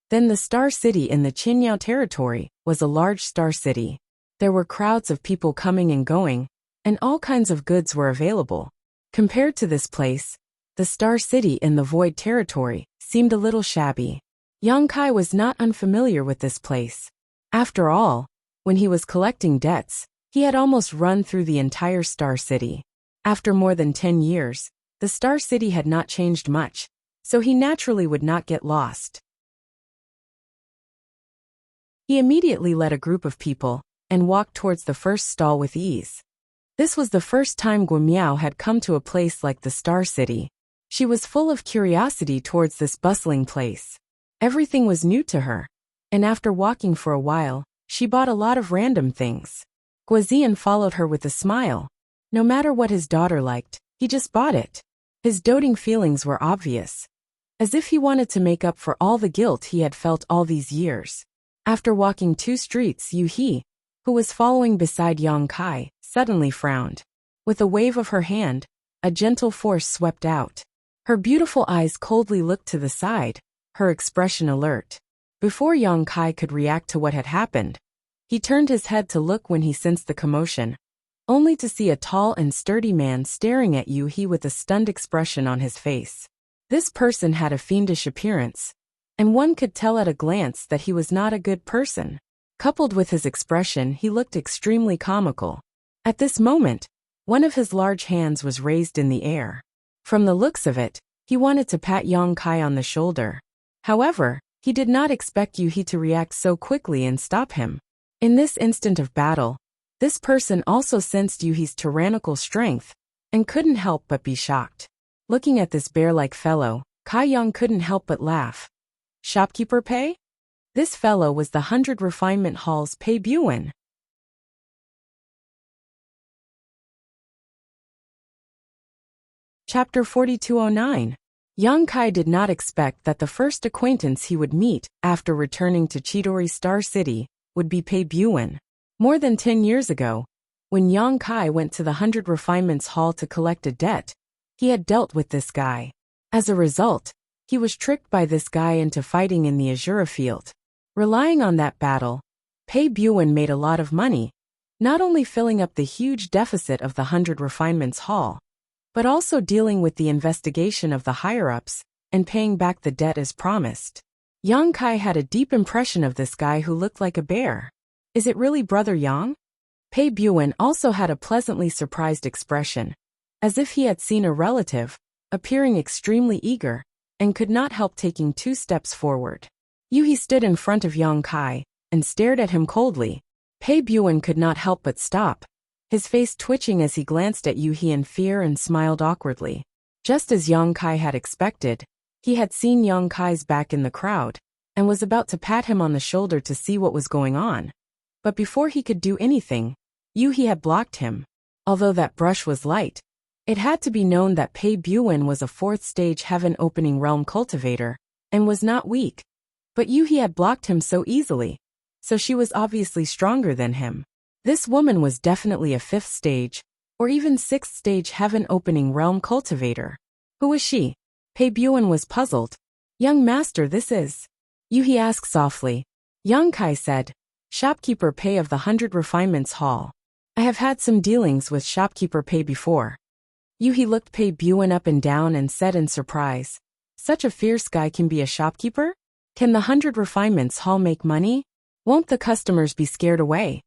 then the Star City in the Qinyao Territory was a large star city. There were crowds of people coming and going, and all kinds of goods were available. Compared to this place, the Star City in the Void Territory seemed a little shabby. Yang Kai was not unfamiliar with this place. After all, when he was collecting debts, He had almost run through the entire Star City. After more than 10 years, the Star City had not changed much, so he naturally would not get lost. He immediately led a group of people and walked towards the first stall with ease. This was the first time Guo Miao had come to a place like the Star City. She was full of curiosity towards this bustling place. Everything was new to her, and after walking for a while, she bought a lot of random things. Guozian followed her with a smile. No matter what his daughter liked, he just bought it. His doting feelings were obvious, as if he wanted to make up for all the guilt he had felt all these years. After walking 2 streets, Yu He, who was following beside Yang Kai, suddenly frowned. With a wave of her hand, a gentle force swept out. Her beautiful eyes coldly looked to the side, her expression alert. Before Yang Kai could react to what had happened, he turned his head to look when he sensed the commotion, only to see a tall and sturdy man staring at Yu He with a stunned expression on his face. This person had a fiendish appearance, and one could tell at a glance that he was not a good person. Coupled with his expression, he looked extremely comical. At this moment, one of his large hands was raised in the air. From the looks of it, he wanted to pat Yang Kai on the shoulder. However, he did not expect Yu He to react so quickly and stop him. In this instant of battle, this person also sensed Yu He's tyrannical strength and couldn't help but be shocked. Looking at this bear-like fellow, Kai Yang couldn't help but laugh. Shopkeeper Pei? This fellow was the 100 Refinement Hall's Pei Buan. Chapter 4209. Yang Kai did not expect that the first acquaintance he would meet after returning to Chidori Star City would be Pei Buan. More than 10 years ago, when Yang Kai went to the 100 Refinements Hall to collect a debt, he had dealt with this guy. As a result, he was tricked by this guy into fighting in the Azura field. Relying on that battle, Pei Buan made a lot of money, not only filling up the huge deficit of the 100 Refinements Hall, but also dealing with the investigation of the higher-ups and paying back the debt as promised. Yang Kai had a deep impression of this guy who looked like a bear. Is it really Brother Yang? Pei Buan also had a pleasantly surprised expression, as if he had seen a relative, appearing extremely eager, and could not help taking 2 steps forward. Yu He stood in front of Yang Kai and stared at him coldly. Pei Buan could not help but stop, his face twitching as he glanced at Yu He in fear and smiled awkwardly. Just as Yang Kai had expected, he had seen Yang Kai's back in the crowd and was about to pat him on the shoulder to see what was going on. But before he could do anything, Yu He had blocked him. Although that brush was light, it had to be known that Pei Buan was a 4th-stage heaven-opening realm cultivator and was not weak. But Yu He had blocked him so easily, so she was obviously stronger than him. This woman was definitely a 5th-stage, or even 6th-stage heaven-opening realm cultivator. Who was she? Pei Buan was puzzled. Young master, this is... Yu He asked softly. Yang Kai said, Shopkeeper Pei of the 100 Refinements Hall. I have had some dealings with Shopkeeper Pei before. Yu He looked Pei Buan up and down and said in surprise, Such a fierce guy can be a shopkeeper? Can the 100 Refinements Hall make money? Won't the customers be scared away?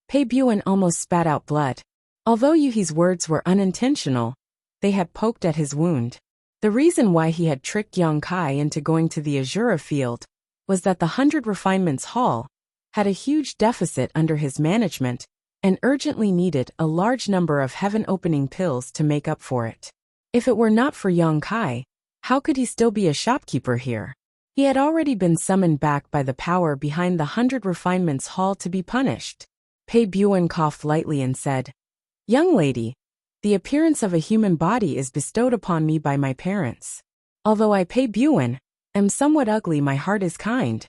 Pei Buan almost spat out blood. Although Yu He's words were unintentional, they had poked at his wound. The reason why he had tricked Yang Kai into going to the Azura field was that the 100 Refinements Hall had a huge deficit under his management and urgently needed a large number of heaven-opening pills to make up for it. If it were not for Yang Kai, how could he still be a shopkeeper here? He had already been summoned back by the power behind the 100 Refinements Hall to be punished. Pei Buan coughed lightly and said, Young lady, the appearance of a human body is bestowed upon me by my parents. Although I, Pei Buan, am somewhat ugly, my heart is kind.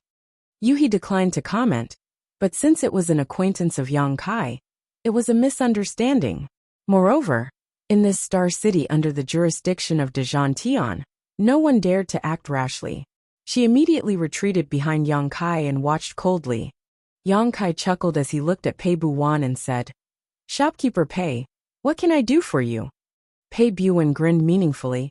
Yu He declined to comment, but since it was an acquaintance of Yang Kai, it was a misunderstanding. Moreover, in this Star City under the jurisdiction of Dejan Tian, no one dared to act rashly. She immediately retreated behind Yang Kai and watched coldly. Yang Kai chuckled as he looked at Pei Buan and said, Shopkeeper Pei, what can I do for you? Pei Buan grinned meaningfully.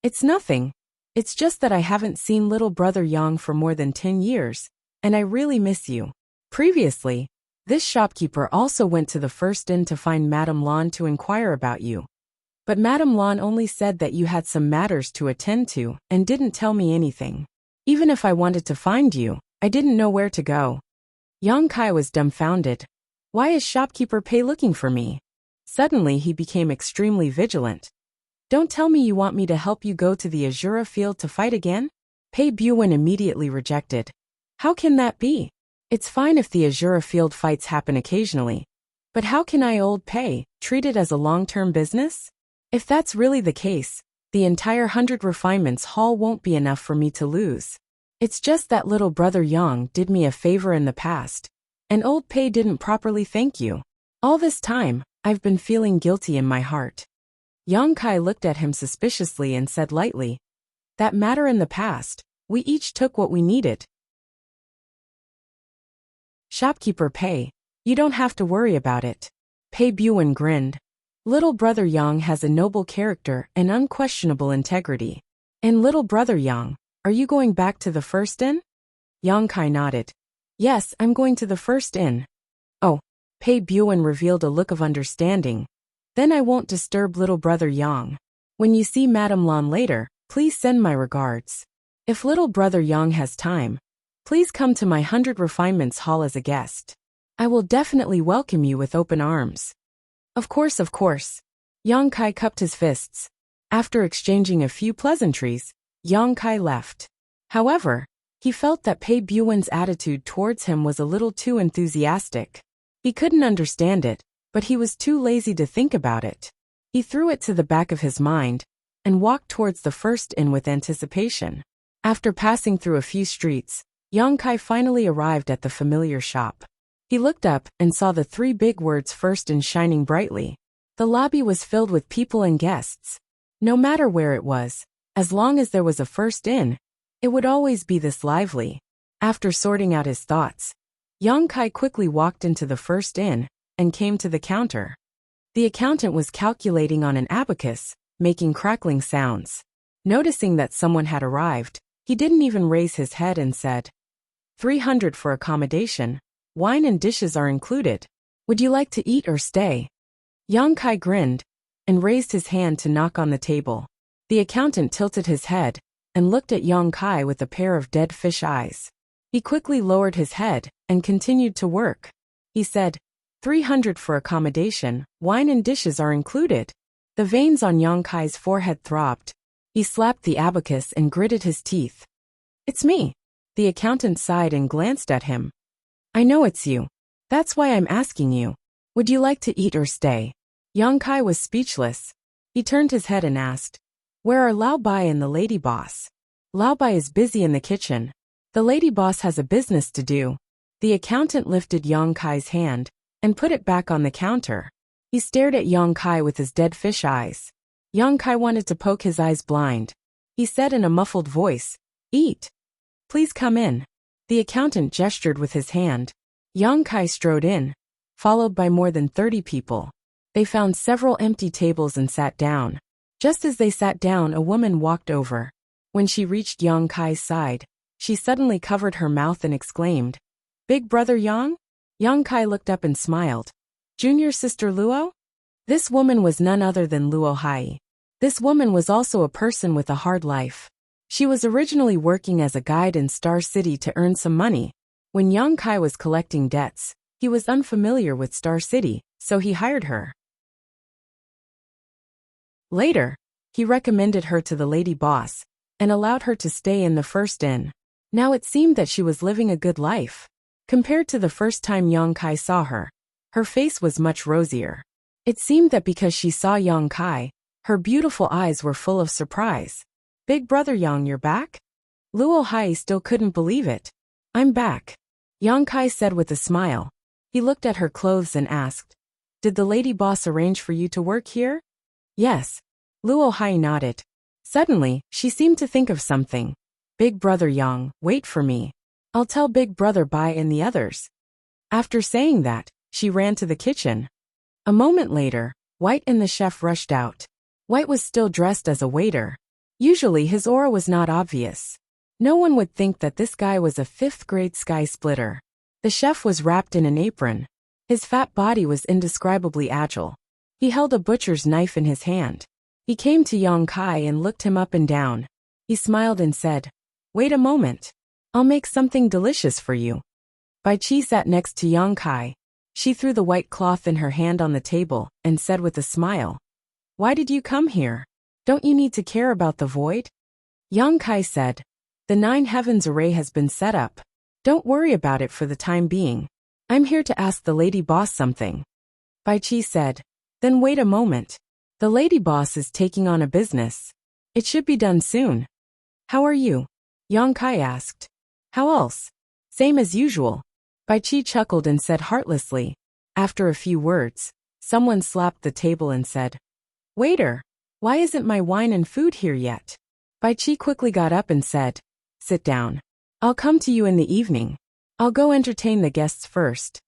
It's nothing. It's just that I haven't seen little brother Yang for more than 10 years, and I really miss you. Previously, This shopkeeper also went to the first inn to find Madame Lan to inquire about you. But Madame Lan only said that you had some matters to attend to and didn't tell me anything. Even if I wanted to find you, I didn't know where to go. Yang Kai was dumbfounded. Why is shopkeeper Pei looking for me? Suddenly he became extremely vigilant. Don't tell me you want me to help you go to the Azura field to fight again? Pei Buwen immediately rejected. How can that be? It's fine if the Azura field fights happen occasionally. But how can I, old Pei, treat it as a long-term business? If that's really the case, the entire 100 refinements hall won't be enough for me to lose. It's just that little brother Yang did me a favor in the past, and old Pei didn't properly thank you. All this time, I've been feeling guilty in my heart. Yang Kai looked at him suspiciously and said lightly, that matter in the past, we each took what we needed. Shopkeeper Pei, you don't have to worry about it. Pei Buwen grinned. Little brother Yang has a noble character and unquestionable integrity. And little brother Yang, are you going back to the first inn? Yang Kai nodded. Yes, I'm going to the first inn. Oh, Pei Buwen revealed a look of understanding. Then I won't disturb little brother Yang. When you see Madame Lan later, please send my regards. If little brother Yang has time, please come to my 100 refinements hall as a guest. I will definitely welcome you with open arms. Of course, of course. Yang Kai cupped his fists. After exchanging a few pleasantries, Yang Kai left. However, he felt that Pei Buwen's attitude towards him was a little too enthusiastic. He couldn't understand it, but he was too lazy to think about it. He threw it to the back of his mind and walked towards the first inn with anticipation. After passing through a few streets, Yang Kai finally arrived at the familiar shop. He looked up and saw the 3 big words first inn shining brightly. The lobby was filled with people and guests. No matter where it was, as long as there was a first inn, it would always be this lively. After sorting out his thoughts, Yang Kai quickly walked into the first inn and came to the counter. The accountant was calculating on an abacus, making crackling sounds. Noticing that someone had arrived, he didn't even raise his head and said, 300 for accommodation. Wine and dishes are included. Would you like to eat or stay? Yang Kai grinned and raised his hand to knock on the table. The accountant tilted his head and looked at Yang Kai with a pair of dead fish eyes. He quickly lowered his head and continued to work. He said, 300 for accommodation, wine and dishes are included. The veins on Yang Kai's forehead throbbed. He slapped the abacus and gritted his teeth. It's me. The accountant sighed and glanced at him. I know it's you. That's why I'm asking you. Would you like to eat or stay? Yang Kai was speechless. He turned his head and asked, where are Lao Bai and the lady boss? Lao Bai is busy in the kitchen. The lady boss has a business to do. The accountant lifted Yang Kai's hand and put it back on the counter. He stared at Yang Kai with his dead fish eyes. Yang Kai wanted to poke his eyes blind. He said in a muffled voice, eat. Please come in. The accountant gestured with his hand. Yang Kai strode in, followed by more than 30 people. They found several empty tables and sat down. Just as they sat down, a woman walked over. When she reached Yang Kai's side, she suddenly covered her mouth and exclaimed, Big brother Yang? Yang Kai looked up and smiled. Junior sister Luo? This woman was none other than Luo Hai. This woman was also a person with a hard life. She was originally working as a guide in Star City to earn some money. When Yang Kai was collecting debts, he was unfamiliar with Star City, so he hired her. Later, he recommended her to the lady boss and allowed her to stay in the first inn. Now it seemed that she was living a good life. Compared to the first time Yang Kai saw her, her face was much rosier. It seemed that because she saw Yang Kai, her beautiful eyes were full of surprise. Big brother Yang, you're back? Luo Hai still couldn't believe it. I'm back, Yang Kai said with a smile. He looked at her clothes and asked, did the lady boss arrange for you to work here? Yes. Luo Hai nodded. Suddenly, she seemed to think of something. Big brother Yang, wait for me. I'll tell big brother Bai and the others. After saying that, she ran to the kitchen. A moment later, White and the chef rushed out. White was still dressed as a waiter. Usually his aura was not obvious. No one would think that this guy was a 5th grade sky splitter. The chef was wrapped in an apron, His fat body was indescribably agile. He held a butcher's knife in his hand. He came to Yang Kai and looked him up and down. He smiled and said, "Wait a moment. I'll make something delicious for you." Bai Qi sat next to Yang Kai. She threw the white cloth in her hand on the table and said with a smile, "Why did you come here? Don't you need to care about the void?" Yang Kai said, "The 9 heavens array has been set up. Don't worry about it for the time being. I'm here to ask the lady boss something." Bai Qi said, "Then wait a moment. The lady boss is taking on a business. It should be done soon." "How are you?" Yang Kai asked. "How else? Same as usual." Bai Qi chuckled and said heartlessly. After a few words, someone slapped the table and said, "Waiter, why isn't my wine and food here yet?" Bai Qi quickly got up and said, "Sit down. I'll come to you in the evening. I'll go entertain the guests first."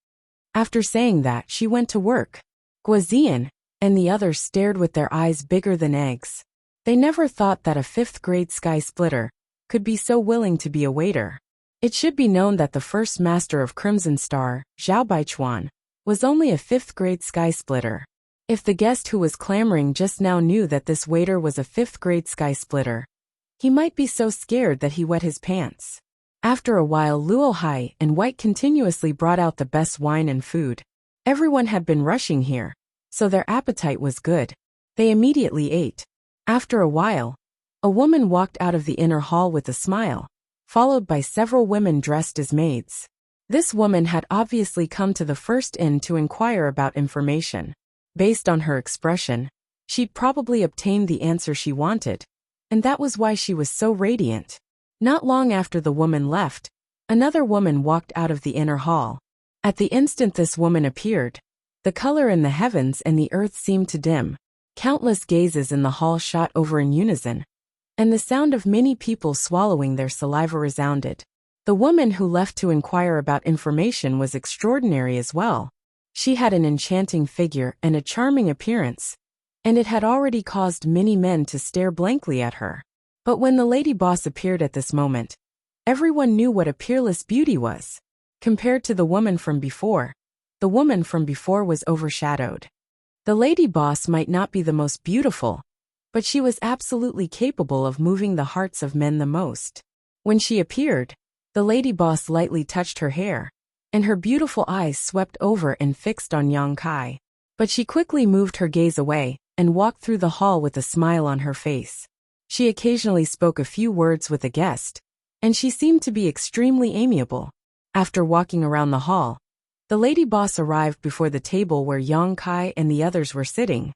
After saying that, she went to work. Guozian and the others stared with their eyes bigger than eggs. They never thought that a 5th-grade sky splitter could be so willing to be a waiter. It should be known that the first master of Crimson Star, Zhao Baichuan, was only a 5th-grade sky splitter. If the guest who was clamoring just now knew that this waiter was a 5th-grade sky splitter, he might be so scared that he wet his pants. After a while, Luo Hai and White continuously brought out the best wine and food. Everyone had been rushing here, so their appetite was good. They immediately ate. After a while, a woman walked out of the inner hall with a smile, followed by several women dressed as maids. This woman had obviously come to the first inn to inquire about information. Based on her expression, she'd probably obtained the answer she wanted, and that was why she was so radiant. Not long after the woman left, another woman walked out of the inner hall. At the instant this woman appeared, the color in the heavens and the earth seemed to dim. Countless gazes in the hall shot over in unison, and the sound of many people swallowing their saliva resounded. The woman who left to inquire about information was extraordinary as well. She had an enchanting figure and a charming appearance, and it had already caused many men to stare blankly at her. But when the lady boss appeared at this moment, everyone knew what a peerless beauty was. Compared to the woman from before, the woman from before was overshadowed. The lady boss might not be the most beautiful, but she was absolutely capable of moving the hearts of men the most. When she appeared, the lady boss lightly touched her hair, and her beautiful eyes swept over and fixed on Yang Kai. But she quickly moved her gaze away and walked through the hall with a smile on her face. She occasionally spoke a few words with a guest, and she seemed to be extremely amiable. After walking around the hall, the lady boss arrived before the table where Yang Kai and the others were sitting.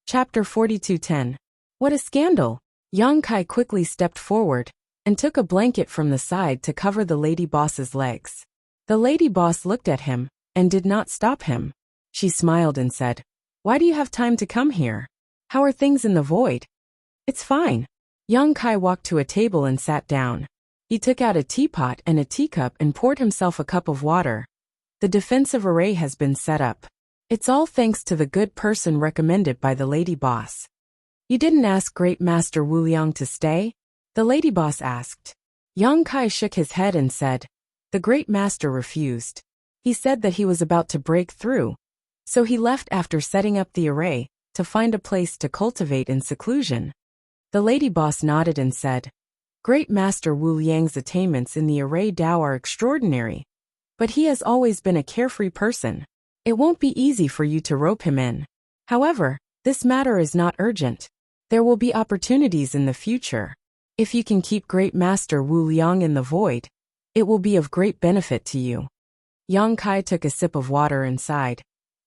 Chapter 42:10. What a scandal! Yang Kai quickly stepped forward and took a blanket from the side to cover the lady boss's legs. The lady boss looked at him and did not stop him. She smiled and said, "Why do you have time to come here? How are things in the void?" "It's fine." Yang Kai walked to a table and sat down. He took out a teapot and a teacup and poured himself a cup of water. "The defensive array has been set up. It's all thanks to the good person recommended by the lady boss." "You didn't ask Great Master Wu Liang to stay?" the lady boss asked. Yang Kai shook his head and said, "The Great Master refused. He said that he was about to break through, so he left after setting up the array to find a place to cultivate in seclusion." The lady boss nodded and said, "Great Master Wu Liang's attainments in the array Dao are extraordinary, but he has always been a carefree person. It won't be easy for you to rope him in. However, this matter is not urgent. There will be opportunities in the future. If you can keep Great Master Wu Liang in the void, it will be of great benefit to you." Yang Kai took a sip of water and sighed.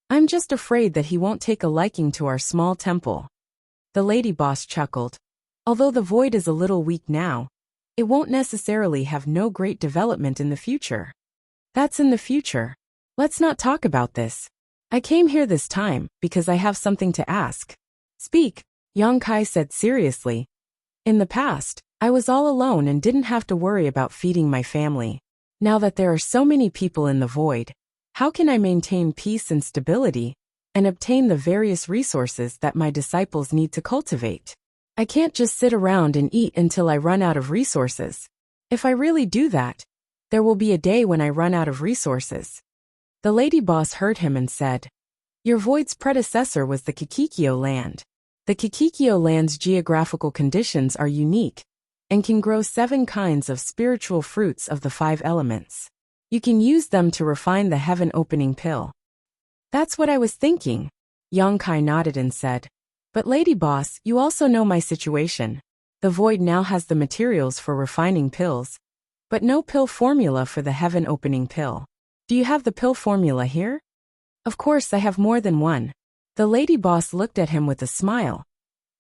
"I'm just afraid that he won't take a liking to our small temple." The lady boss chuckled. "Although the void is a little weak now, it won't necessarily have no great development in the future." "That's in the future. Let's not talk about this. I came here this time because I have something to ask." "Speak," Yang Kai said seriously. "In the past, I was all alone and didn't have to worry about feeding my family. Now that there are so many people in the void, how can I maintain peace and stability and obtain the various resources that my disciples need to cultivate?" I can't just sit around and eat until I run out of resources. If I really do that, there will be a day when I run out of resources. The lady boss heard him and said, Your void's predecessor was the Kikikyo land. The Kikikyo land's geographical conditions are unique and can grow 7 kinds of spiritual fruits of the 5 elements. You can use them to refine the heaven-opening pill. That's what I was thinking. Yongkai nodded and said, But lady boss, you also know my situation. The void now has the materials for refining pills, but no pill formula for the heaven-opening pill. Do you have the pill formula here? Of course I have more than one. The lady boss looked at him with a smile.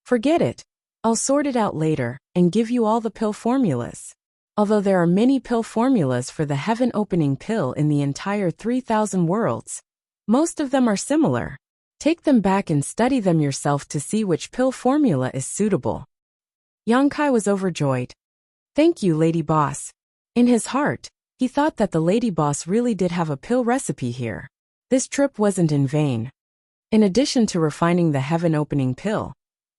Forget it. I'll sort it out later and give you all the pill formulas. Although there are many pill formulas for the heaven-opening pill in the entire 3,000 worlds, most of them are similar. Take them back and study them yourself to see which pill formula is suitable. Yongkai was overjoyed. Thank you, lady boss. In his heart, he thought that the lady boss really did have a pill recipe here. This trip wasn't in vain. In addition to refining the heaven-opening pill,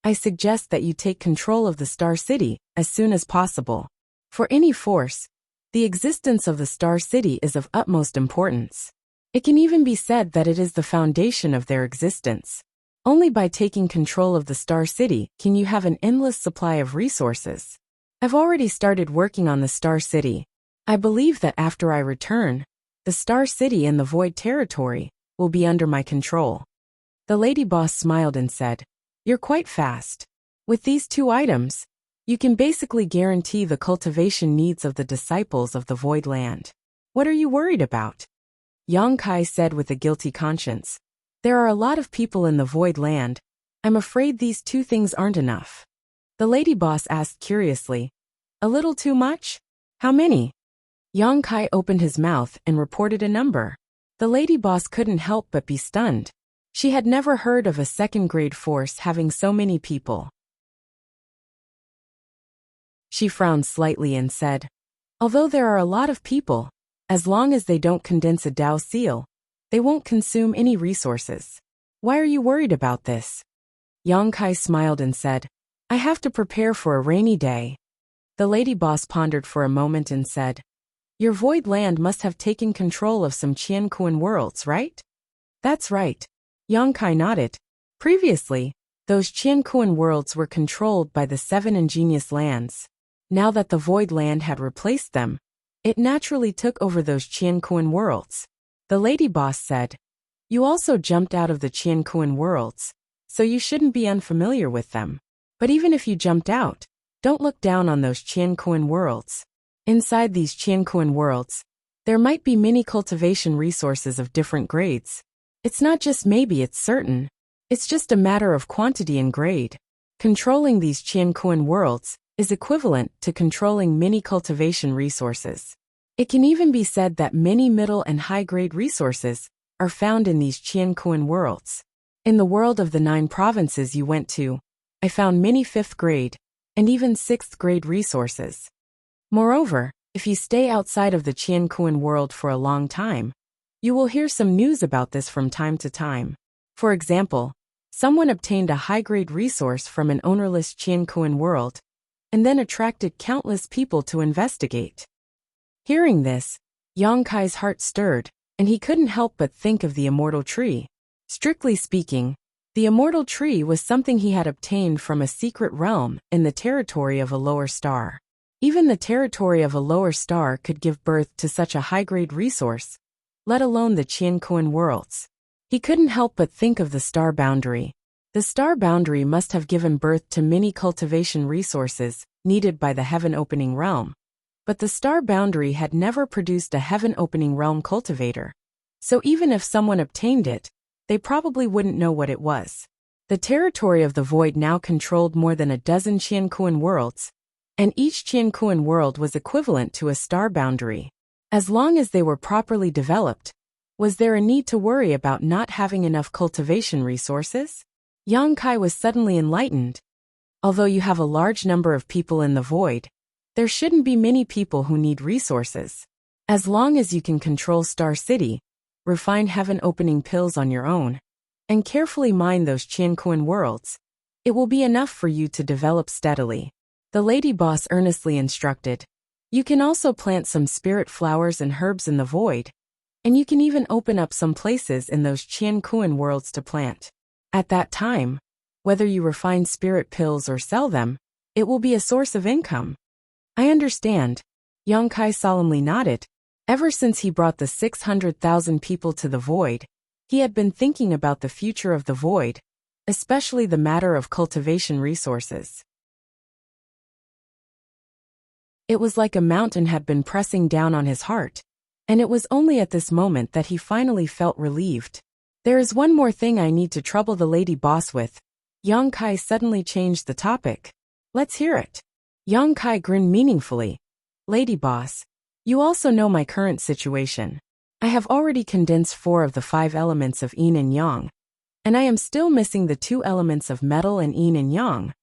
I suggest that you take control of the Star City as soon as possible. For any force, the existence of the Star City is of utmost importance. It can even be said that it is the foundation of their existence. Only by taking control of the Star City can you have an endless supply of resources. I've already started working on the Star City. I believe that after I return, the Star City and the Void Territory will be under my control. The lady boss smiled and said, You're quite fast. With these 2 items, you can basically guarantee the cultivation needs of the disciples of the Void Land. What are you worried about? Yongkai said with a guilty conscience. There are a lot of people in the Void Land. I'm afraid these 2 things aren't enough. The lady boss asked curiously, A little too much? How many? Yongkai opened his mouth and reported a number. The lady boss couldn't help but be stunned. She had never heard of a second-grade force having so many people. She frowned slightly and said, Although there are a lot of people, as long as they don't condense a Dao seal, they won't consume any resources. Why are you worried about this? Yongkai smiled and said, I have to prepare for a rainy day. The lady boss pondered for a moment and said, Your Void Land must have taken control of some Qianquan worlds, right? That's right. Yongkai nodded. Previously, those Qianquan worlds were controlled by the 7 ingenious lands. Now that the Void Land had replaced them, it naturally took over those Qianquan worlds. The lady boss said, You also jumped out of the Qianquan worlds, so you shouldn't be unfamiliar with them. But even if you jumped out, don't look down on those Qianquan worlds. Inside these Qianquan worlds, there might be many cultivation resources of different grades. It's not just maybe, it's certain. It's just a matter of quantity and grade. Controlling these Qianquan worlds is equivalent to controlling many cultivation resources. It can even be said that many middle and high-grade resources are found in these Qianquan worlds. In the world of the 9 provinces you went to, I found many 5th grade and even 6th grade resources. Moreover, if you stay outside of the Qianquan world for a long time, you will hear some news about this from time to time. For example, someone obtained a high-grade resource from an ownerless Qianquan world and then attracted countless people to investigate. Hearing this, Yongkai's heart stirred, and he couldn't help but think of the immortal tree. Strictly speaking, the immortal tree was something he had obtained from a secret realm in the territory of a lower star. Even the territory of a lower star could give birth to such a high-grade resource, let alone the Qianquan worlds. He couldn't help but think of the star boundary. The star boundary must have given birth to many cultivation resources needed by the heaven-opening realm. But the star boundary had never produced a heaven-opening realm cultivator. So even if someone obtained it, they probably wouldn't know what it was. The territory of the void now controlled more than a dozen Qianquan worlds, and each Qianquan world was equivalent to a star boundary. As long as they were properly developed, was there a need to worry about not having enough cultivation resources? Yongkai was suddenly enlightened. Although you have a large number of people in the void, there shouldn't be many people who need resources. As long as you can control Star City, refine heaven-opening pills on your own, and carefully mine those Qianquan worlds, It will be enough for you to develop steadily. The lady boss earnestly instructed. You can also plant some spirit flowers and herbs in the void, and you can even open up some places in those Qian Kuan worlds to plant. At that time, whether you refine spirit pills or sell them, it will be a source of income. I understand. Yang Kai solemnly nodded. Ever since he brought the 600,000 people to the void, he had been thinking about the future of the void, especially the matter of cultivation resources. It was like a mountain had been pressing down on his heart, and it was only at this moment that he finally felt relieved. There is one more thing I need to trouble the lady boss with. Yang Kai suddenly changed the topic. Let's hear it. Yang Kai grinned meaningfully. Lady boss, you also know my current situation. I have already condensed 4 of the 5 elements of yin and yang, and I am still missing the 2 elements of metal and yin and yang.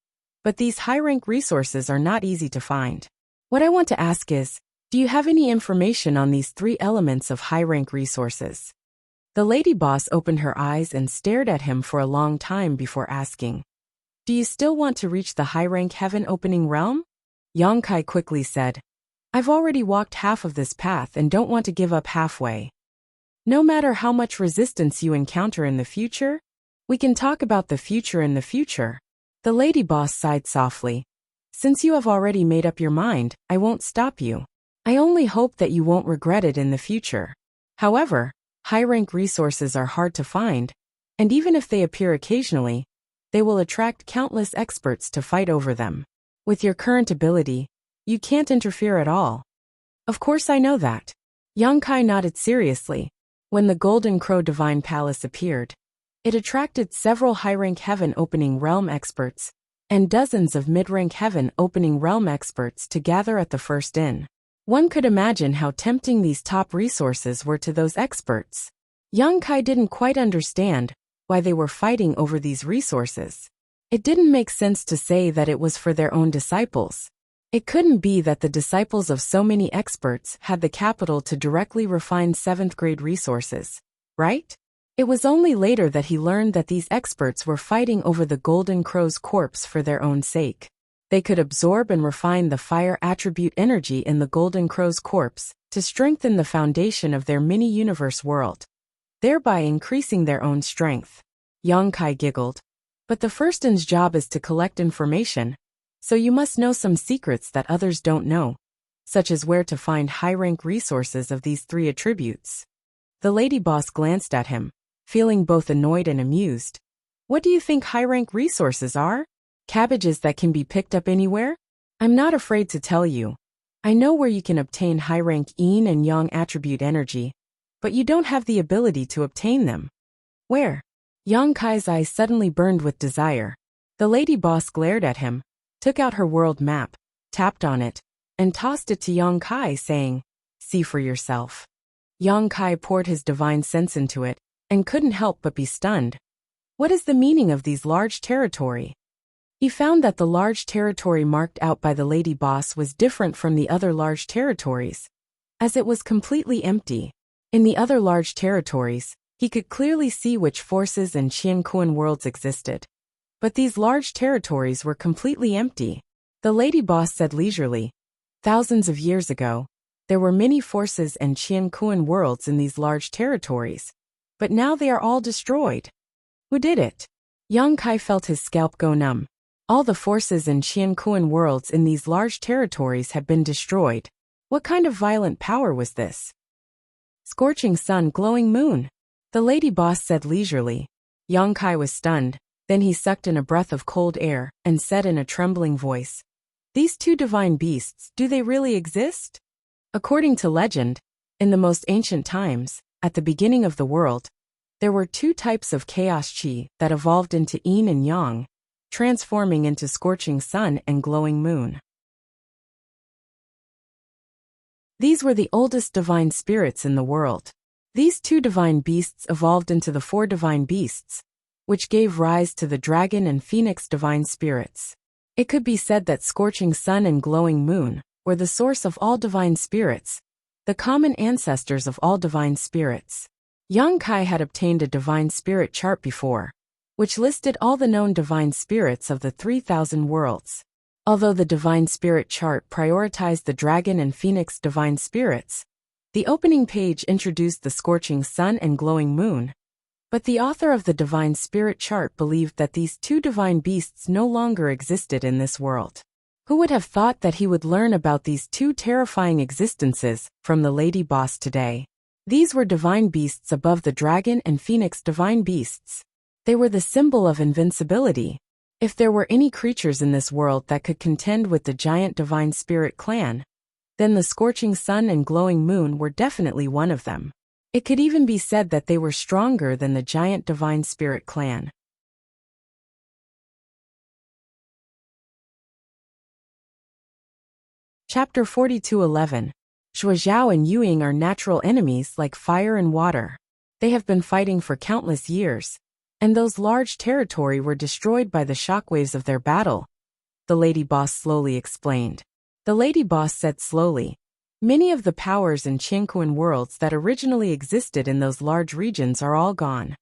But these high-rank resources are not easy to find. What I want to ask is, do you have any information on these 3 elements of high-rank resources? The lady boss opened her eyes and stared at him for a long time before asking, do you still want to reach the high-rank heaven opening realm? Yang Kai quickly said, I've already walked half of this path and don't want to give up halfway. No matter how much resistance you encounter in the future, we can talk about the future in the future. The lady boss sighed softly. Since you have already made up your mind, I won't stop you. I only hope that you won't regret it in the future. However, high-rank resources are hard to find, and even if they appear occasionally, they will attract countless experts to fight over them. With your current ability, you can't interfere at all. Of course I know that. Yang Kai nodded seriously. When the Golden Crow Divine Palace appeared, it attracted several high-rank heaven opening realm experts, and dozens of mid-rank heaven opening realm experts to gather at the first inn. One could imagine how tempting these top resources were to those experts. Yang Kai didn't quite understand why they were fighting over these resources. It didn't make sense to say that it was for their own disciples. It couldn't be that the disciples of so many experts had the capital to directly refine 7th-grade resources, right? It was only later that he learned that these experts were fighting over the Golden Crow's corpse for their own sake. They could absorb and refine the fire attribute energy in the Golden Crow's corpse to strengthen the foundation of their mini-universe world, thereby increasing their own strength. Yang Kai giggled. But the first inn's job is to collect information, so you must know some secrets that others don't know, such as where to find high-rank resources of these 3 attributes. The lady boss glanced at him, feeling both annoyed and amused. What do you think high-rank resources are? Cabbages that can be picked up anywhere? I'm not afraid to tell you. I know where you can obtain high-rank yin and yang attribute energy, but you don't have the ability to obtain them. Where? Yang Kai's eyes suddenly burned with desire. The lady boss glared at him, took out her world map, tapped on it, and tossed it to Yang Kai, saying, see for yourself. Yang Kai poured his divine sense into it, and couldn't help but be stunned. What is the meaning of these large territory? He found that the large territory marked out by the lady boss was different from the other large territories, as it was completely empty. In the other large territories, he could clearly see which forces and Qian Kuan worlds existed. But these large territories were completely empty. The lady boss said leisurely, thousands of years ago, there were many forces and Qian Kuan worlds in these large territories. But now they are all destroyed. Who did it? Yang Kai felt his scalp go numb. All the forces and Qian Kuan worlds in these large territories had been destroyed. What kind of violent power was this? Scorching sun, glowing moon. The lady boss said leisurely. Yang Kai was stunned. Then he sucked in a breath of cold air and said in a trembling voice, these 2 divine beasts, do they really exist? According to legend, in the most ancient times, at the beginning of the world, there were 2 types of chaos chi that evolved into yin and yang, transforming into scorching sun and glowing moon. These were the oldest divine spirits in the world. These 2 divine beasts evolved into the 4 divine beasts, which gave rise to the dragon and phoenix divine spirits. It could be said that scorching sun and glowing moon were the source of all divine spirits, the common ancestors of all divine spirits. Yang Kai had obtained a divine spirit chart before, which listed all the known divine spirits of the 3,000 worlds. Although the divine spirit chart prioritized the dragon and phoenix divine spirits, the opening page introduced the scorching sun and glowing moon. But the author of the divine spirit chart believed that these two divine beasts no longer existed in this world. Who would have thought that he would learn about these two terrifying existences from the lady boss today? These were divine beasts above the dragon and phoenix divine beasts. They were the symbol of invincibility. If there were any creatures in this world that could contend with the giant divine spirit clan, then the scorching sun and glowing moon were definitely one of them. It could even be said that they were stronger than the giant divine spirit clan. Chapter 42:11. Zhuozhao and Yuying are natural enemies like fire and water. They have been fighting for countless years, and those large territory were destroyed by the shockwaves of their battle, the lady boss slowly explained. The lady boss said slowly, many of the powers in Qingquan worlds that originally existed in those large regions are all gone.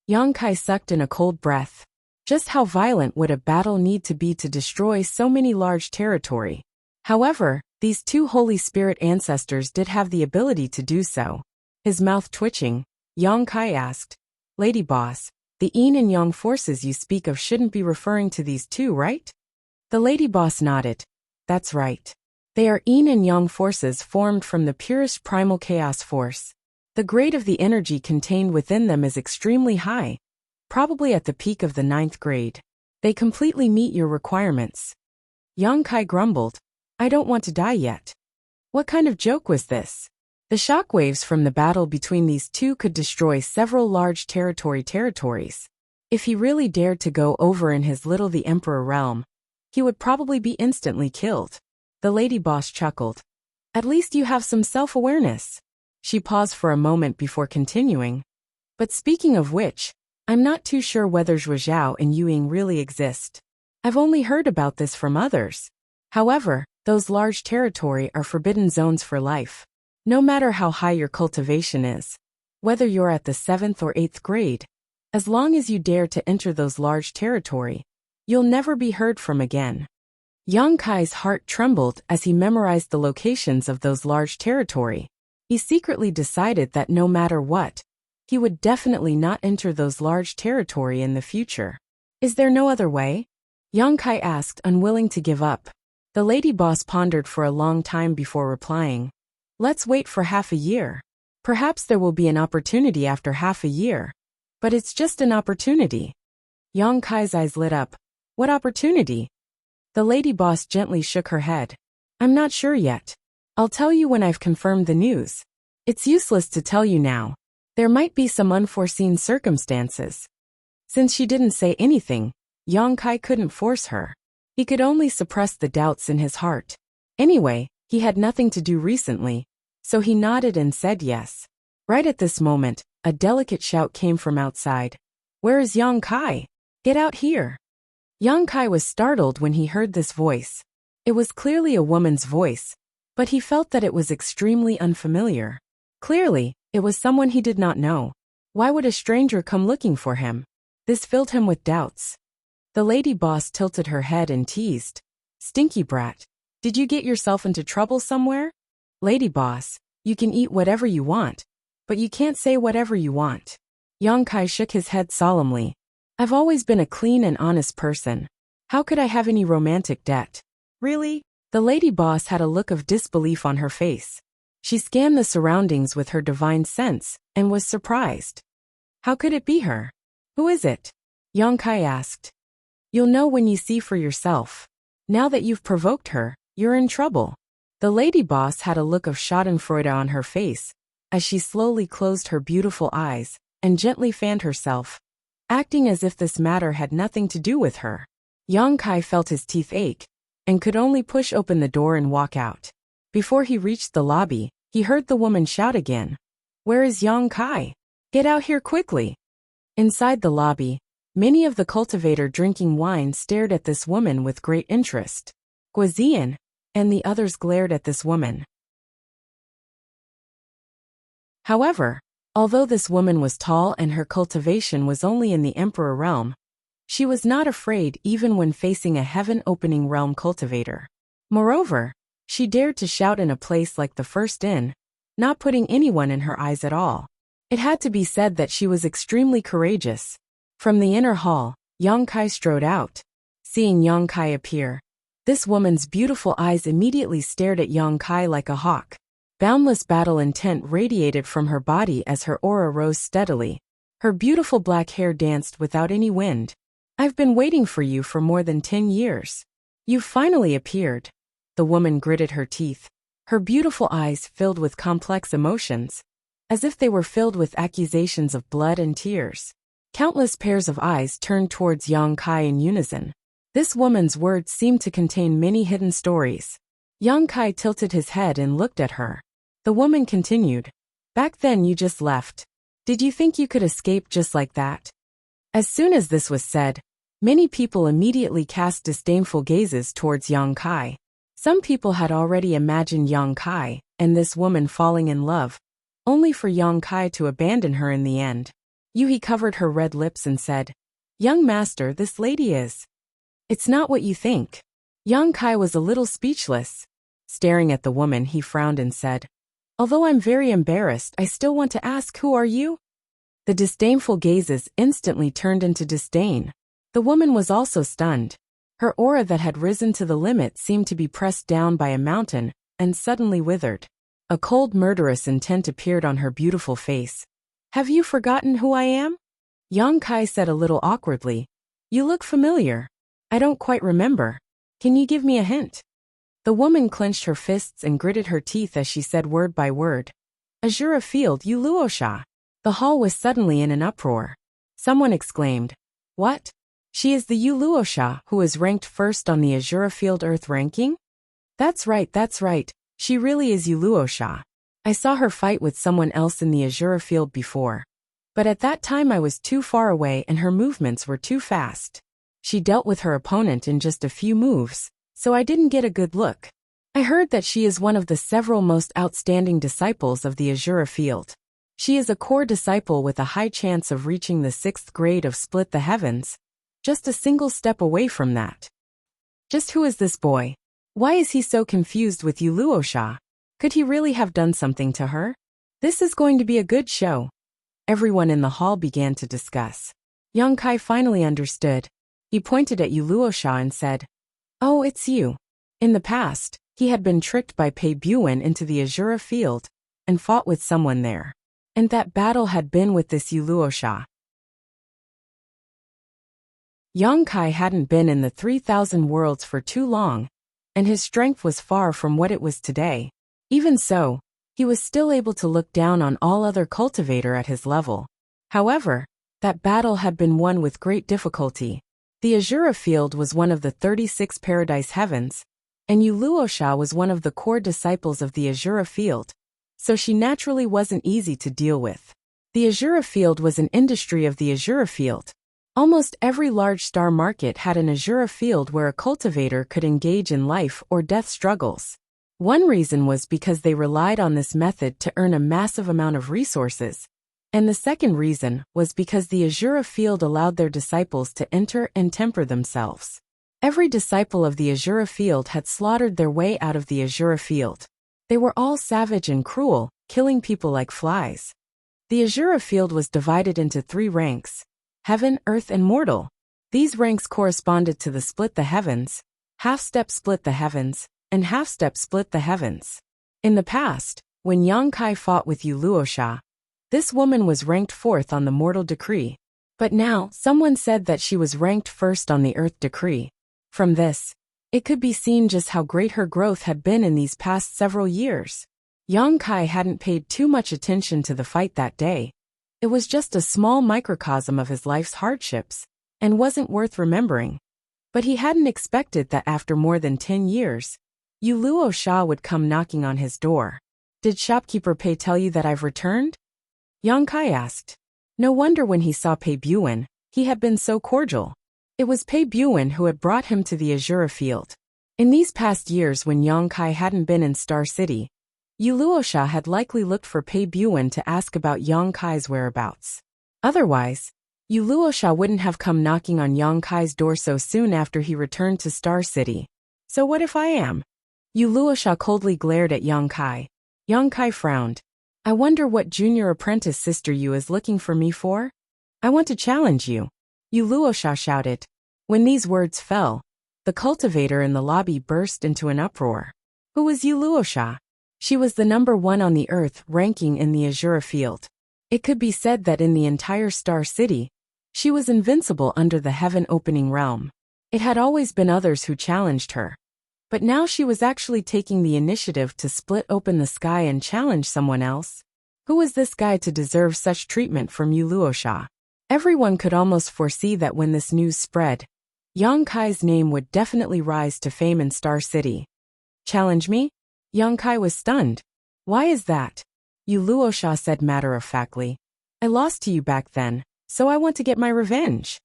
Yang Kai sucked in a cold breath. Just how violent would a battle need to be to destroy so many large territory? However, these two Holy Spirit ancestors did have the ability to do so. His mouth twitching, Yang Kai asked, Lady boss, the yin and yang forces you speak of shouldn't be referring to these two, right? The lady boss nodded. That's right. They are yin and yang forces formed from the purest primal chaos force. The grade of the energy contained within them is extremely high, probably at the peak of the 9th grade. They completely meet your requirements. Yang Kai grumbled, I don't want to die yet. What kind of joke was this? The shockwaves from the battle between these two could destroy several large territories. If he really dared to go over in his little the Emperor realm, he would probably be instantly killed. The lady boss chuckled. At least you have some self-awareness. She paused for a moment before continuing. But speaking of which, I'm not too sure whether Zhuozhao and Yuying really exist. I've only heard about this from others. However, those large territory are forbidden zones for life. No matter how high your cultivation is, whether you're at the 7th or 8th grade, as long as you dare to enter those large territory, you'll never be heard from again. Yang Kai's heart trembled as he memorized the locations of those large territory. He secretly decided that no matter what, he would definitely not enter those large territory in the future. Is there no other way? Yang Kai asked, unwilling to give up. The lady boss pondered for a long time before replying. Let's wait for half a year. Perhaps there will be an opportunity after half a year. But it's just an opportunity. Yang Kai's eyes lit up. What opportunity? The lady boss gently shook her head. I'm not sure yet. I'll tell you when I've confirmed the news. It's useless to tell you now. There might be some unforeseen circumstances. Since she didn't say anything, Yang Kai couldn't force her. He could only suppress the doubts in his heart. Anyway, he had nothing to do recently, so he nodded and said yes. Right at this moment, a delicate shout came from outside. Where is Yang Kai? Get out here. Yang Kai was startled when he heard this voice. It was clearly a woman's voice, but he felt that it was extremely unfamiliar. Clearly, it was someone he did not know. Why would a stranger come looking for him? This filled him with doubts. The lady boss tilted her head and teased. Stinky brat. Did you get yourself into trouble somewhere? Lady boss, you can eat whatever you want, but you can't say whatever you want. Yang Kai shook his head solemnly. I've always been a clean and honest person. How could I have any romantic debt? Really? The lady boss had a look of disbelief on her face. She scanned the surroundings with her divine sense and was surprised. How could it be her? Who is it? Yang Kai asked. You'll know when you see for yourself. Now that you've provoked her, you're in trouble. The lady boss had a look of schadenfreude on her face as she slowly closed her beautiful eyes and gently fanned herself, acting as if this matter had nothing to do with her. Yang Kai felt his teeth ache and could only push open the door and walk out. Before he reached the lobby, he heard the woman shout again. Where is Yang Kai? Get out here quickly. Inside the lobby, many of the cultivator drinking wine stared at this woman with great interest. Guazian and the others glared at this woman. However, although this woman was tall and her cultivation was only in the Emperor realm, She was not afraid even when facing a heaven-opening realm cultivator. Moreover, she dared to shout in a place like the First Inn, not putting anyone in her eyes at all. It had to be said that she was extremely courageous. From the inner hall, Yang Kai strode out. Seeing Yang Kai appear, this woman's beautiful eyes immediately stared at Yang Kai like a hawk. Boundless battle intent radiated from her body as her aura rose steadily. Her beautiful black hair danced without any wind. I've been waiting for you for more than 10 years. You've finally appeared. The woman gritted her teeth. Her beautiful eyes filled with complex emotions, as if they were filled with accusations of blood and tears. Countless pairs of eyes turned towards Yang Kai in unison. This woman's words seemed to contain many hidden stories. Yang Kai tilted his head and looked at her. The woman continued. Back then you just left. Did you think you could escape just like that? As soon as this was said, many people immediately cast disdainful gazes towards Yang Kai. Some people had already imagined Yang Kai and this woman falling in love, only for Yang Kai to abandon her in the end. Yui covered her red lips and said, Young master, this lady is. It's not what you think. Yang Kai was a little speechless. Staring at the woman, he frowned and said, Although I'm very embarrassed, I still want to ask, who are you? The disdainful gazes instantly turned into disdain. The woman was also stunned. Her aura that had risen to the limit seemed to be pressed down by a mountain and suddenly withered. A cold, murderous intent appeared on her beautiful face. Have you forgotten who I am? Yang Kai said a little awkwardly. You look familiar. I don't quite remember. Can you give me a hint? The woman clenched her fists and gritted her teeth as she said word by word. Azura Field, Yu Luosha. The hall was suddenly in an uproar. Someone exclaimed. What? She is the Yu Luosha who is ranked first on the Azura Field Earth ranking? That's right. She really is Yu Luosha. I saw her fight with someone else in the Azura Field before. But at that time I was too far away and her movements were too fast. She dealt with her opponent in just a few moves, so I didn't get a good look. I heard that she is one of the several most outstanding disciples of the Azura Field. She is a core disciple with a high chance of reaching the 6th grade of Split the Heavens. Just a single step away from that. Just who is this boy? Why is he so confused with Yu Luosha? Could he really have done something to her? This is going to be a good show. Everyone in the hall began to discuss. Yang Kai finally understood. He pointed at Yu Luosha and said, Oh, it's you. In the past, he had been tricked by Pei Buin into the Azura Field and fought with someone there. And that battle had been with this Yu Luosha. Yang Kai hadn't been in the 3,000 worlds for too long, and his strength was far from what it was today. Even so, he was still able to look down on all other cultivator at his level. However, that battle had been won with great difficulty. The Azura Field was one of the 36 Paradise Heavens, and Yu Luosha was one of the core disciples of the Azura Field, so she naturally wasn't easy to deal with. The Azura Field was an industry of the Azura Field. Almost every large star market had an Azura Field where a cultivator could engage in life or death struggles. One reason was because they relied on this method to earn a massive amount of resources, and the second reason was because the Azura Field allowed their disciples to enter and temper themselves. Every disciple of the Azura Field had slaughtered their way out of the Azura Field. They were all savage and cruel, killing people like flies. The Azura Field was divided into 3 ranks: Heaven, Earth, and Mortal. These ranks corresponded to the Split the Heavens, Half-Step Split the Heavens, and Half-Step Split the Heavens. In the past, when Yang Kai fought with Yu Luosha, this woman was ranked 4th on the Mortal Decree. But now, someone said that she was ranked 1st on the Earth Decree. From this, it could be seen just how great her growth had been in these past several years. Yang Kai hadn't paid too much attention to the fight that day. It was just a small microcosm of his life's hardships, and wasn't worth remembering. But he hadn't expected that after more than 10 years, Yu Luosha would come knocking on his door. Did shopkeeper Pei tell you that I've returned? Yang Kai asked. No wonder when he saw Pei Buin, he had been so cordial. It was Pei Buin who had brought him to the Azura Field. In these past years when Yang Kai hadn't been in Star City, Yu Luosha had likely looked for Pei Buin to ask about Yang Kai's whereabouts. Otherwise, Yu Luosha wouldn't have come knocking on Yang Kai's door so soon after he returned to Star City. So what if I am? Yu Luosha coldly glared at Yang Kai. Yang Kai frowned. I wonder what junior apprentice sister Yu is looking for me for? I want to challenge you. Yu Luosha shouted. When these words fell, the cultivator in the lobby burst into an uproar. Who was Yu Luosha? She was the number 1 on the earth ranking in the Azura field. It could be said that in the entire Star City, she was invincible under the heaven-opening realm. It had always been others who challenged her. But now she was actually taking the initiative to split open the sky and challenge someone else. Who was this guy to deserve such treatment from Yu Luosha? Everyone could almost foresee that when this news spread, Yang Kai's name would definitely rise to fame in Star City. Challenge me? Yang Kai was stunned. Why is that? Yu Luosha said matter-of-factly. I lost to you back then, so I want to get my revenge.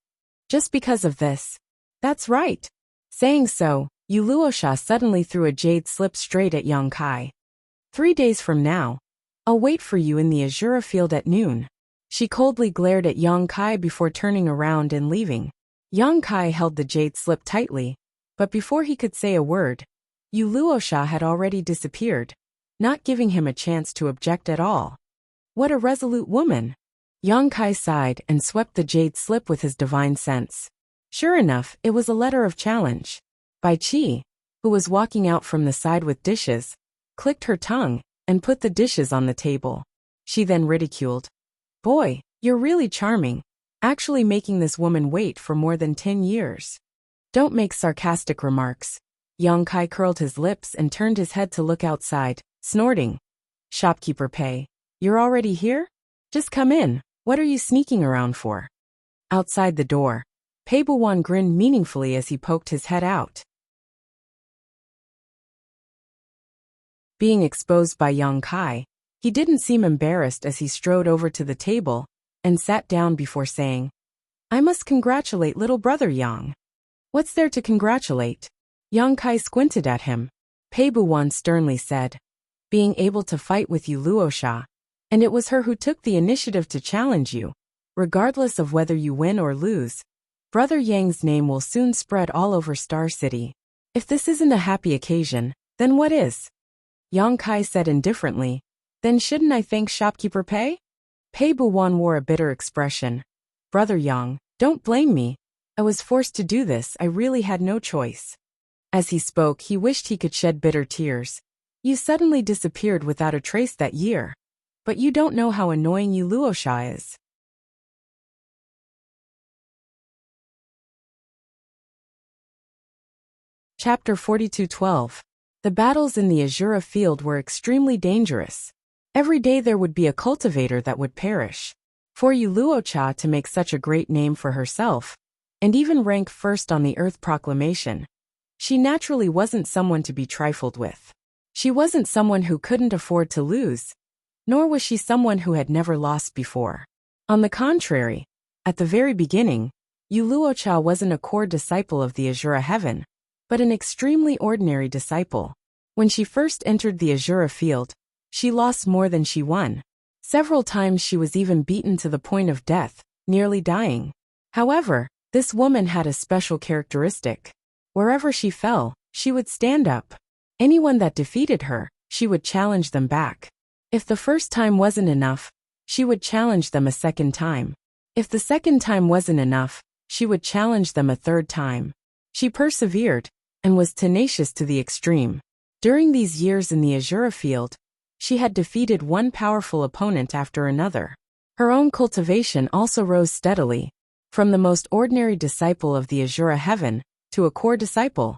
Just because of this. That's right. Saying so, Yu Luosha suddenly threw a jade slip straight at Yang Kai. 3 days from now, I'll wait for you in the Azura field at noon. She coldly glared at Yang Kai before turning around and leaving. Yang Kai held the jade slip tightly, but before he could say a word, Yu Luosha had already disappeared, not giving him a chance to object at all. What a resolute woman! Yang Kai sighed and swept the jade slip with his divine sense. Sure enough, it was a letter of challenge. Bai Qi, who was walking out from the side with dishes, clicked her tongue and put the dishes on the table. She then ridiculed. Boy, you're really charming, actually making this woman wait for more than 10 years. Don't make sarcastic remarks. Yang Kai curled his lips and turned his head to look outside, snorting. Shopkeeper Pei, you're already here? Just come in, what are you sneaking around for? Outside the door, Pei Buwan grinned meaningfully as he poked his head out. Being exposed by Yang Kai, he didn't seem embarrassed as he strode over to the table and sat down before saying, I must congratulate little brother Yang. What's there to congratulate? Yang Kai squinted at him. Pei Buwan sternly said, being able to fight with Yu Luosha, and it was her who took the initiative to challenge you. Regardless of whether you win or lose, Brother Yang's name will soon spread all over Star City. If this isn't a happy occasion, then what is? Yang Kai said indifferently, then shouldn't I thank Shopkeeper Pei? Pei Buwan wore a bitter expression. Brother Yang, don't blame me. I was forced to do this, I really had no choice. As he spoke, he wished he could shed bitter tears. You suddenly disappeared without a trace that year. But you don't know how annoying Yu Luosha is. Chapter 42:12. The battles in the Azura field were extremely dangerous. Every day there would be a cultivator that would perish. For Yu Luosha to make such a great name for herself, and even rank first on the Earth Proclamation, she naturally wasn't someone to be trifled with. She wasn't someone who couldn't afford to lose, nor was she someone who had never lost before. On the contrary, at the very beginning, Yu Luosha wasn't a core disciple of the Azura Heaven, but an extremely ordinary disciple. When she first entered the Azura field, she lost more than she won. Several times she was even beaten to the point of death, nearly dying. However, this woman had a special characteristic. Wherever she fell, she would stand up. Anyone that defeated her, she would challenge them back. If the first time wasn't enough, she would challenge them a second time. If the second time wasn't enough, she would challenge them a third time. She persevered, and was tenacious to the extreme. During these years in the Azura field, she had defeated one powerful opponent after another. Her own cultivation also rose steadily, from the most ordinary disciple of the Azura Heaven to a core disciple.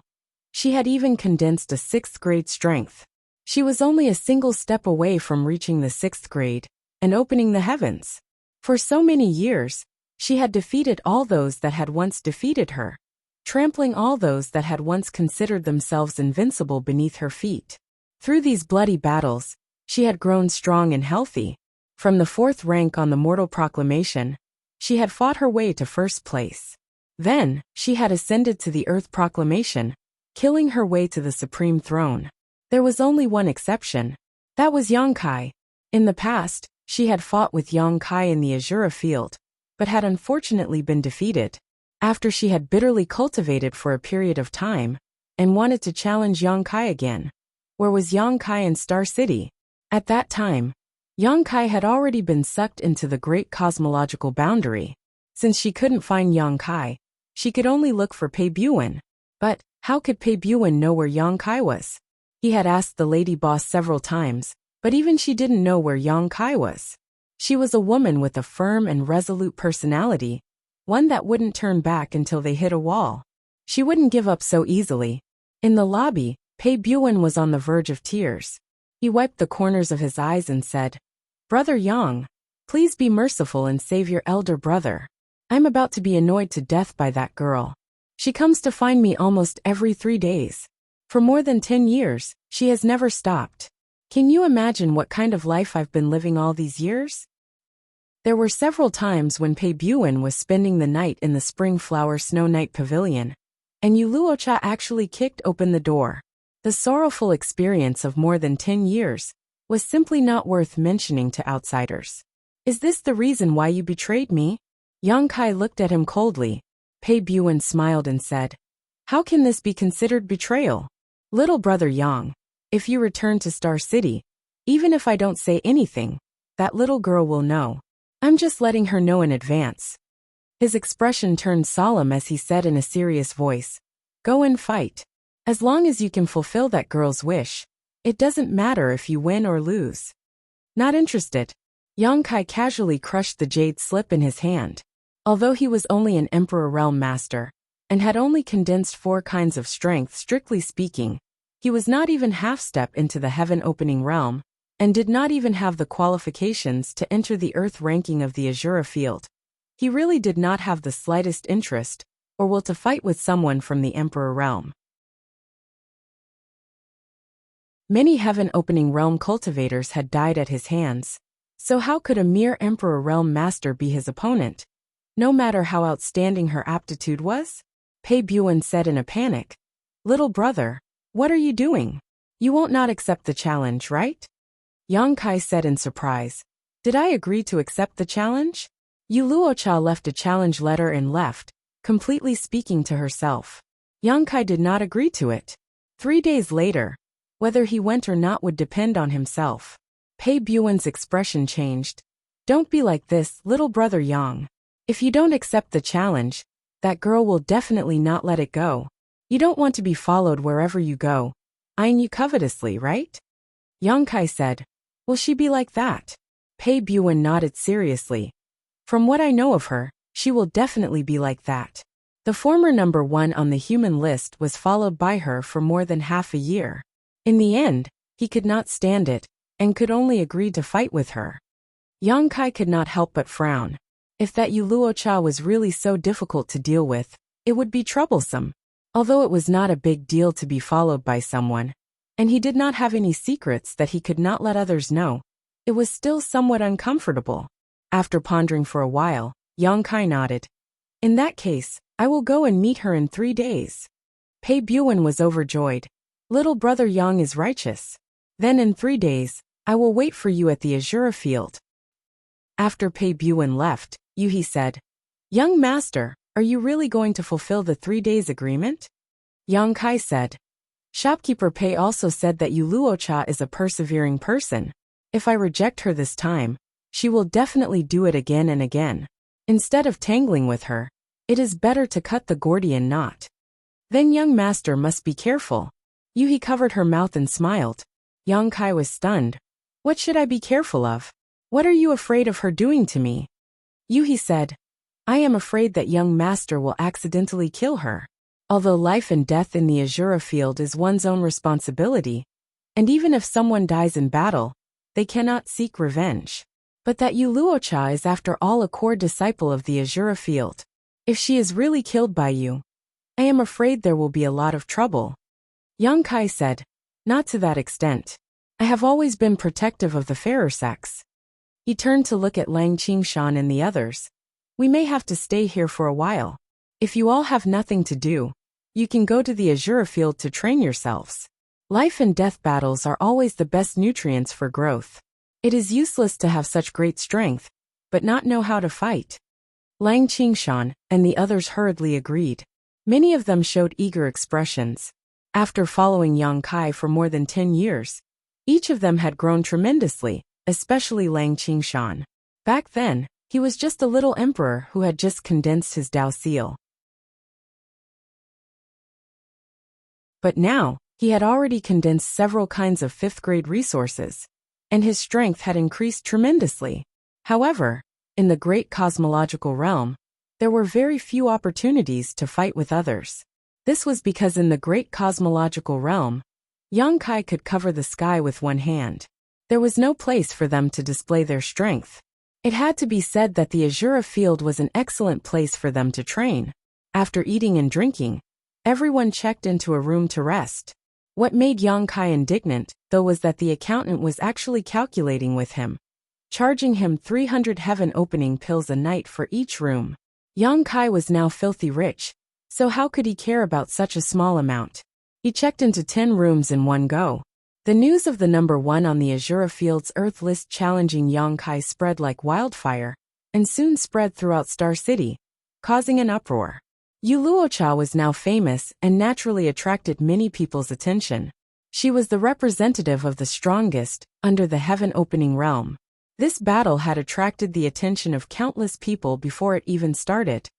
She had even condensed a 6th grade strength. She was only a single step away from reaching the 6th grade and opening the heavens. For so many years, she had defeated all those that had once defeated her, trampling all those that had once considered themselves invincible beneath her feet. Through these bloody battles, she had grown strong and healthy. From the 4th rank on the Mortal Proclamation, she had fought her way to 1st place. Then, she had ascended to the Earth Proclamation, killing her way to the Supreme Throne. There was only one exception. That was Yang Kai. In the past, she had fought with Yang Kai in the Azura field, but had unfortunately been defeated. After she had bitterly cultivated for a period of time, and wanted to challenge Yang Kai again. Where was Yang Kai in Star City? At that time, Yang Kai had already been sucked into the great cosmological boundary. Since she couldn't find Yang Kai, she could only look for Pei Buwen. But how could Pei Buwen know where Yang Kai was? He had asked the lady boss several times, but even she didn't know where Yang Kai was. She was a woman with a firm and resolute personality, one that wouldn't turn back until they hit a wall. She wouldn't give up so easily. In the lobby, Pei Buwen was on the verge of tears. He wiped the corners of his eyes and said, "Brother Yang, please be merciful and save your elder brother. I'm about to be annoyed to death by that girl. She comes to find me almost every 3 days. For more than 10 years, she has never stopped. Can you imagine what kind of life I've been living all these years?" There were several times when Pei Buwen was spending the night in the Spring Flower Snow Night Pavilion, and Yu Luocha actually kicked open the door. The sorrowful experience of more than 10 years was simply not worth mentioning to outsiders. "Is this the reason why you betrayed me?" Yang Kai looked at him coldly. Pei Buwen smiled and said, "How can this be considered betrayal? Little brother Yang, if you return to Star City, even if I don't say anything, that little girl will know. I'm just letting her know in advance." His expression turned solemn as he said in a serious voice, "Go and fight. As long as you can fulfill that girl's wish, it doesn't matter if you win or lose." Not interested. Yang Kai casually crushed the jade slip in his hand. Although he was only an Emperor Realm Master, and had only condensed 4 kinds of strength strictly speaking, he was not even half-step into the heaven-opening realm, and did not even have the qualifications to enter the Earth ranking of the Azura field. He really did not have the slightest interest, or will to fight with someone from the Emperor realm. Many heaven-opening realm cultivators had died at his hands, so how could a mere Emperor Realm Master be his opponent, no matter how outstanding her aptitude was? Pei Buwen said in a panic, "Little brother, what are you doing? You won't not accept the challenge, right?" Yang Kai said in surprise, "Did I agree to accept the challenge?" Yu Luocha left a challenge letter and left, completely speaking to herself. Yang Kai did not agree to it. 3 days later, whether he went or not would depend on himself. Pei Buwen's expression changed. "Don't be like this, little brother Yang. If you don't accept the challenge, that girl will definitely not let it go. You don't want to be followed wherever you go, eyeing you covetously, right?" Yang Kai said, "Will she be like that?" Pei Buwen nodded seriously. "From what I know of her, she will definitely be like that." The former number 1 on the human list was followed by her for more than half a year. In the end, he could not stand it, and could only agree to fight with her. Yang Kai could not help but frown. If that Yu Luocha was really so difficult to deal with, it would be troublesome. Although it was not a big deal to be followed by someone, and he did not have any secrets that he could not let others know, it was still somewhat uncomfortable. After pondering for a while, Yang Kai nodded. "In that case, I will go and meet her in 3 days." Pei Buwen was overjoyed. "Little brother Yang is righteous. Then in 3 days, I will wait for you at the Azura field." After Pei Buwen left, Yuhi said, "Young master, are you really going to fulfill the 3 days agreement?" Yang Kai said, "Shopkeeper Pei also said that Yu Luocha is a persevering person. If I reject her this time, she will definitely do it again and again. Instead of tangling with her, it is better to cut the Gordian knot. Then young master must be careful." Yuhi covered her mouth and smiled. Yang Kai was stunned. "What should I be careful of? What are you afraid of her doing to me?" Yuhi said, "I am afraid that young master will accidentally kill her. Although life and death in the Azura field is one's own responsibility, and even if someone dies in battle, they cannot seek revenge. But that Yu Luocha is after all a core disciple of the Azura field. If she is really killed by you, I am afraid there will be a lot of trouble." Yang Kai said, "Not to that extent. I have always been protective of the fairer sex." He turned to look at Lang Qingshan and the others. "We may have to stay here for a while. If you all have nothing to do, you can go to the Azura field to train yourselves. Life and death battles are always the best nutrients for growth. It is useless to have such great strength, but not know how to fight." Lang Qingshan and the others hurriedly agreed. Many of them showed eager expressions. After following Yang Kai for more than 10 years, each of them had grown tremendously, especially Lang Qingshan. Back then, he was just a little emperor who had just condensed his Dao seal. But now, he had already condensed several kinds of 5th-grade resources, and his strength had increased tremendously. However, in the great cosmological realm, there were very few opportunities to fight with others. This was because in the great cosmological realm, Yang Kai could cover the sky with one hand. There was no place for them to display their strength. It had to be said that the Azura field was an excellent place for them to train. After eating and drinking, everyone checked into a room to rest. What made Yang Kai indignant, though, was that the accountant was actually calculating with him, charging him 300 heaven-opening pills a night for each room. Yang Kai was now filthy rich, so how could he care about such a small amount? He checked into 10 rooms in one go. The news of the number 1 on the Azura Field's Earth list challenging Yang Kai spread like wildfire, and soon spread throughout Star City, causing an uproar. Yu Luocha was now famous and naturally attracted many people's attention. She was the representative of the strongest, under the heaven-opening realm. This battle had attracted the attention of countless people before it even started.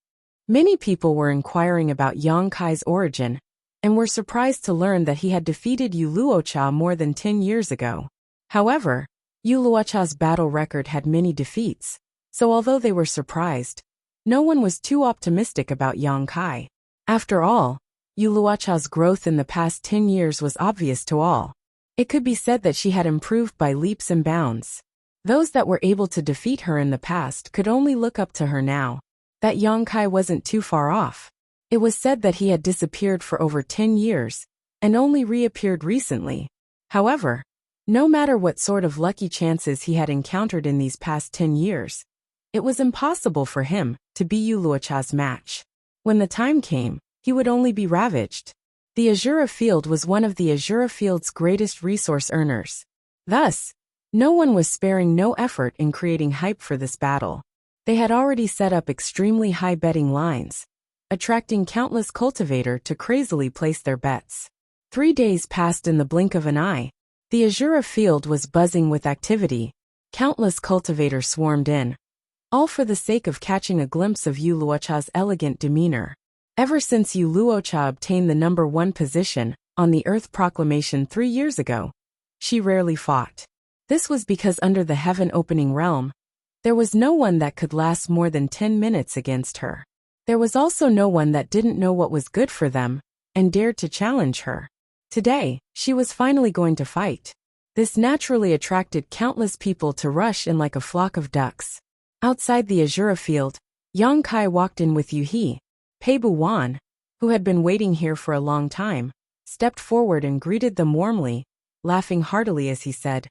Many people were inquiring about Yang Kai's origin, and were surprised to learn that he had defeated Yu Luocha more than 10 years ago. However, Yu Luocha's battle record had many defeats, so although they were surprised, no one was too optimistic about Yang Kai. After all, Yu Luocha's growth in the past 10 years was obvious to all. It could be said that she had improved by leaps and bounds. Those that were able to defeat her in the past could only look up to her now. That Yang Kai wasn't too far off. It was said that he had disappeared for over 10 years, and only reappeared recently. However, no matter what sort of lucky chances he had encountered in these past 10 years, it was impossible for him to be Yu Luocha's match. When the time came, he would only be ravaged. The Azura Field was one of the Azura Field's greatest resource earners. Thus, no one was sparing no effort in creating hype for this battle. They had already set up extremely high betting lines, attracting countless cultivators to crazily place their bets. 3 days passed in the blink of an eye. The Azura Field was buzzing with activity. Countless cultivators swarmed in, all for the sake of catching a glimpse of Yu Luocha's elegant demeanor. Ever since Yu Luocha obtained the number 1 position on the Earth Proclamation 3 years ago, she rarely fought. This was because under the heaven-opening realm, there was no one that could last more than 10 minutes against her. There was also no one that didn't know what was good for them and dared to challenge her. Today, she was finally going to fight. This naturally attracted countless people to rush in like a flock of ducks. Outside the Azura Field, Yang Kai walked in with Yu He. Pei Buwan, who had been waiting here for a long time, stepped forward and greeted them warmly, laughing heartily as he said,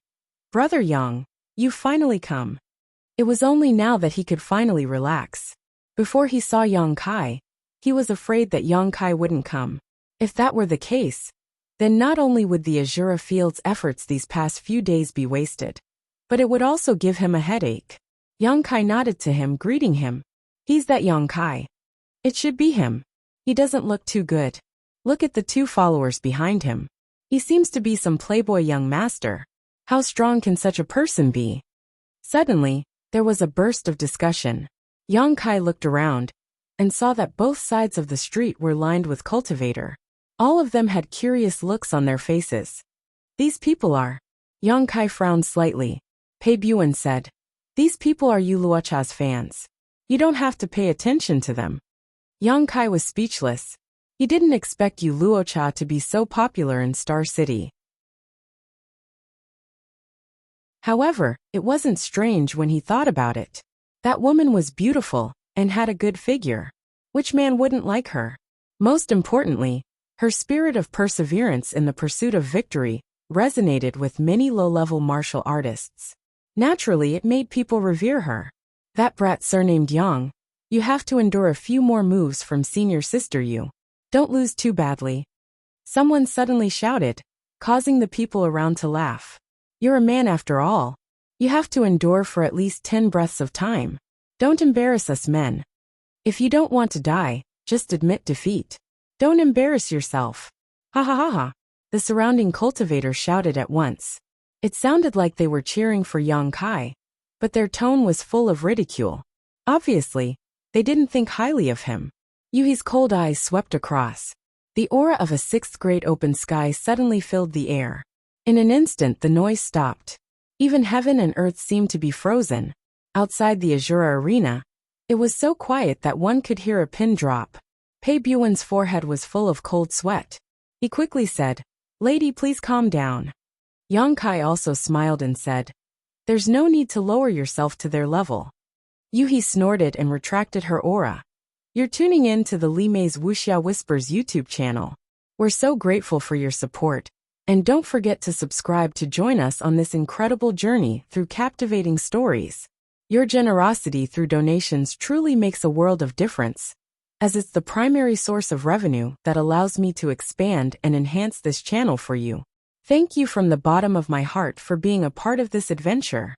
"Brother Yang, you've finally come." It was only now that he could finally relax. Before he saw Yang Kai, he was afraid that Yang Kai wouldn't come. If that were the case, then not only would the Azura Field's efforts these past few days be wasted, but it would also give him a headache. Yang Kai nodded to him, greeting him. "He's that Yang Kai. It should be him. He doesn't look too good. Look at the 2 followers behind him. He seems to be some playboy young master. How strong can such a person be?" Suddenly, there was a burst of discussion. Yang Kai looked around and saw that both sides of the street were lined with cultivator. All of them had curious looks on their faces. "These people are..." Yang Kai frowned slightly. Pei Buan said, "These people are Yu Luocha's fans. You don't have to pay attention to them." Yang Kai was speechless. He didn't expect Yu Luocha to be so popular in Star City. However, it wasn't strange when he thought about it. That woman was beautiful and had a good figure. Which man wouldn't like her? Most importantly, her spirit of perseverance in the pursuit of victory resonated with many low-level martial artists. Naturally, it made people revere her. "That brat surnamed Yang, you have to endure a few more moves from senior sister Yu. Don't lose too badly." Someone suddenly shouted, causing the people around to laugh. "You're a man after all. You have to endure for at least 10 breaths of time. Don't embarrass us men." If you don't want to die, just admit defeat. Don't embarrass yourself. Ha ha ha ha. The surrounding cultivators shouted at once. It sounded like they were cheering for Yang Kai, but their tone was full of ridicule. Obviously, they didn't think highly of him. Yuhi's cold eyes swept across. The aura of a sixth-grade open sky suddenly filled the air. In an instant the noise stopped. Even heaven and earth seemed to be frozen. Outside the Azura arena, it was so quiet that one could hear a pin drop. Pei Buen's forehead was full of cold sweat. He quickly said, "Lady, please calm down." Yang Kai also smiled and said, "There's no need to lower yourself to their level." Yuhi snorted and retracted her aura. "You're tuning in to the Li Mei's Wuxia Whispers YouTube channel. We're so grateful for your support. And don't forget to subscribe to join us on this incredible journey through captivating stories. Your generosity through donations truly makes a world of difference, as it's the primary source of revenue that allows me to expand and enhance this channel for you. Thank you from the bottom of my heart for being a part of this adventure."